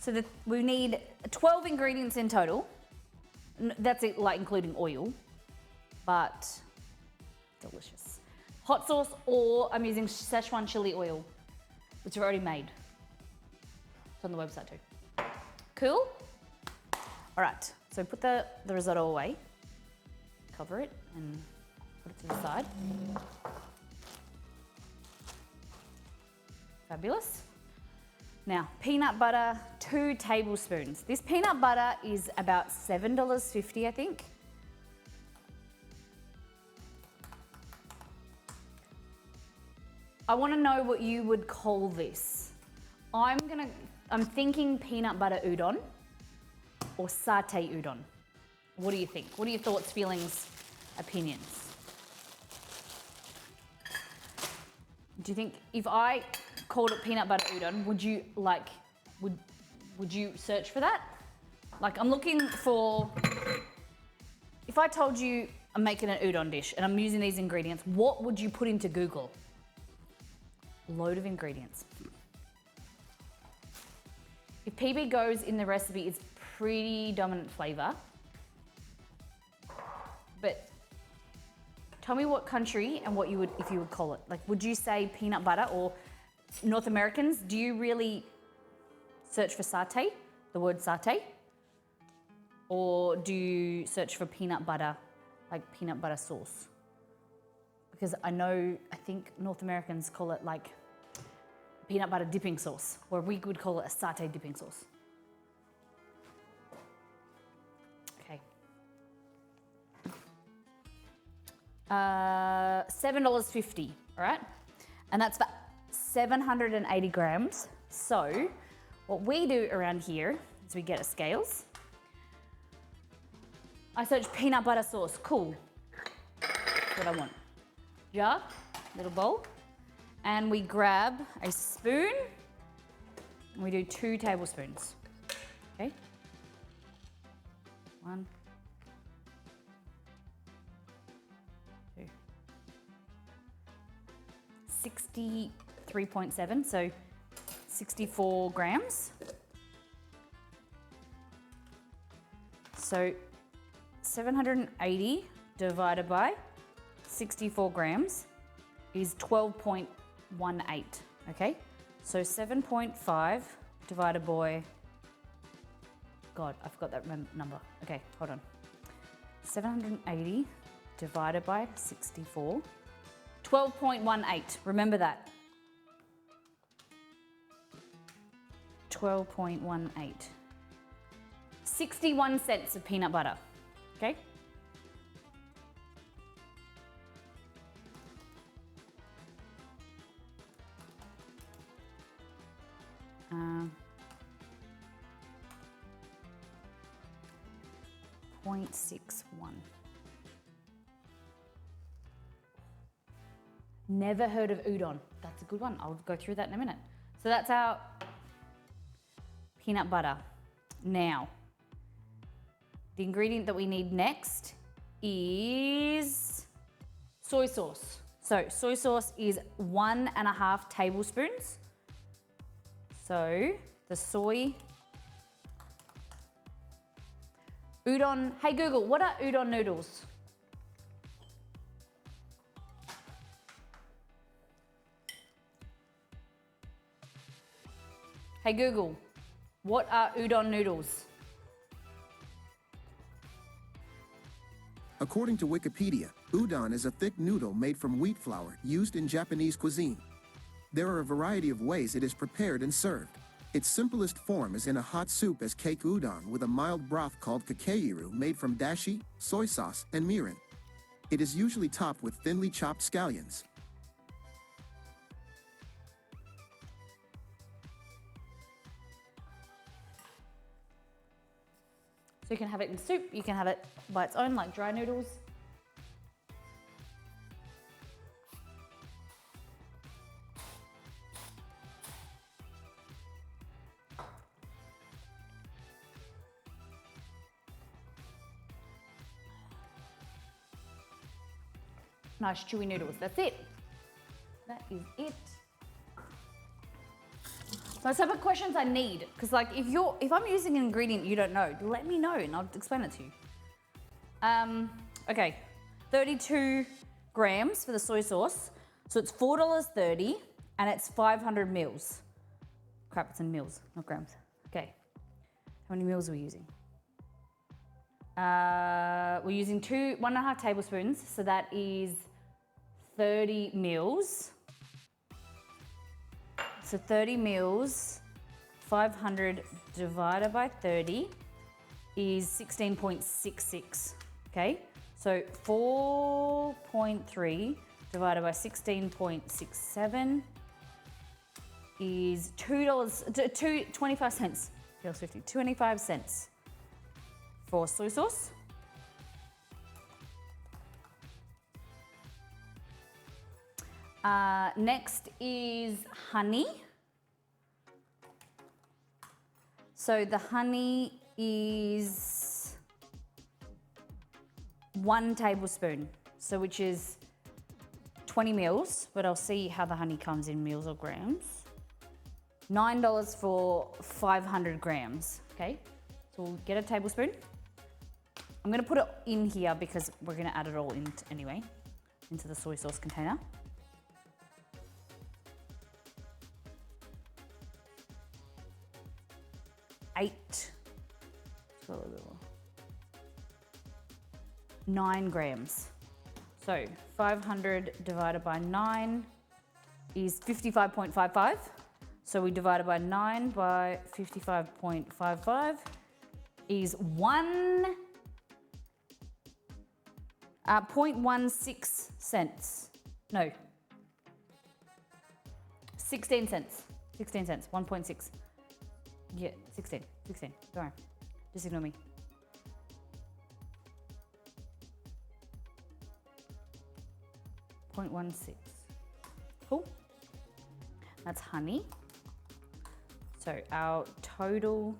So we need 12 ingredients in total. That's it, like including oil, but delicious. Hot sauce, or I'm using Szechuan chili oil, which I've already made. It's on the website too. Cool? All right, so put the risotto away, cover it and put it to the side. Fabulous. Now, peanut butter, 2 tablespoons. This peanut butter is about $7.50, I think. I want to know what you would call this. I'm thinking peanut butter udon or satay udon. What do you think? What are your thoughts, feelings, opinions? Do you think if I called it peanut butter udon, would you would you search for that? Like, I'm looking for, if I told you I'm making an udon dish and I'm using these ingredients, what would you put into Google? Load of ingredients. If PB goes in the recipe, it's pretty dominant flavor. But tell me what country and what you would, if you would call it. Like, would you say peanut butter, or North Americans, do you really search for satay, the word satay? Or do you search for peanut butter, like peanut butter sauce? Because I think North Americans call it like peanut butter dipping sauce, or we would call it a satay dipping sauce. Okay. $7.50, all right? And that's for 780 grams. So what we do around here is we get a scales. I search peanut butter sauce, cool. That's what I want. Jar, little bowl. And we grab a spoon and we do 2 tablespoons, okay? 1, 2. 63.7, so 64 grams. So 780 divided by 64 grams is 12.18, okay? So 7.5 divided by, God, I forgot that number. Okay, hold on. 780 divided by 64, 12.18, remember that. 12.18. 61 cents of peanut butter, okay? Uh, 0.61. Never heard of udon. That's a good one. I'll go through that in a minute. So that's our peanut butter. Now, the ingredient that we need next is soy sauce. So soy sauce is 1.5 tablespoons. So the soy, udon, hey Google, what are udon noodles? Hey Google, what are udon noodles? According to Wikipedia, udon is a thick noodle made from wheat flour used in Japanese cuisine. There are a variety of ways it is prepared and served. Its simplest form is in a hot soup as cake udon with a mild broth called kakeiru made from dashi, soy sauce, and mirin. It is usually topped with thinly chopped scallions. So you can have it in soup, you can have it by its own, like dry noodles. Nice chewy noodles, that's it. That is it. Those type of questions I need, because like if I'm using an ingredient you don't know, let me know and I'll explain it to you. Okay, 32 grams for the soy sauce. So it's $4.30 and it's 500 mils. Crap, it's in mils, not grams. Okay, how many mils are we using? We're using 1.5 tablespoons, so that is 30 mils. So 30 mils, 500 divided by 30 is 16.66, okay? So 4.3 divided by 16.67 is $25 cents. $2.50, 25 cents for soy sauce. Next is honey. So the honey is 1 tablespoon, so which is 20 mils, but I'll see how the honey comes in mils or grams. $9 for 500 grams, okay? So we'll get a tablespoon. I'm gonna put it in here because we're gonna add it all in anyway, into the soy sauce container. Eight, 9 grams. So 500 divided by 9 is 55.55. So we divide it by 9 by 55.55 is 0.16 cents. No, 16 cents. 16 cents, 1.6. Yeah, 16, don't worry. Just ignore me. .16. Cool. That's honey. So our total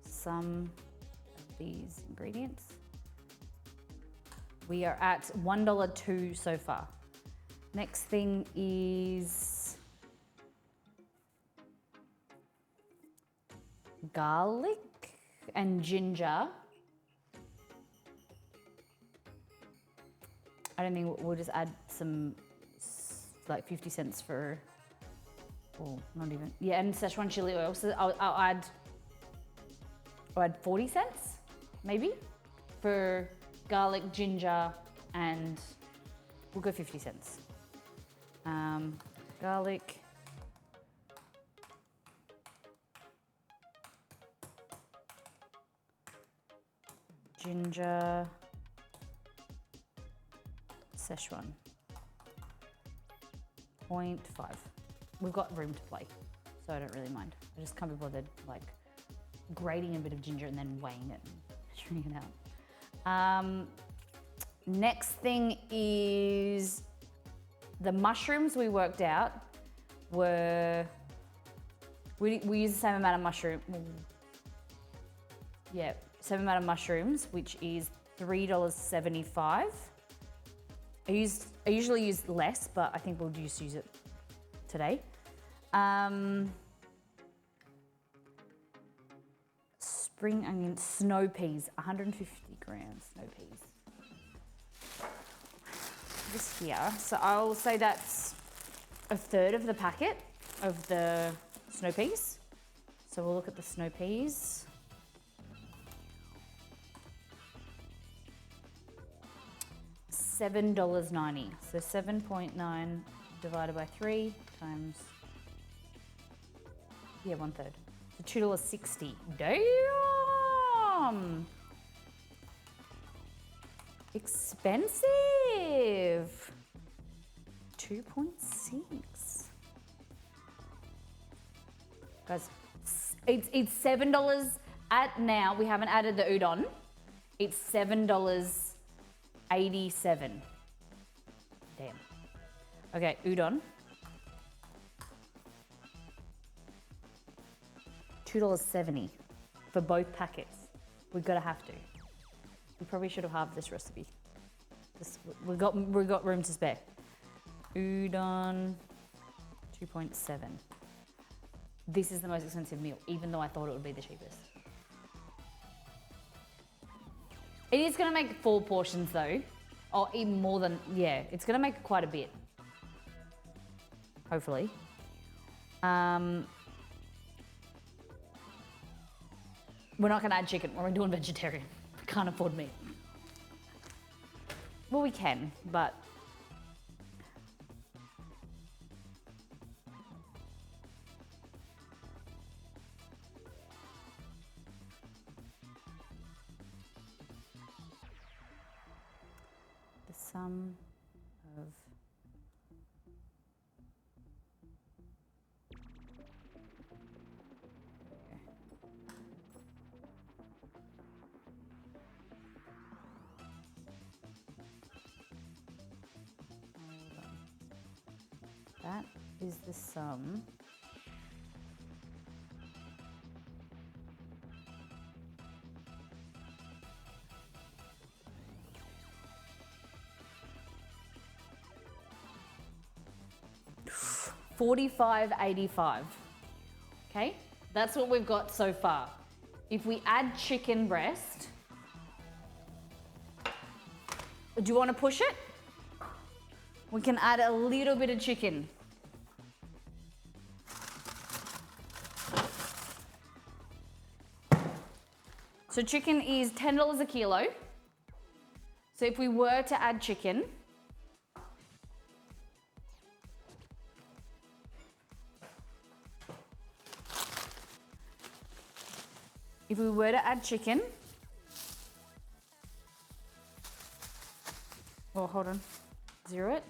sum of these ingredients, we are at $1.02 so far. Next thing is garlic and ginger. I don't think we'll just add some, like 50 cents for, or not even. Yeah, and Szechuan chili oil. So I'll add 40 cents, maybe, for garlic, ginger, and we'll go 50 cents. Garlic. Ginger. Szechuan. 0.5. We've got room to play, so I don't really mind. I just can't be bothered like grating a bit of ginger and then weighing it and measuring it out. Next thing is the mushrooms we worked out were, we use the same amount of mushroom. Yeah, same amount of mushrooms, which is $3.75. I usually use less, but I think we'll just use it today. Spring onion, snow peas, 150 grams snow peas. This here, so I'll say that's a third of the packet of the snow peas. So we'll look at the snow peas. $7.90. So 7.9 divided by 3 times, yeah, 1/3. So $2.60. Damn! Expensive. 2.6. Guys, it's $7 at now. We haven't added the udon. It's $7.87. Damn. Okay, udon. $2.70 for both packets. We've got to have to. We probably should have halved this recipe. We got room to spare. Udon, 2.7. this is the most expensive meal, even though I thought it would be the cheapest. It is gonna make 4 portions though, or even more than, yeah, it's gonna make quite a bit. Hopefully. We're not gonna add chicken, we're doing vegetarian. We can't afford meat. Well, we can, but the sum of that is the sum $45.85. Okay, that's what we've got so far. If we add chicken breast, do you want to push it? We can add a little bit of chicken. So chicken is $10 a kilo. So if we were to add chicken, oh, hold on, zero it.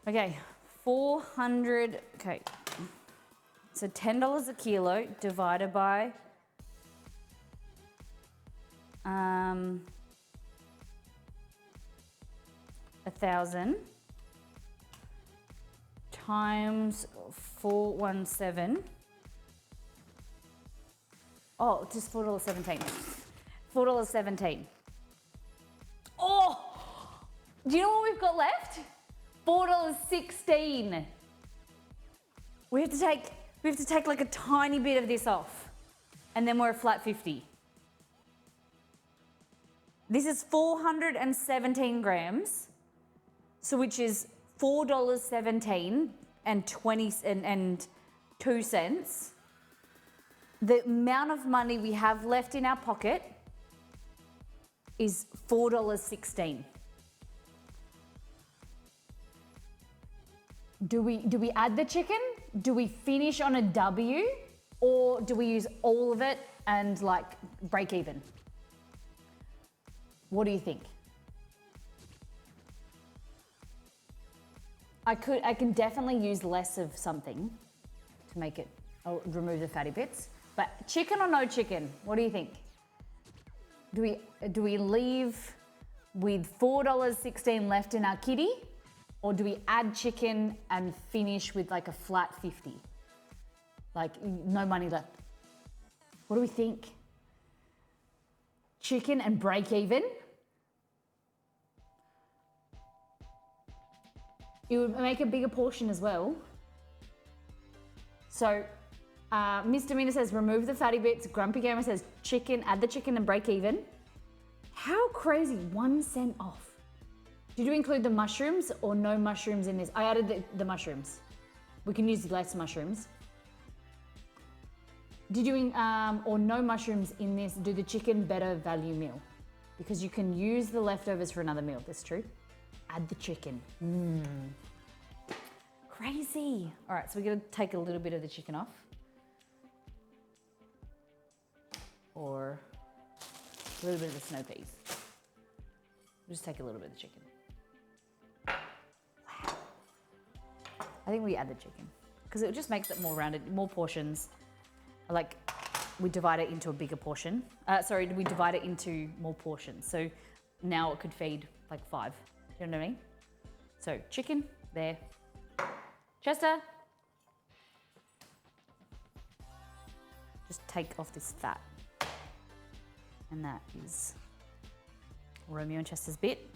Okay, 400, okay. So $10 a kilo divided by 1,000 times 417. Oh, just $4.17. $4.17. Oh, do you know what we've got left? $4.16. We have to take like a tiny bit of this off, and then we're a flat 50. This is 417 grams, so which is $4.17 and 2 cents. The amount of money we have left in our pocket is $4.16. Do we add the chicken? Do we finish on a W? Or do we use all of it and like break even? What do you think? I can definitely use less of something to make it, I'll remove the fatty bits. But chicken or no chicken? What do you think? Do we leave with $4.16 left in our kitty? Or do we add chicken and finish with like a flat 50? Like no money left. What do we think? Chicken and break even? It would make a bigger portion as well. So, Misdemeanor says remove the fatty bits. Grumpy Gamer says chicken, add the chicken and break even. How crazy, 1 cent off. Did you include the mushrooms or no mushrooms in this? I added the mushrooms. We can use less mushrooms. Did you, or no mushrooms in this, do the chicken better value meal? Because you can use the leftovers for another meal, that's true. Add the chicken. Crazy. All right, so we're gonna take a little bit of the chicken off. Or a little bit of the snow peas. We'll just take a little bit of the chicken. Wow. I think we add the chicken because it just makes it more rounded, more portions. Like we divide it into a bigger portion. We divide it into more portions. So now it could feed like 5. You know what I mean? So chicken, there. Chester. just take off this fat. And that is Romeo and Chester's bit.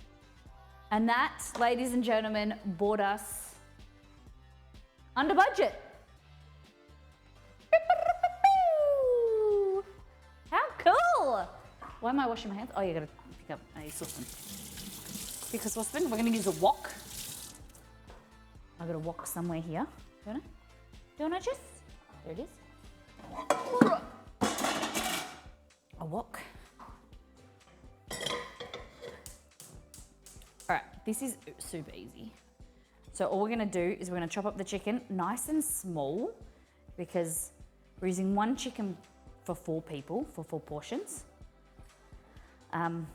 And that, ladies and gentlemen, bought us under budget. How cool! Why am I washing my hands? Oh, you gotta pick up a saucepan. Pick a saucepan. We're gonna use a wok. I've got a wok somewhere here. Do you wanna just? There it is. A wok. All right, this is super easy. So all we're gonna do is we're gonna chop up the chicken nice and small because we're using one chicken for 4 people, for 4 portions. And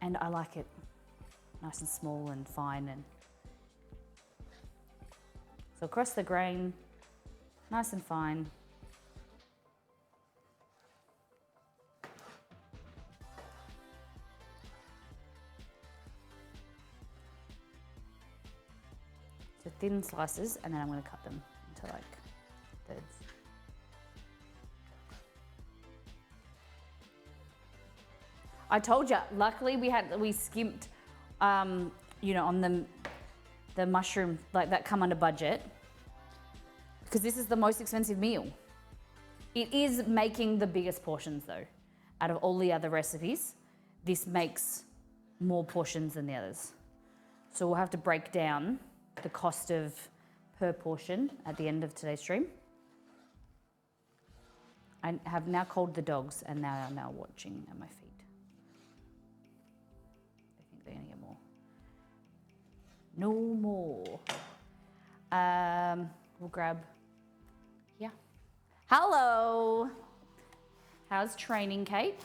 I like it nice and small and fine. And so across the grain, nice and fine. So thin slices, and then I'm going to cut them into like thirds. I told you, luckily we skimped, you know, on the mushroom, like that come under budget, because this is the most expensive meal. It is making the biggest portions though. Out of all the other recipes, this makes more portions than the others. So we'll have to break down the cost of per portion at the end of today's stream. I have now called the dogs and they are now watching at my feet. I think they're gonna get more. No more. We'll grab, yeah. Hello. How's training, Kate?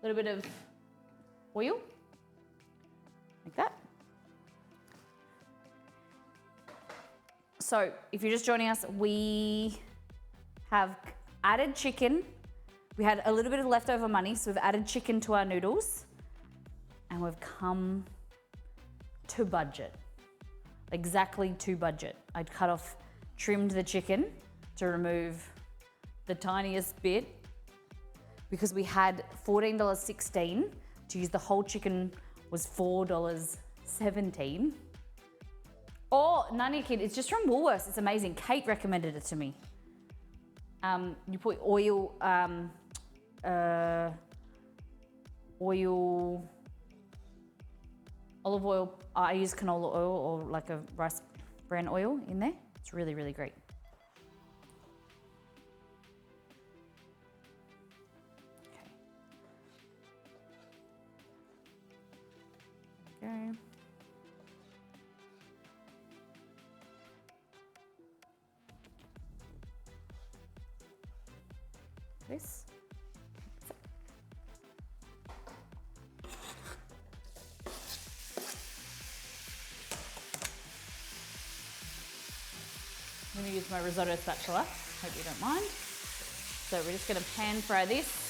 A little bit of oil, like that. So if you're just joining us, we have added chicken. We had a little bit of leftover money, so we've added chicken to our noodles and we've come to budget, exactly to budget. I'd trimmed the chicken to remove the tiniest bit because we had $14.16 to use the whole chicken was $4.17. Oh, Nanya Kid, it's just from Woolworths. It's amazing. Kate recommended it to me. You put oil, olive oil. I use canola oil or like a rice bran oil in there. It's really, really great. Okay. Okay. This. I'm going to use my risotto spatula. Hope you don't mind. So we're just going to pan fry this.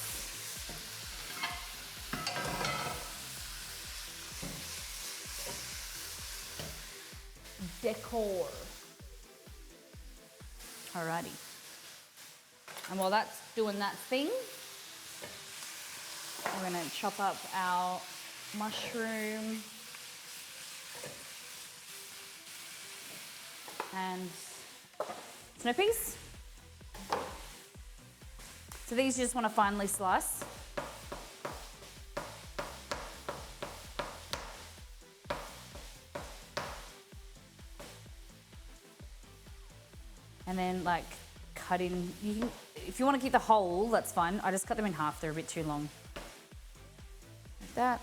Decor. Alrighty. And while that's doing that thing, we're going to chop up our mushroom and snow peas. So these you just want to finely slice. And then like cut in, if you want to keep the whole, that's fine. I just cut them in half, they're a bit too long. Like that.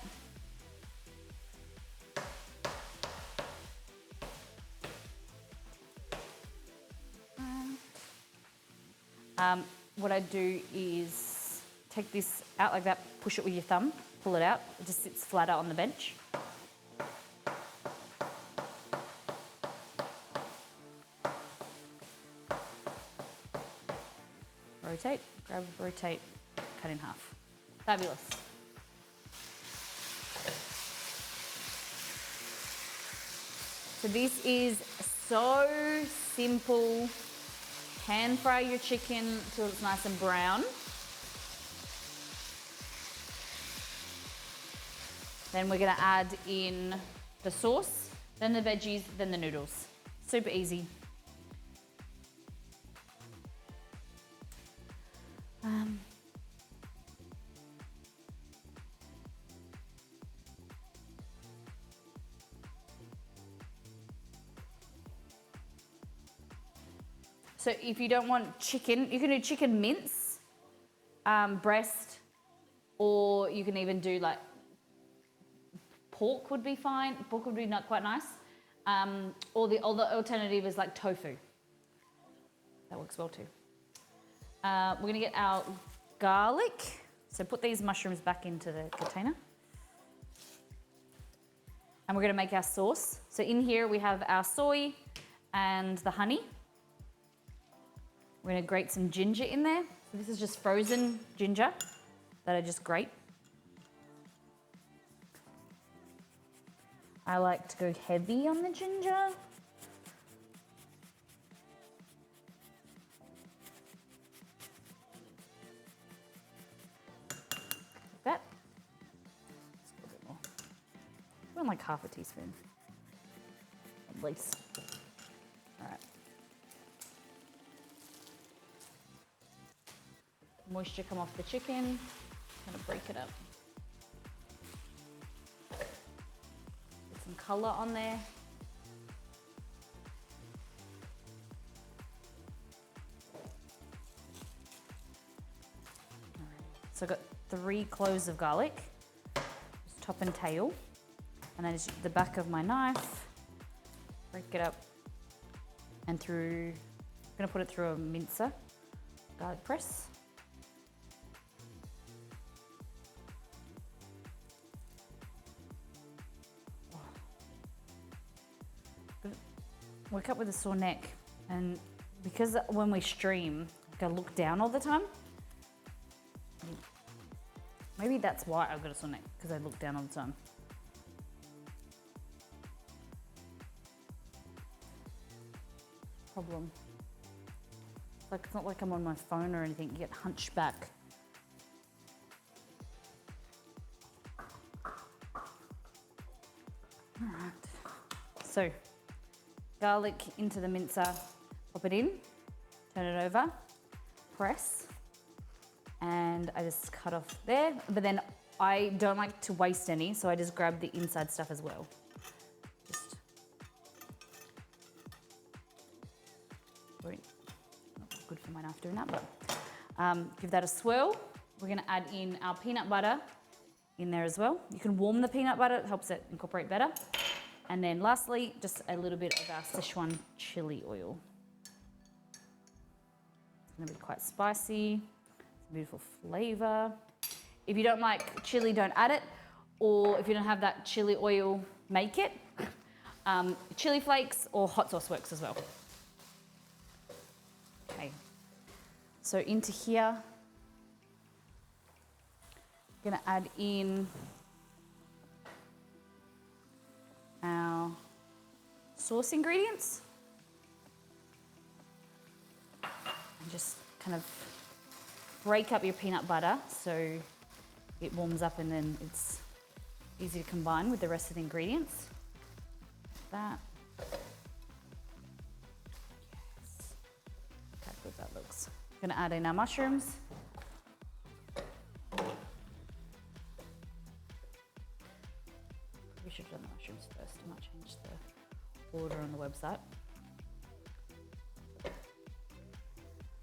What I do is take this out like that, push it with your thumb, pull it out. It just sits flatter on the bench. Rotate, grab, rotate, cut in half. Fabulous. So this is so simple pan fry your chicken till it's nice and brown. Then we're gonna add in the sauce, then the veggies, then the noodles. Super easy. So if you don't want chicken, you can do chicken mince, breast, or you can even do like pork would be fine. Pork would be not quite nice. Or the alternative is like tofu. That works well too. We're gonna get our garlic. So put these mushrooms back into the container. And we're gonna make our sauce. So in here we have our soy and the honey. We're gonna grate some ginger in there. So this is just frozen ginger that I just grate. I like to go heavy on the ginger. Like that. Just a little bit more. Even like half a teaspoon, at least. All right. Moisture come off the chicken. Gonna break it up. Get some color on there. So I've got 3 cloves of garlic, just top and tail, and then just the back of my knife, break it up, and through. I'm gonna put it through a mincer, garlic press. Wake up with a sore neck, and because when we stream, I look down all the time. Maybe that's why I've got a sore neck, because I look down all the time. Problem. It's not like I'm on my phone or anything. You get hunched back. All right. So. Garlic into the mincer, pop it in, turn it over, press, and I just cut off there. But then I don't like to waste any, so I just grab the inside stuff as well. Just not good for my knife doing that, but give that a swirl. We're gonna add in our peanut butter in there as well. You can warm the peanut butter, it helps it incorporate better. And then lastly, just a little bit of our Szechuan chili oil. It's gonna be quite spicy, it's a beautiful flavor. If you don't like chili, don't add it. Or if you don't have that chili oil, make it. Chili flakes or hot sauce works as well. Okay, so into here, I'm gonna add in our sauce ingredients. And just kind of break up your peanut butter so it warms up and then it's easy to combine with the rest of the ingredients. Like that. Yes. Look how good that looks. I'm gonna add in our mushrooms. We should have done the mushrooms first. I might change the order on the website.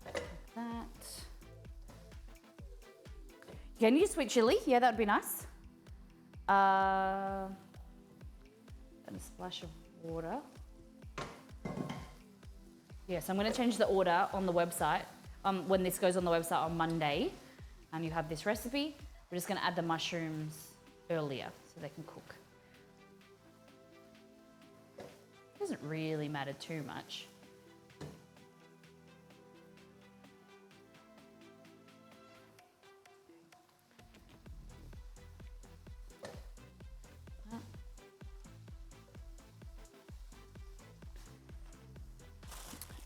Like that. Can you use sweet chili? Yeah, that'd be nice. And a splash of water. Yes, I'm going to change the order on the website. When this goes on the website on Monday, and you have this recipe, we're just going to add the mushrooms earlier so they can cook. Doesn't really matter too much.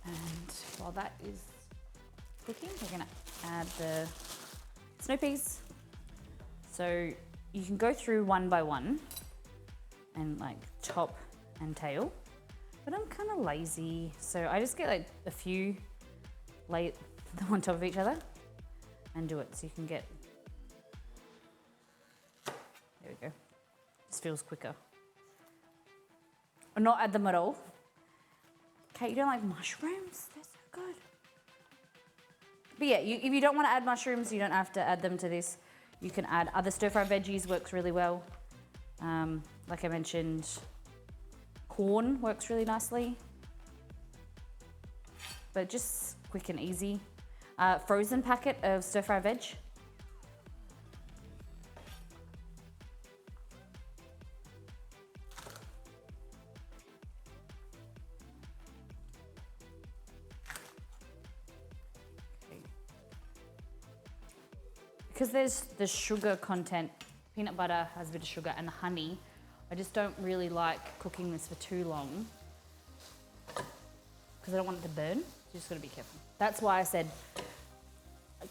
And while that is cooking, we're gonna add the snow peas. So you can go through one by one and like top and tail, but I'm kind of lazy. So I just get like a few, lay them on top of each other and do it so you can get, there we go. This feels quicker. Or not add them at all. Kate, you don't like mushrooms? They're so good. But yeah, if you don't want to add mushrooms, you don't have to add them to this. You can add other stir-fry veggies, works really well. Like I mentioned, corn works really nicely. But just quick and easy. Frozen packet of stir-fry veg. Because there's the sugar content, peanut butter has a bit of sugar and the honey, I just don't really like cooking this for too long because I don't want it to burn. You just gotta be careful. That's why I said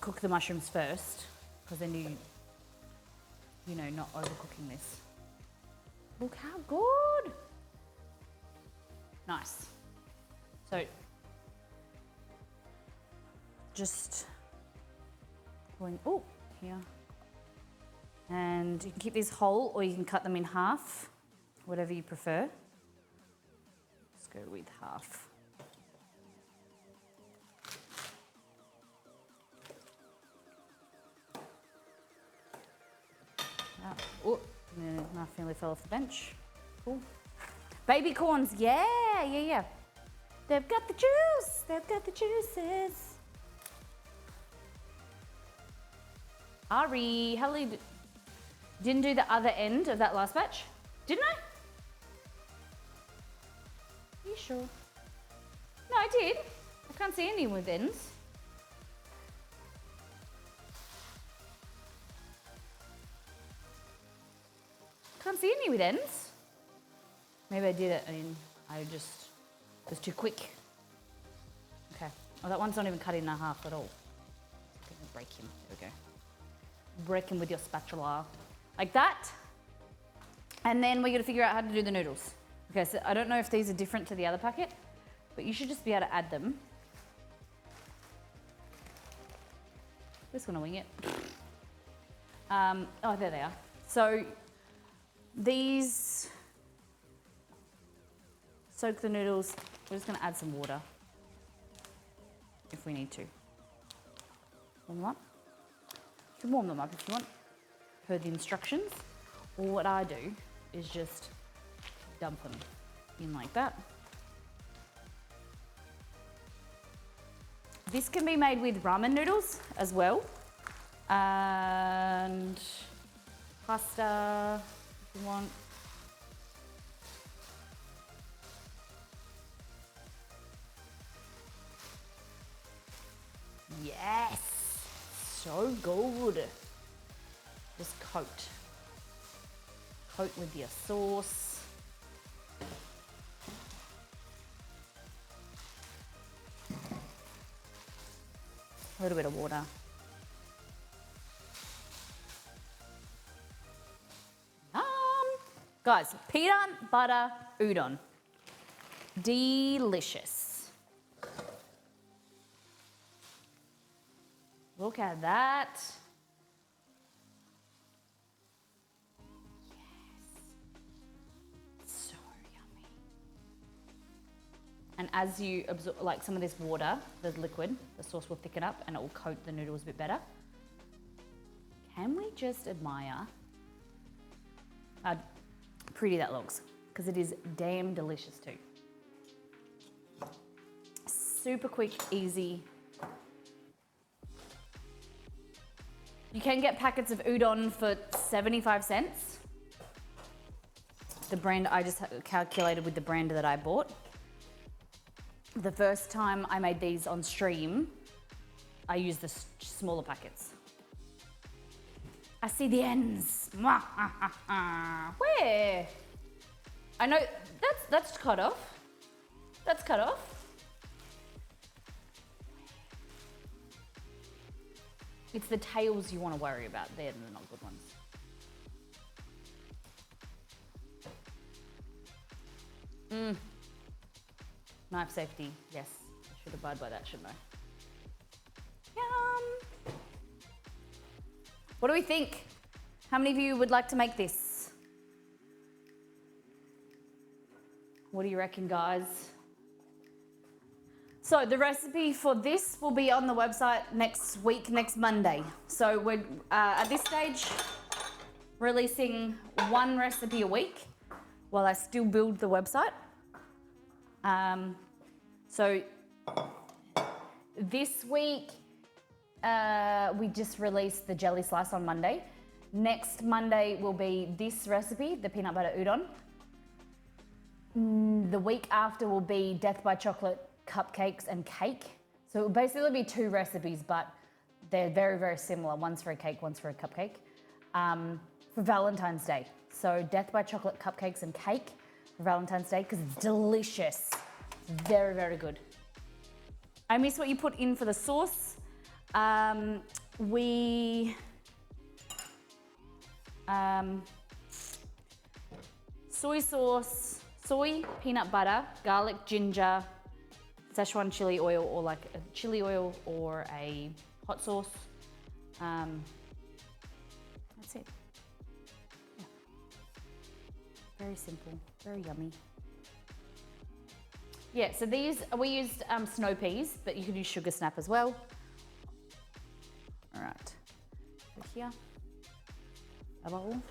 cook the mushrooms first, because then you know, not overcooking this. Look how good. Nice. So just going, oh, here. And you can keep these whole or you can cut them in half, whatever you prefer. Let's go with half. Oh, my family fell off the bench. Cool. Baby corns, yeah. They've got the juice, they've got the juices. Ari, Hallie didn't do the other end of that last batch, didn't I? Are you sure? No, I did. I can't see any with ends. Can't see any with ends. Maybe I did it and I just was too quick. Okay. Oh, that one's not even cut in half at all. I'm gonna break him. There we go. Break him with your spatula. Like that. And then we're gonna figure out how to do the noodles. Okay, so I don't know if these are different to the other packet, but you should just be able to add them. Just gonna wing it. Oh, there they are. So these soak the noodles. We're just gonna add some water if we need to. Warm them up. You can warm them up if you want, per the instructions. Or what I do is just dump them in like that. This can be made with ramen noodles as well. And pasta if you want. Yes, so good. Just coat with your sauce. A little bit of water. Guys, peanut butter udon. Delicious. Look at that. Yes. So yummy. And as you absorb, like some of this water, the liquid, the sauce will thicken up and it will coat the noodles a bit better. Can we just admire how pretty that looks? Because it is damn delicious too. Super quick, easy. You can get packets of udon for 75 cents. The brand, I just calculated with the brand that I bought. The first time I made these on stream, I used the smaller packets. I see the ends. Where? I know, that's cut off. That's cut off. It's the tails you want to worry about. They're the not good ones. Knife safety, yes. I should abide by that, shouldn't I? Yum! What do we think? How many of you would like to make this? What do you reckon, guys? So the recipe for this will be on the website next week, next Monday. So we're at this stage releasing one recipe a week while I still build the website. So this week we just released the jelly slice on Monday. Next Monday will be this recipe, the peanut butter udon. The week after will be Death by Chocolate cupcakes and cake. So it will basically be two recipes, but they're very, very similar. One's for a cake, one's for a cupcake. For Valentine's Day. So Death by Chocolate cupcakes and cake for Valentine's Day because it's delicious. It's very, very good. I miss what you put in for the sauce. Soy sauce, soy, peanut butter, garlic, ginger, Szechuan chili oil, or like a chili oil or a hot sauce. That's it. Yeah. Very simple, very yummy. Yeah, so these, we used snow peas, but you could use sugar snap as well. All right, over here, a bowl.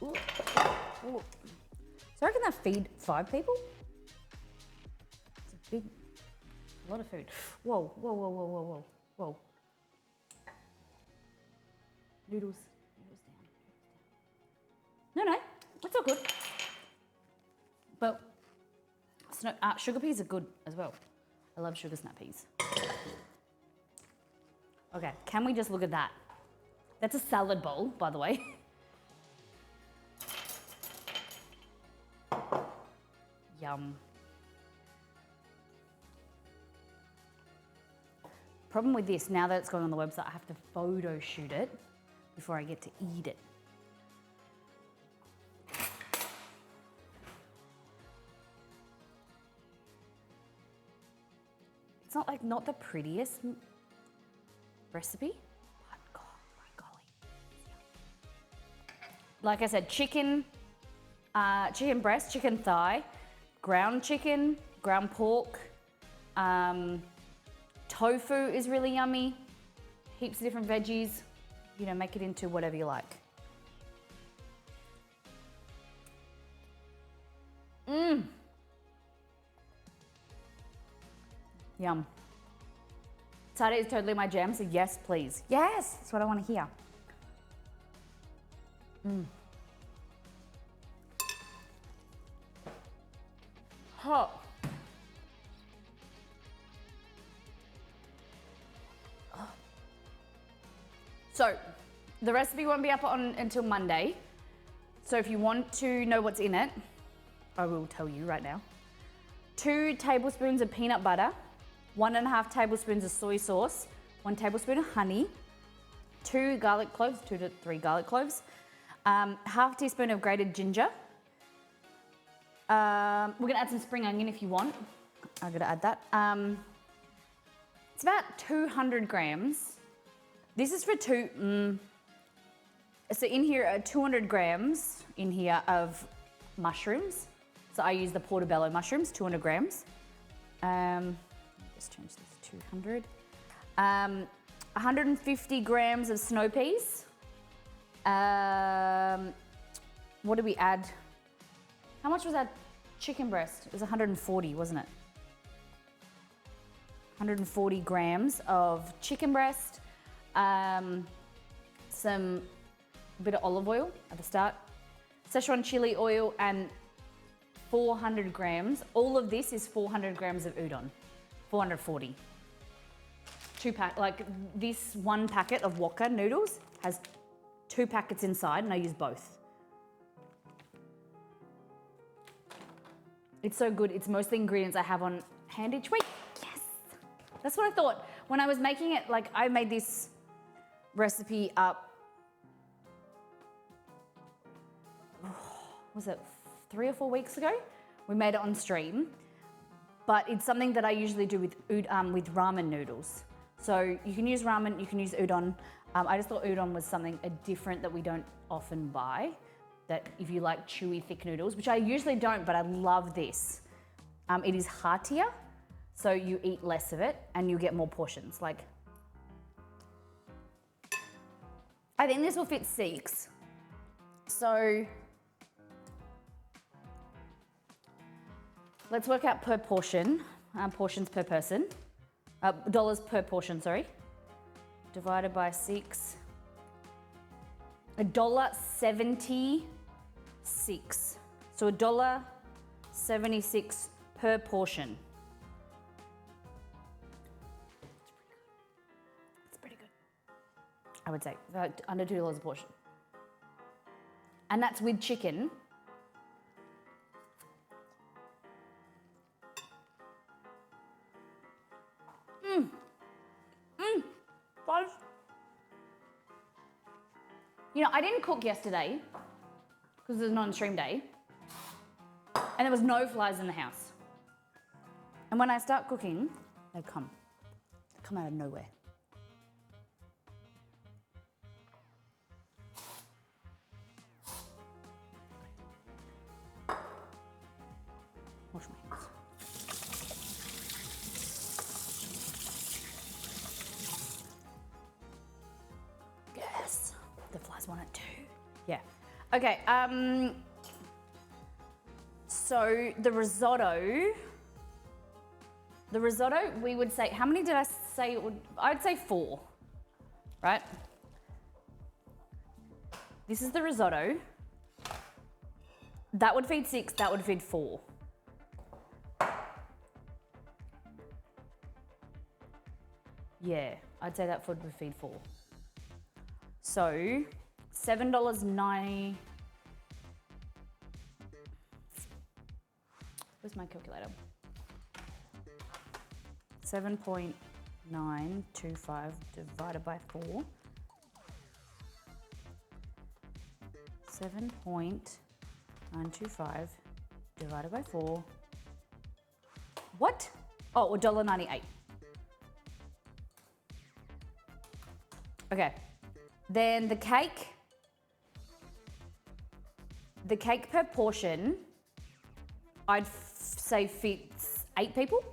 Ooh. Ooh. So I reckon that feed 5 people? It's a lot of food. Whoa, whoa, whoa, whoa, whoa, whoa, whoa. Noodles down. No, it's all good. But sugar peas are good as well. I love sugar snap peas. Okay, can we just look at that? That's a salad bowl, by the way. Yum. Problem with this, now that it's going on the website, I have to photo shoot it before I get to eat it. It's not the prettiest recipe, but God, my golly. Like I said, chicken breast, chicken thigh, ground chicken, ground pork, tofu is really yummy, heaps of different veggies, you know, make it into whatever you like. Yum. Satay is totally my jam, so yes, please. Yes, that's what I want to hear. Hot. So, the recipe won't be up until Monday. So if you want to know what's in it, I will tell you right now. 2 tablespoons of peanut butter, 1.5 tablespoons of soy sauce, 1 tablespoon of honey, 2 garlic cloves, 2 to 3 garlic cloves, half teaspoon of grated ginger. We're gonna add some spring onion if you want. I'm gonna add that. It's about 200 grams. This is for so in here are 200 grams in here of mushrooms. So I use the portobello mushrooms, 200 grams. Just change this to 200. 150 grams of snow peas. What did we add? How much was that chicken breast? It was 140, wasn't it? 140 grams of chicken breast. Some bit of olive oil at the start. Szechuan chili oil and 400 grams. All of this is 400 grams of udon. 440. 2 pack, like this 1 packet of Wokka noodles has 2 packets inside, and I use both. It's so good. It's most of the ingredients I have on hand each week. Yes, That's what I thought. When I was making it, like I made this recipe up, was it 3 or 4 weeks ago? We made it on stream, but it's something that I usually do with ramen noodles. So you can use ramen, you can use udon. I just thought udon was something different that we don't often buy, that if you like chewy, thick noodles, which I usually don't, but I love this. It is heartier, so you eat less of it and you get more portions. Like, I think this will fit 6. So let's work out per portion, portions per person, dollars per portion, sorry. Divided by 6, $1.76. So $1.76 per portion. It's pretty good. I would say under $2 a portion. And that's with chicken. Guys. You know, I didn't cook yesterday because it was a non-stream day. And there was no flies in the house. And when I start cooking, they come out of nowhere. Wash my hands. Yes, the flies want it too. Yeah. Okay. So the risotto, we would say, how many did I say it would? I'd say 4, right? This is the risotto. That would feed 6, that would feed 4. Yeah, I'd say that food would feed 4. So $7.90. Where's my calculator? 7.925 divided by 4. 7.925 divided by 4. What? Oh, $1.98. Okay. Then the cake per portion, I'd say fits 8 people.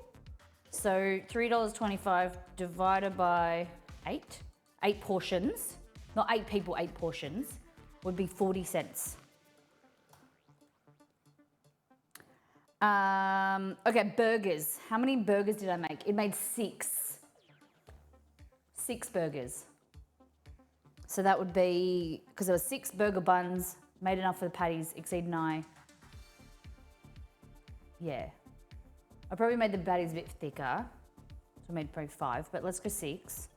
So $3.25 divided by 8 portions, not 8 people, 8 portions, would be 40 cents. Okay, burgers. How many burgers did I make? It made 6. 6 burgers. So that would be, because there were 6 burger buns, made enough for the patties, Exceed and I. Yeah. I probably made the patties a bit thicker. So I made probably 5, but let's go 6.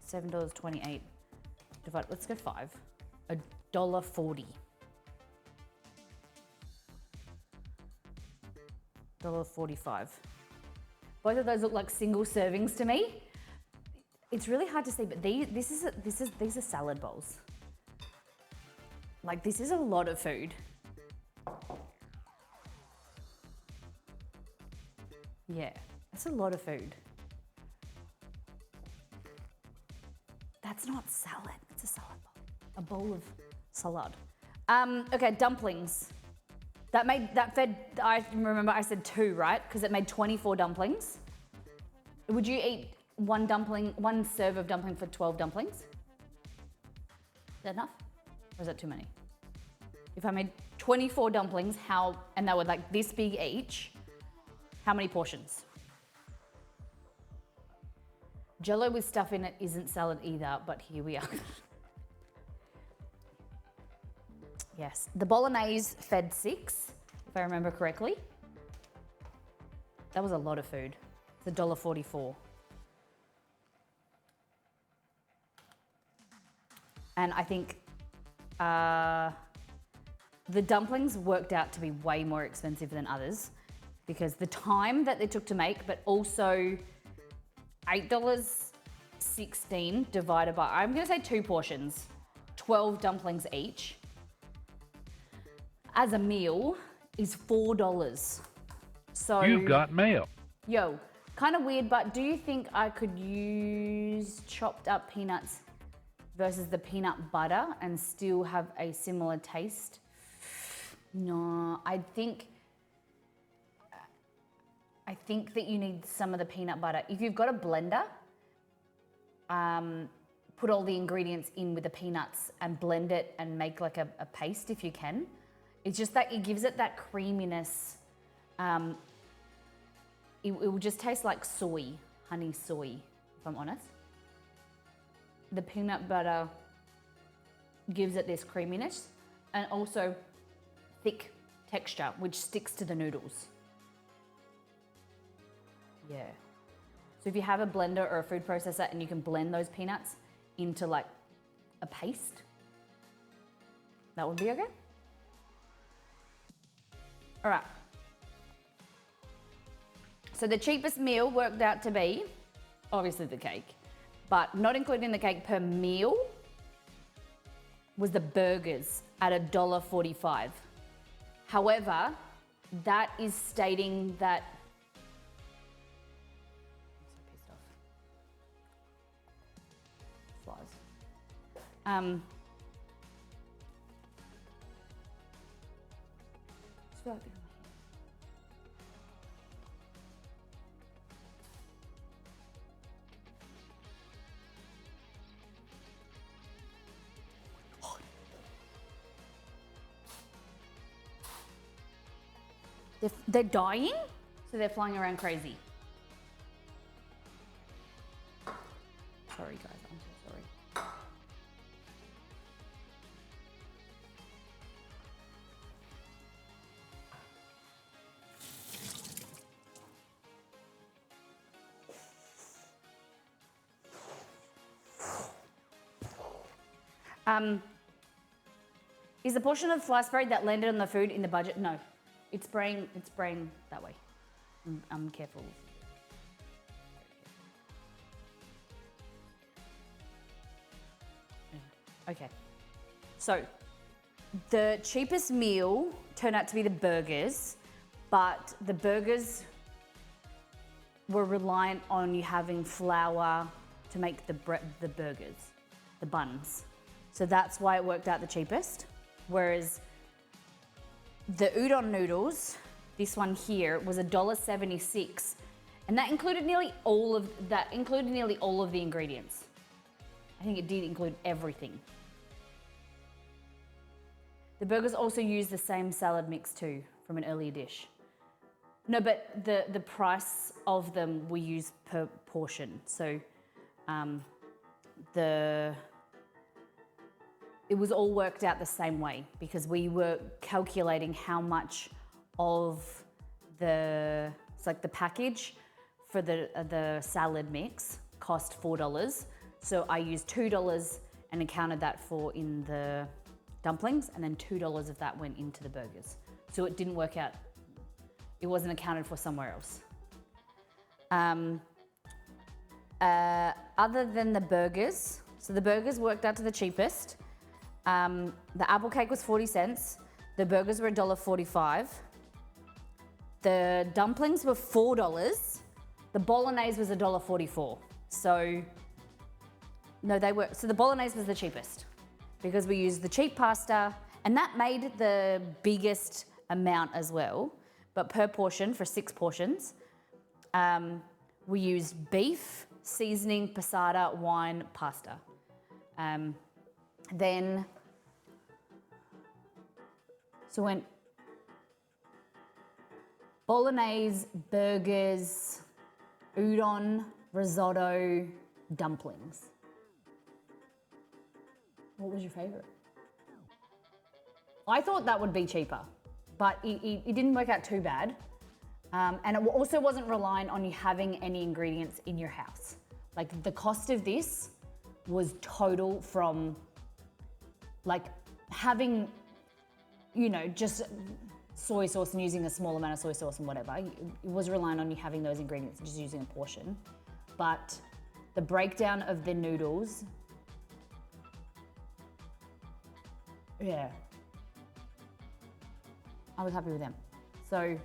$7.28 divide, let's go 5. $1.40. $1.45. Both of those look like single servings to me. It's really hard to see, but these are salad bowls. Like, this is a lot of food. Yeah, that's a lot of food. That's not salad, it's a salad bowl. A bowl of salad. Okay, dumplings. That fed, I remember I said 2, right? Because it made 24 dumplings. Would you eat one serve of dumpling for 12 dumplings? Is that enough? Or is that too many? If I made 24 dumplings, and they were like this big each, how many portions? Jello with stuff in it isn't salad either, but here we are. Yes, the bolognese fed 6, if I remember correctly. That was a lot of food. It's $1.44. And I think the dumplings worked out to be way more expensive than others because the time that they took to make, but also $8.16 divided by, I'm gonna say 2 portions, 12 dumplings each, as a meal is $4. So You've got mail. yo, kind of weird, but do you think I could use chopped up peanuts versus the peanut butter and still have a similar taste? No, I think that you need some of the peanut butter. If you've got a blender, put all the ingredients in with the peanuts and blend it and make like a paste if you can. It's just that it gives it that creaminess. It will just taste like soy, honey soy, if I'm honest. The peanut butter gives it this creaminess and also thick texture, which sticks to the noodles. Yeah. So if you have a blender or a food processor and you can blend those peanuts into like a paste, that would be okay. All right. So the cheapest meal worked out to be, obviously the cake, but not including the cake per meal was the burgers at $1.45. However, that is stating that, I'm so pissed off. Flies. Just feel like being on my hand. They're dying, so they're flying around crazy. Sorry guys, I'm so sorry. Is the portion of fly spray that landed on the food in the budget? No. It's spraying that way. I'm careful. Okay. So, the cheapest meal turned out to be the burgers, but the burgers were reliant on you having flour to make the burgers, the buns. So that's why it worked out the cheapest. Whereas the udon noodles, this one here, was $1.76, and that included nearly all of the ingredients. I think it did include everything. The burgers also used the same salad mix too from an earlier dish. No, but the price of them we use per portion. So it was all worked out the same way because we were calculating how much of the package for the salad mix cost $4. So I used $2 and accounted that for in the dumplings, and then $2 of that went into the burgers. So it didn't work out, it wasn't accounted for somewhere else. Other than the burgers, so the burgers worked out to the cheapest. The apple cake was 40 cents. The burgers were $1.45. The dumplings were $4. The bolognese was $1.44. So, no, so the bolognese was the cheapest because we used the cheap pasta, and that made the biggest amount as well. But per portion, for 6 portions, we used beef, seasoning, passata, wine, pasta. Then, so went bolognese, burgers, udon, risotto, dumplings. What was your favorite? I thought that would be cheaper, but it didn't work out too bad. And it also wasn't reliant on you having any ingredients in your house. Like the cost of this was total from like having, just soy sauce and using a small amount of soy sauce and whatever. It was relying on you having those ingredients and just using a portion. But the breakdown of the noodles, yeah, I was happy with them. So,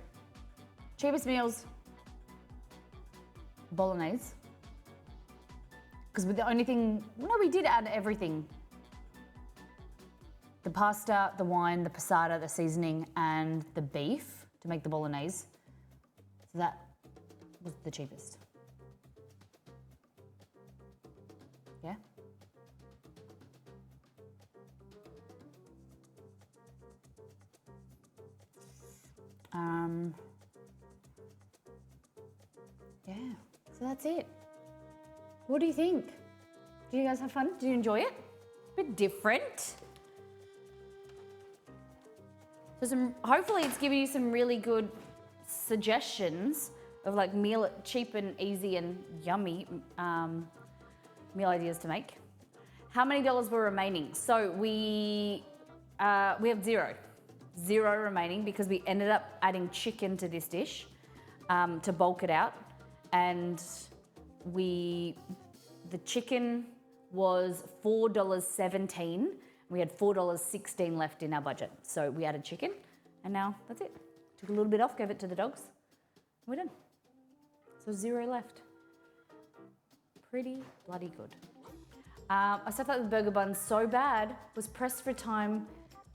cheapest meals, bolognese. Because the only thing, no, we did add everything. The pasta, the wine, the passata, the seasoning, and the beef to make the bolognese. So that was the cheapest. Yeah? Yeah, so that's it. What do you think? Did you guys have fun? Did you enjoy it? A bit different. So hopefully it's giving you some really good suggestions of like cheap and easy and yummy meal ideas to make. How many dollars were remaining? So we have zero remaining because we ended up adding chicken to this dish to bulk it out, and the chicken was $4.17. We had $4.16 left in our budget. So we added chicken, and now that's it. Took a little bit off, gave it to the dogs. We're done. So zero left. Pretty bloody good. I stuffed out the burger buns so bad, was pressed for time.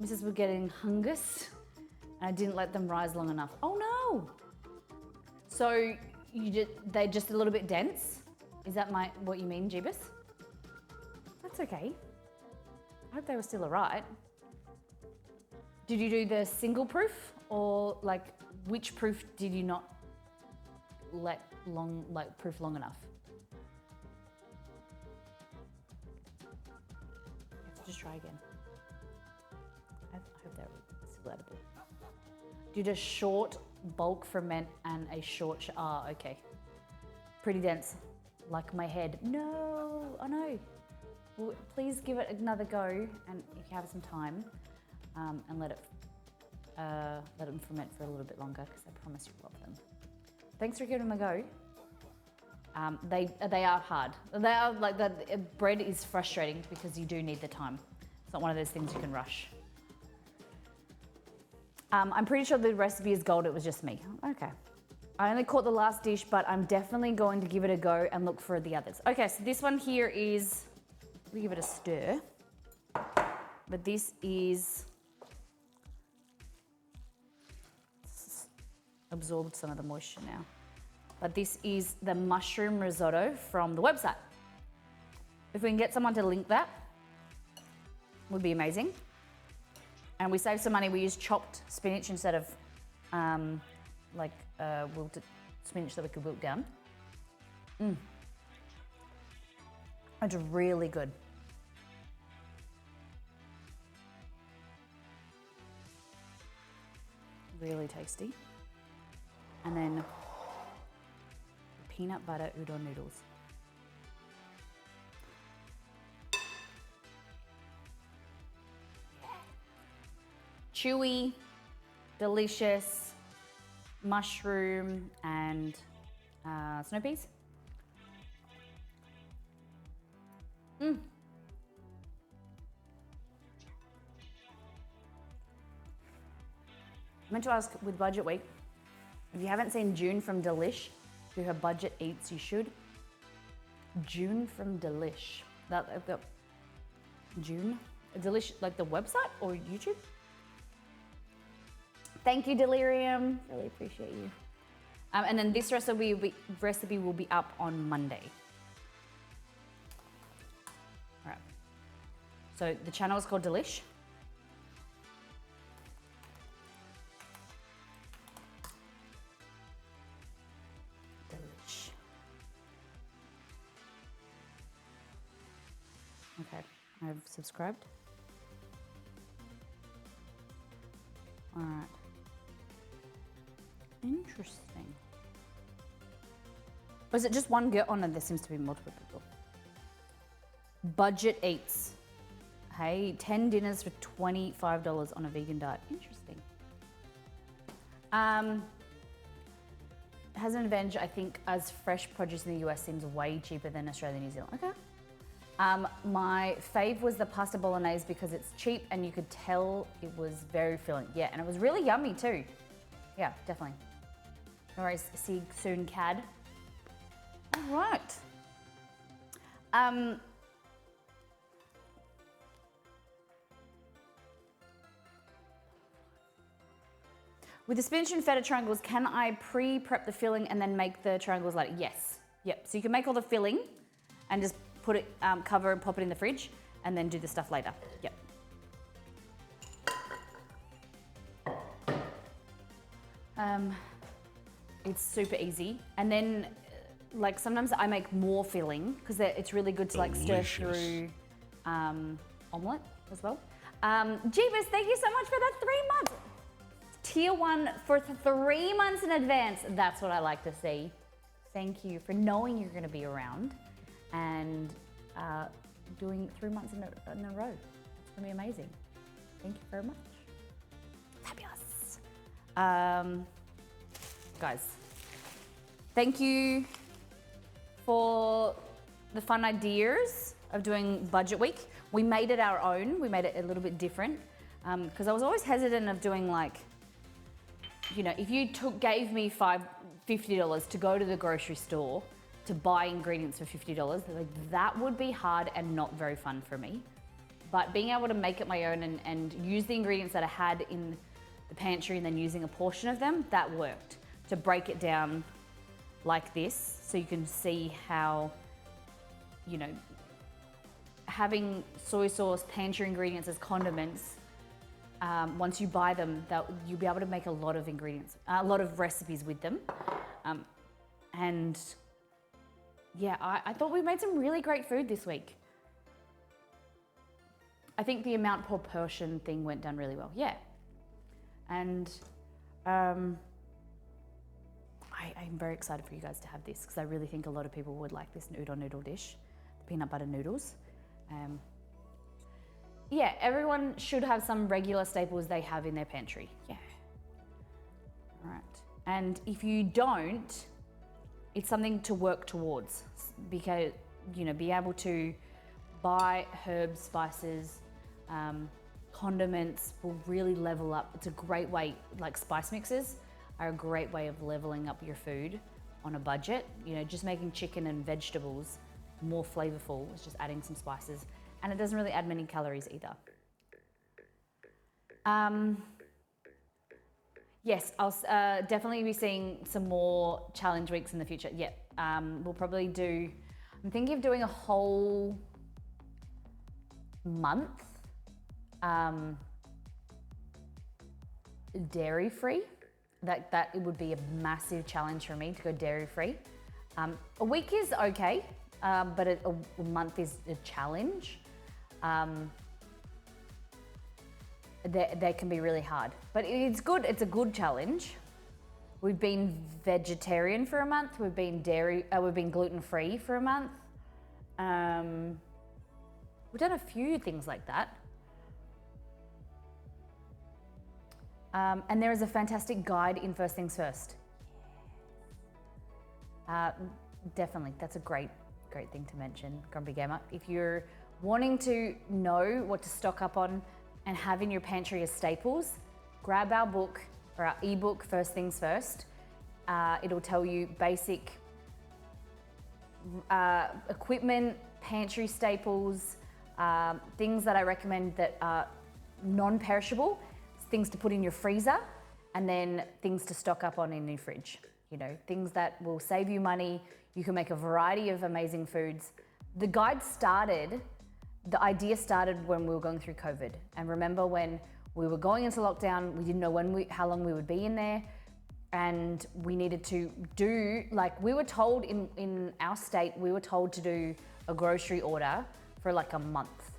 Mrs. were getting hungus, and I didn't let them rise long enough. Oh no! So they're just a little bit dense? Is that what you mean, Jeebus? That's okay. I hope they were still alright. Did you do the single proof, or like which proof did you not let proof long enough? Let's just try again. I hope they're still edible. Did a short bulk ferment and a short. Okay. Pretty dense, like my head. No, I know. Well, please give it another go, and if you have some time, and let them ferment for a little bit longer, because I promise you love them. Thanks for giving them a go. They are hard. They are like the bread is frustrating because you do need the time. It's not one of those things you can rush. I'm pretty sure the recipe is gold. It was just me. Okay. I only caught the last dish, but I'm definitely going to give it a go and look for the others. Okay, so this one here is. We give it a stir, but this is absorbed some of the moisture now. But this is the mushroom risotto from the website. If we can get someone to link that, would be amazing. And we saved some money. We used chopped spinach instead of wilted spinach that we could wilt down. It's really good. Really tasty. And then peanut butter udon noodles. Chewy, delicious, mushroom and snow peas. I meant to ask with Budget Week, if you haven't seen June from Delish, do her budget eats, you should. June from Delish. June? Delish, like the website or YouTube? Thank you, Delirium. Really appreciate you. And then this recipe will be up on Monday. All right. So the channel is called Delish. Delish. Okay, I've subscribed. All right. Interesting. Was it just one girl? Oh no, there seems to be multiple people. Budget Eats. Hey, 10 dinners for $25 on a vegan diet. Interesting. Has an advantage, I think, as fresh produce in the US seems way cheaper than Australia and New Zealand. Okay. My fave was the pasta bolognese because it's cheap and you could tell it was very filling. Yeah, and it was really yummy too. Yeah, definitely. No worries, see you soon, Cad. All right. With the spinach and feta triangles, can I pre-prep the filling and then make the triangles later? Yes. Yep. So you can make all the filling and just put it, cover and pop it in the fridge and then do the stuff later. Yep. It's super easy. And then like sometimes I make more filling because it's really good to like stir through omelette as well. Jeebus, thank you so much for that 3 months. Tier 1 for 3 months in advance. That's what I like to see. Thank you for knowing you're going to be around and doing 3 months in a row. It's going to be amazing. Thank you very much. Fabulous. Guys, thank you for the fun ideas of doing budget week. We made it our own. We made it a little bit different because I was always hesitant of doing like, you know, if you gave me $50 to go to the grocery store to buy ingredients for $50, like that would be hard and not very fun for me. But being able to make it my own and use the ingredients that I had in the pantry and then using a portion of them, that worked. To break it down like this so you can see how, you know, having soy sauce, pantry ingredients as condiments, once you buy them, you'll be able to make a lot of ingredients, a lot of recipes with them. And yeah, I thought we made some really great food this week. I think the amount per portion thing went down really well. Yeah. And I'm very excited for you guys to have this because I really think a lot of people would like this udon noodle dish, the peanut butter noodles. Yeah, everyone should have some regular staples they have in their pantry. Yeah. All right. And if you don't, it's something to work towards because, you know, be able to buy herbs, spices, condiments will really level up. It's a great way, like spice mixes are a great way of leveling up your food on a budget. You know, just making chicken and vegetables more flavorful is just adding some spices. And it doesn't really add many calories either. Yes, I'll definitely be seeing some more challenge weeks in the future. Yeah, we'll probably do, I'm thinking of doing a whole month dairy free. That it would be a massive challenge for me to go dairy free. A week is okay, but a month is a challenge. They can be really hard, but it's good. It's a good challenge. We've been vegetarian for a month. We've been gluten free for a month. We've done a few things like that. And there is a fantastic guide in First Things First. Definitely, that's a great thing to mention, Grumpy Gamer. If you're wanting to know what to stock up on and have in your pantry as staples, grab our book or our ebook, First Things First. It'll tell you basic equipment, pantry staples, things that I recommend that are non-perishable, things to put in your freezer, and then things to stock up on in your fridge. You know, things that will save you money. You can make a variety of amazing foods. The idea started when we were going through COVID. And remember when we were going into lockdown, we didn't know how long we would be in there. And we needed to do, like we were told in our state, we were told to do a grocery order for like a month.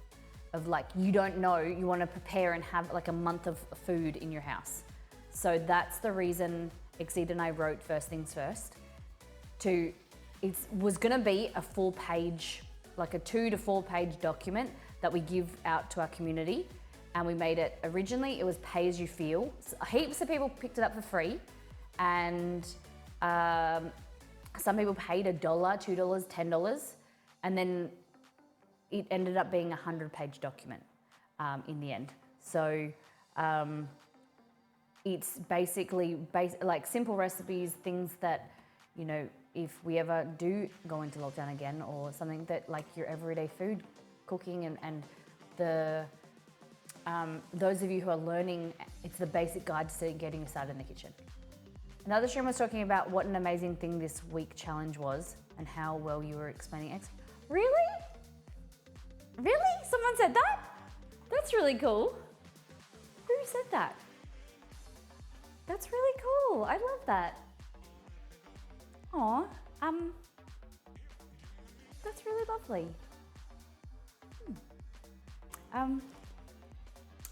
Of like, you don't know, you want to prepare and have like a month of food in your house. So that's the reason Exceed and I wrote First Things First. It was gonna be a full page, like a 2 to 4 page document that we give out to our community. and we made it, originally it was pay as you feel. So heaps of people picked it up for free, and some people paid $1, $2, $10, and then it ended up being a 100-page document in the end. So it's basically like simple recipes, things that, you know, if we ever do go into lockdown again, or something that like your everyday food cooking, and the those of you who are learning, it's the basic guide to getting you started in the kitchen. Another stream was talking about what an amazing thing this week challenge was and how well you were explaining X. Really? Really? Someone said that? That's really cool. Who said that? That's really cool. I love that. Aw, that's really lovely.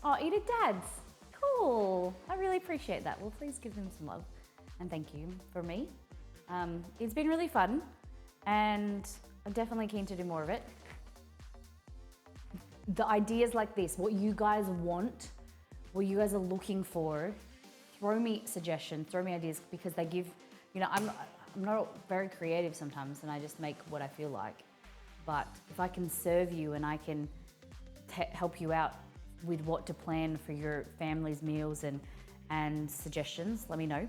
Oh, Edith Dads. Cool. I really appreciate that. Well, please give them some love and thank you for me. It's been really fun, and I'm definitely keen to do more of it. The ideas like this, what you guys want, what you guys are looking for, throw me suggestions, throw me ideas, because they give, you know, I'm not very creative sometimes, and I just make what I feel like. But if I can serve you and I can help you out with what to plan for your family's meals and suggestions, let me know.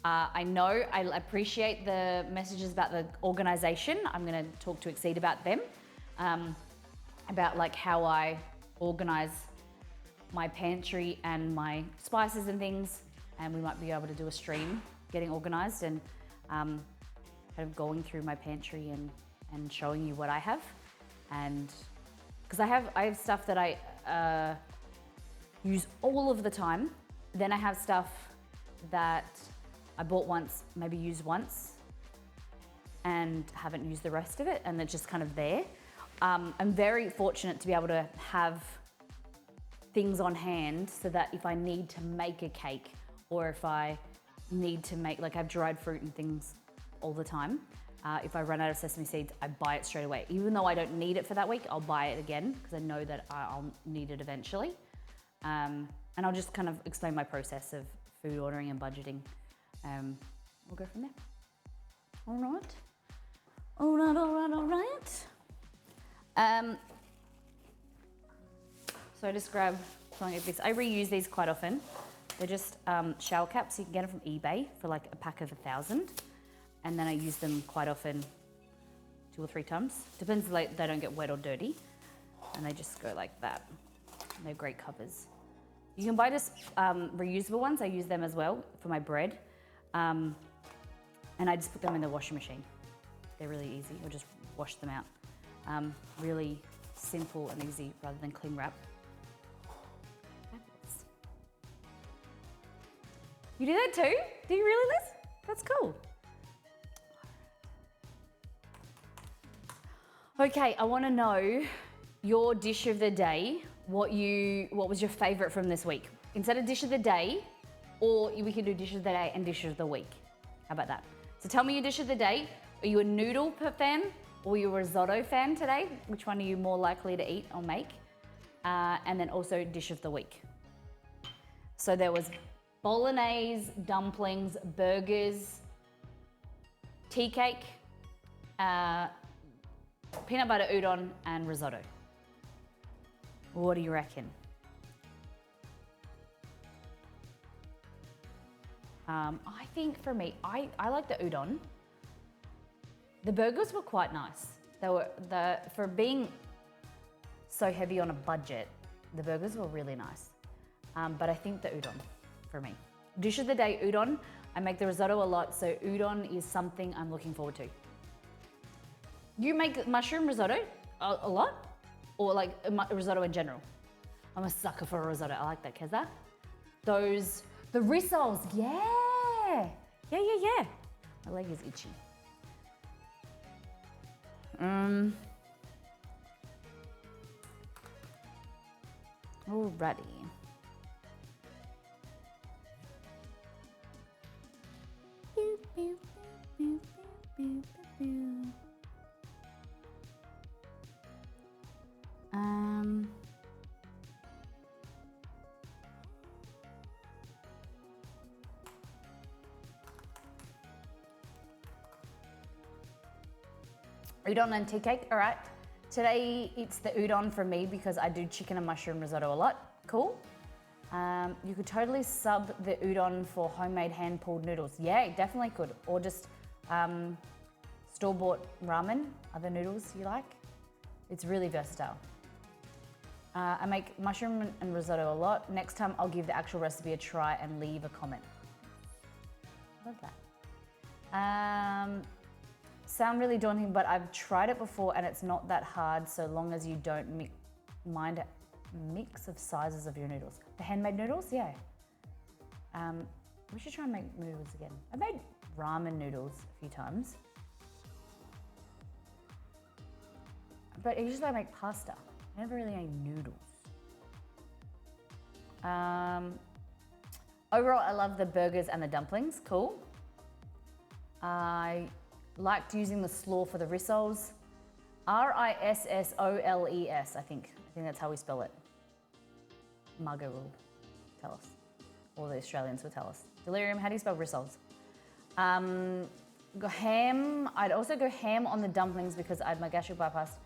I know I appreciate the messages about the organization. I'm going to talk to Exceed about them, about like how I organize my pantry and my spices and things, and we might be able to do a stream getting organized and kind of going through my pantry and showing you what I have. And because I have stuff that I use all of the time. Then I have stuff that I bought once, maybe used once, and haven't used the rest of it, and they're just kind of there. I'm very fortunate to be able to have things on hand so that if I need to make a cake, or if I need to make, like I have dried fruit and things all the time. If I run out of sesame seeds, I buy it straight away. Even though I don't need it for that week, I'll buy it again because I know that I'll need it eventually. And I'll just kind of explain my process of food ordering and budgeting. We'll go from there. All right. All right, all right, all right. So I just grab something like this. I reuse these quite often. They're just shower caps. You can get them from eBay for like a pack of 1,000. And then I use them quite often, 2 or 3 times. Depends if they don't get wet or dirty. And they just go like that. And they're great covers. You can buy just reusable ones. I use them as well for my bread. And I just put them in the washing machine. They're really easy. Or just wash them out. Really simple and easy rather than cling wrap. Fabulous. You do that too? Do you really, Liz? That's cool. Okay, I want to know your dish of the day. What was your favorite from this week? Instead of dish of the day, or we can do dish of the day and dish of the week. How about that? So tell me your dish of the day. Are you a noodle fan or are you a risotto fan today? Which one are you more likely to eat or make? And then also dish of the week. So there was bolognese, dumplings, burgers, tea cake, peanut butter udon, and risotto. What do you reckon? I think for me, I like the udon. The burgers were quite nice. For being so heavy on a budget, the burgers were really nice. But I think the udon for me. Dish of the day, udon. I make the risotto a lot, so udon is something I'm looking forward to. You make mushroom risotto a lot? Or like risotto in general? I'm a sucker for a risotto. I like that, Keza. The rissoles, yeah. Yeah. My leg is itchy. Alrighty. Udon and tea cake, all right. Today it's the udon for me because I do chicken and mushroom risotto a lot. Cool. You could totally sub the udon for homemade hand-pulled noodles. Yeah, definitely could. Or just store-bought ramen, other noodles you like. It's really versatile. I make mushroom and risotto a lot. Next time I'll give the actual recipe a try and leave a comment. Love that. Sound really daunting, but I've tried it before and it's not that hard so long as you don't mind a mix of sizes of your noodles. The handmade noodles, yeah. We should try and make noodles again. I've made ramen noodles a few times. But usually I make pasta. I never really made noodles. Overall, I love the burgers and the dumplings. Cool. I liked using the slaw for the rissoles. Rissoles, I think. I think that's how we spell it. Margot will tell us. Or the Australians will tell us. Delirium, how do you spell rissoles? Go ham. I'd also go ham on the dumplings because I had my gastric bypass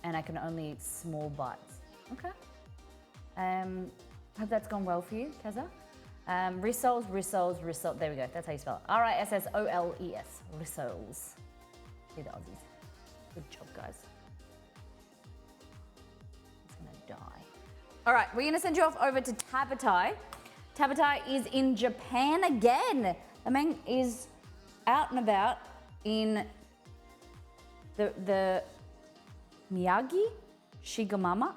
and I can only eat small bites. Okay. Hope that's gone well for you, Kaza. Rissoles. There we go. That's how you spell it. Rissoles. Rissoles. See the Aussies. Good job, guys. It's gonna die. All right, we're gonna send you off over to Tabatai. Tabatai is in Japan again. The man is out and about in the Miyagi, Shiogama,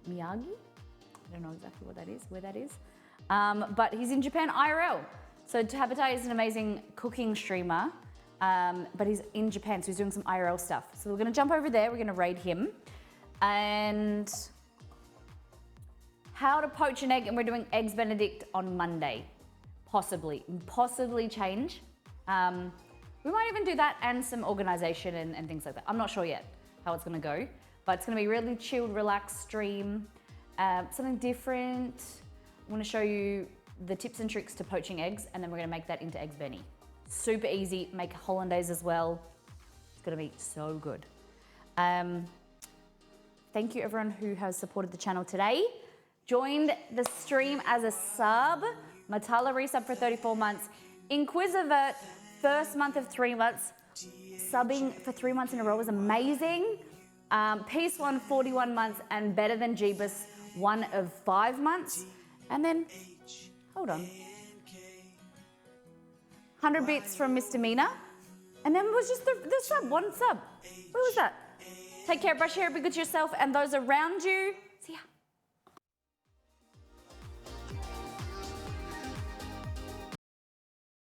Miyagi. I don't know exactly what that is, where that is. But he's in Japan IRL. So Tabatai is an amazing cooking streamer, but he's in Japan, so he's doing some IRL stuff. So we're gonna jump over there, we're gonna raid him. And how to poach an egg, and we're doing Eggs Benedict on Monday. Possibly change. We might even do that and some organization and things like that. I'm not sure yet how it's gonna go, but it's gonna be really chilled, relaxed stream, something different. I'm gonna show you the tips and tricks to poaching eggs, and then we're gonna make that into Eggs Benny. Super easy, make hollandaise as well. It's gonna be so good. Thank you everyone who has supported the channel today. Joined the stream as a sub. Matala resub for 34 months. Inquisivert, first month of 3 months. Subbing for 3 months in a row was amazing. Peace One, 41 months, and Better Than Jeebus, 1 of 5 months. And then, hold on. 100 bits from Mr. Mina. And then it was just the sub, 1 sub. What was that? Take care, brush your hair, be good to yourself and those around you.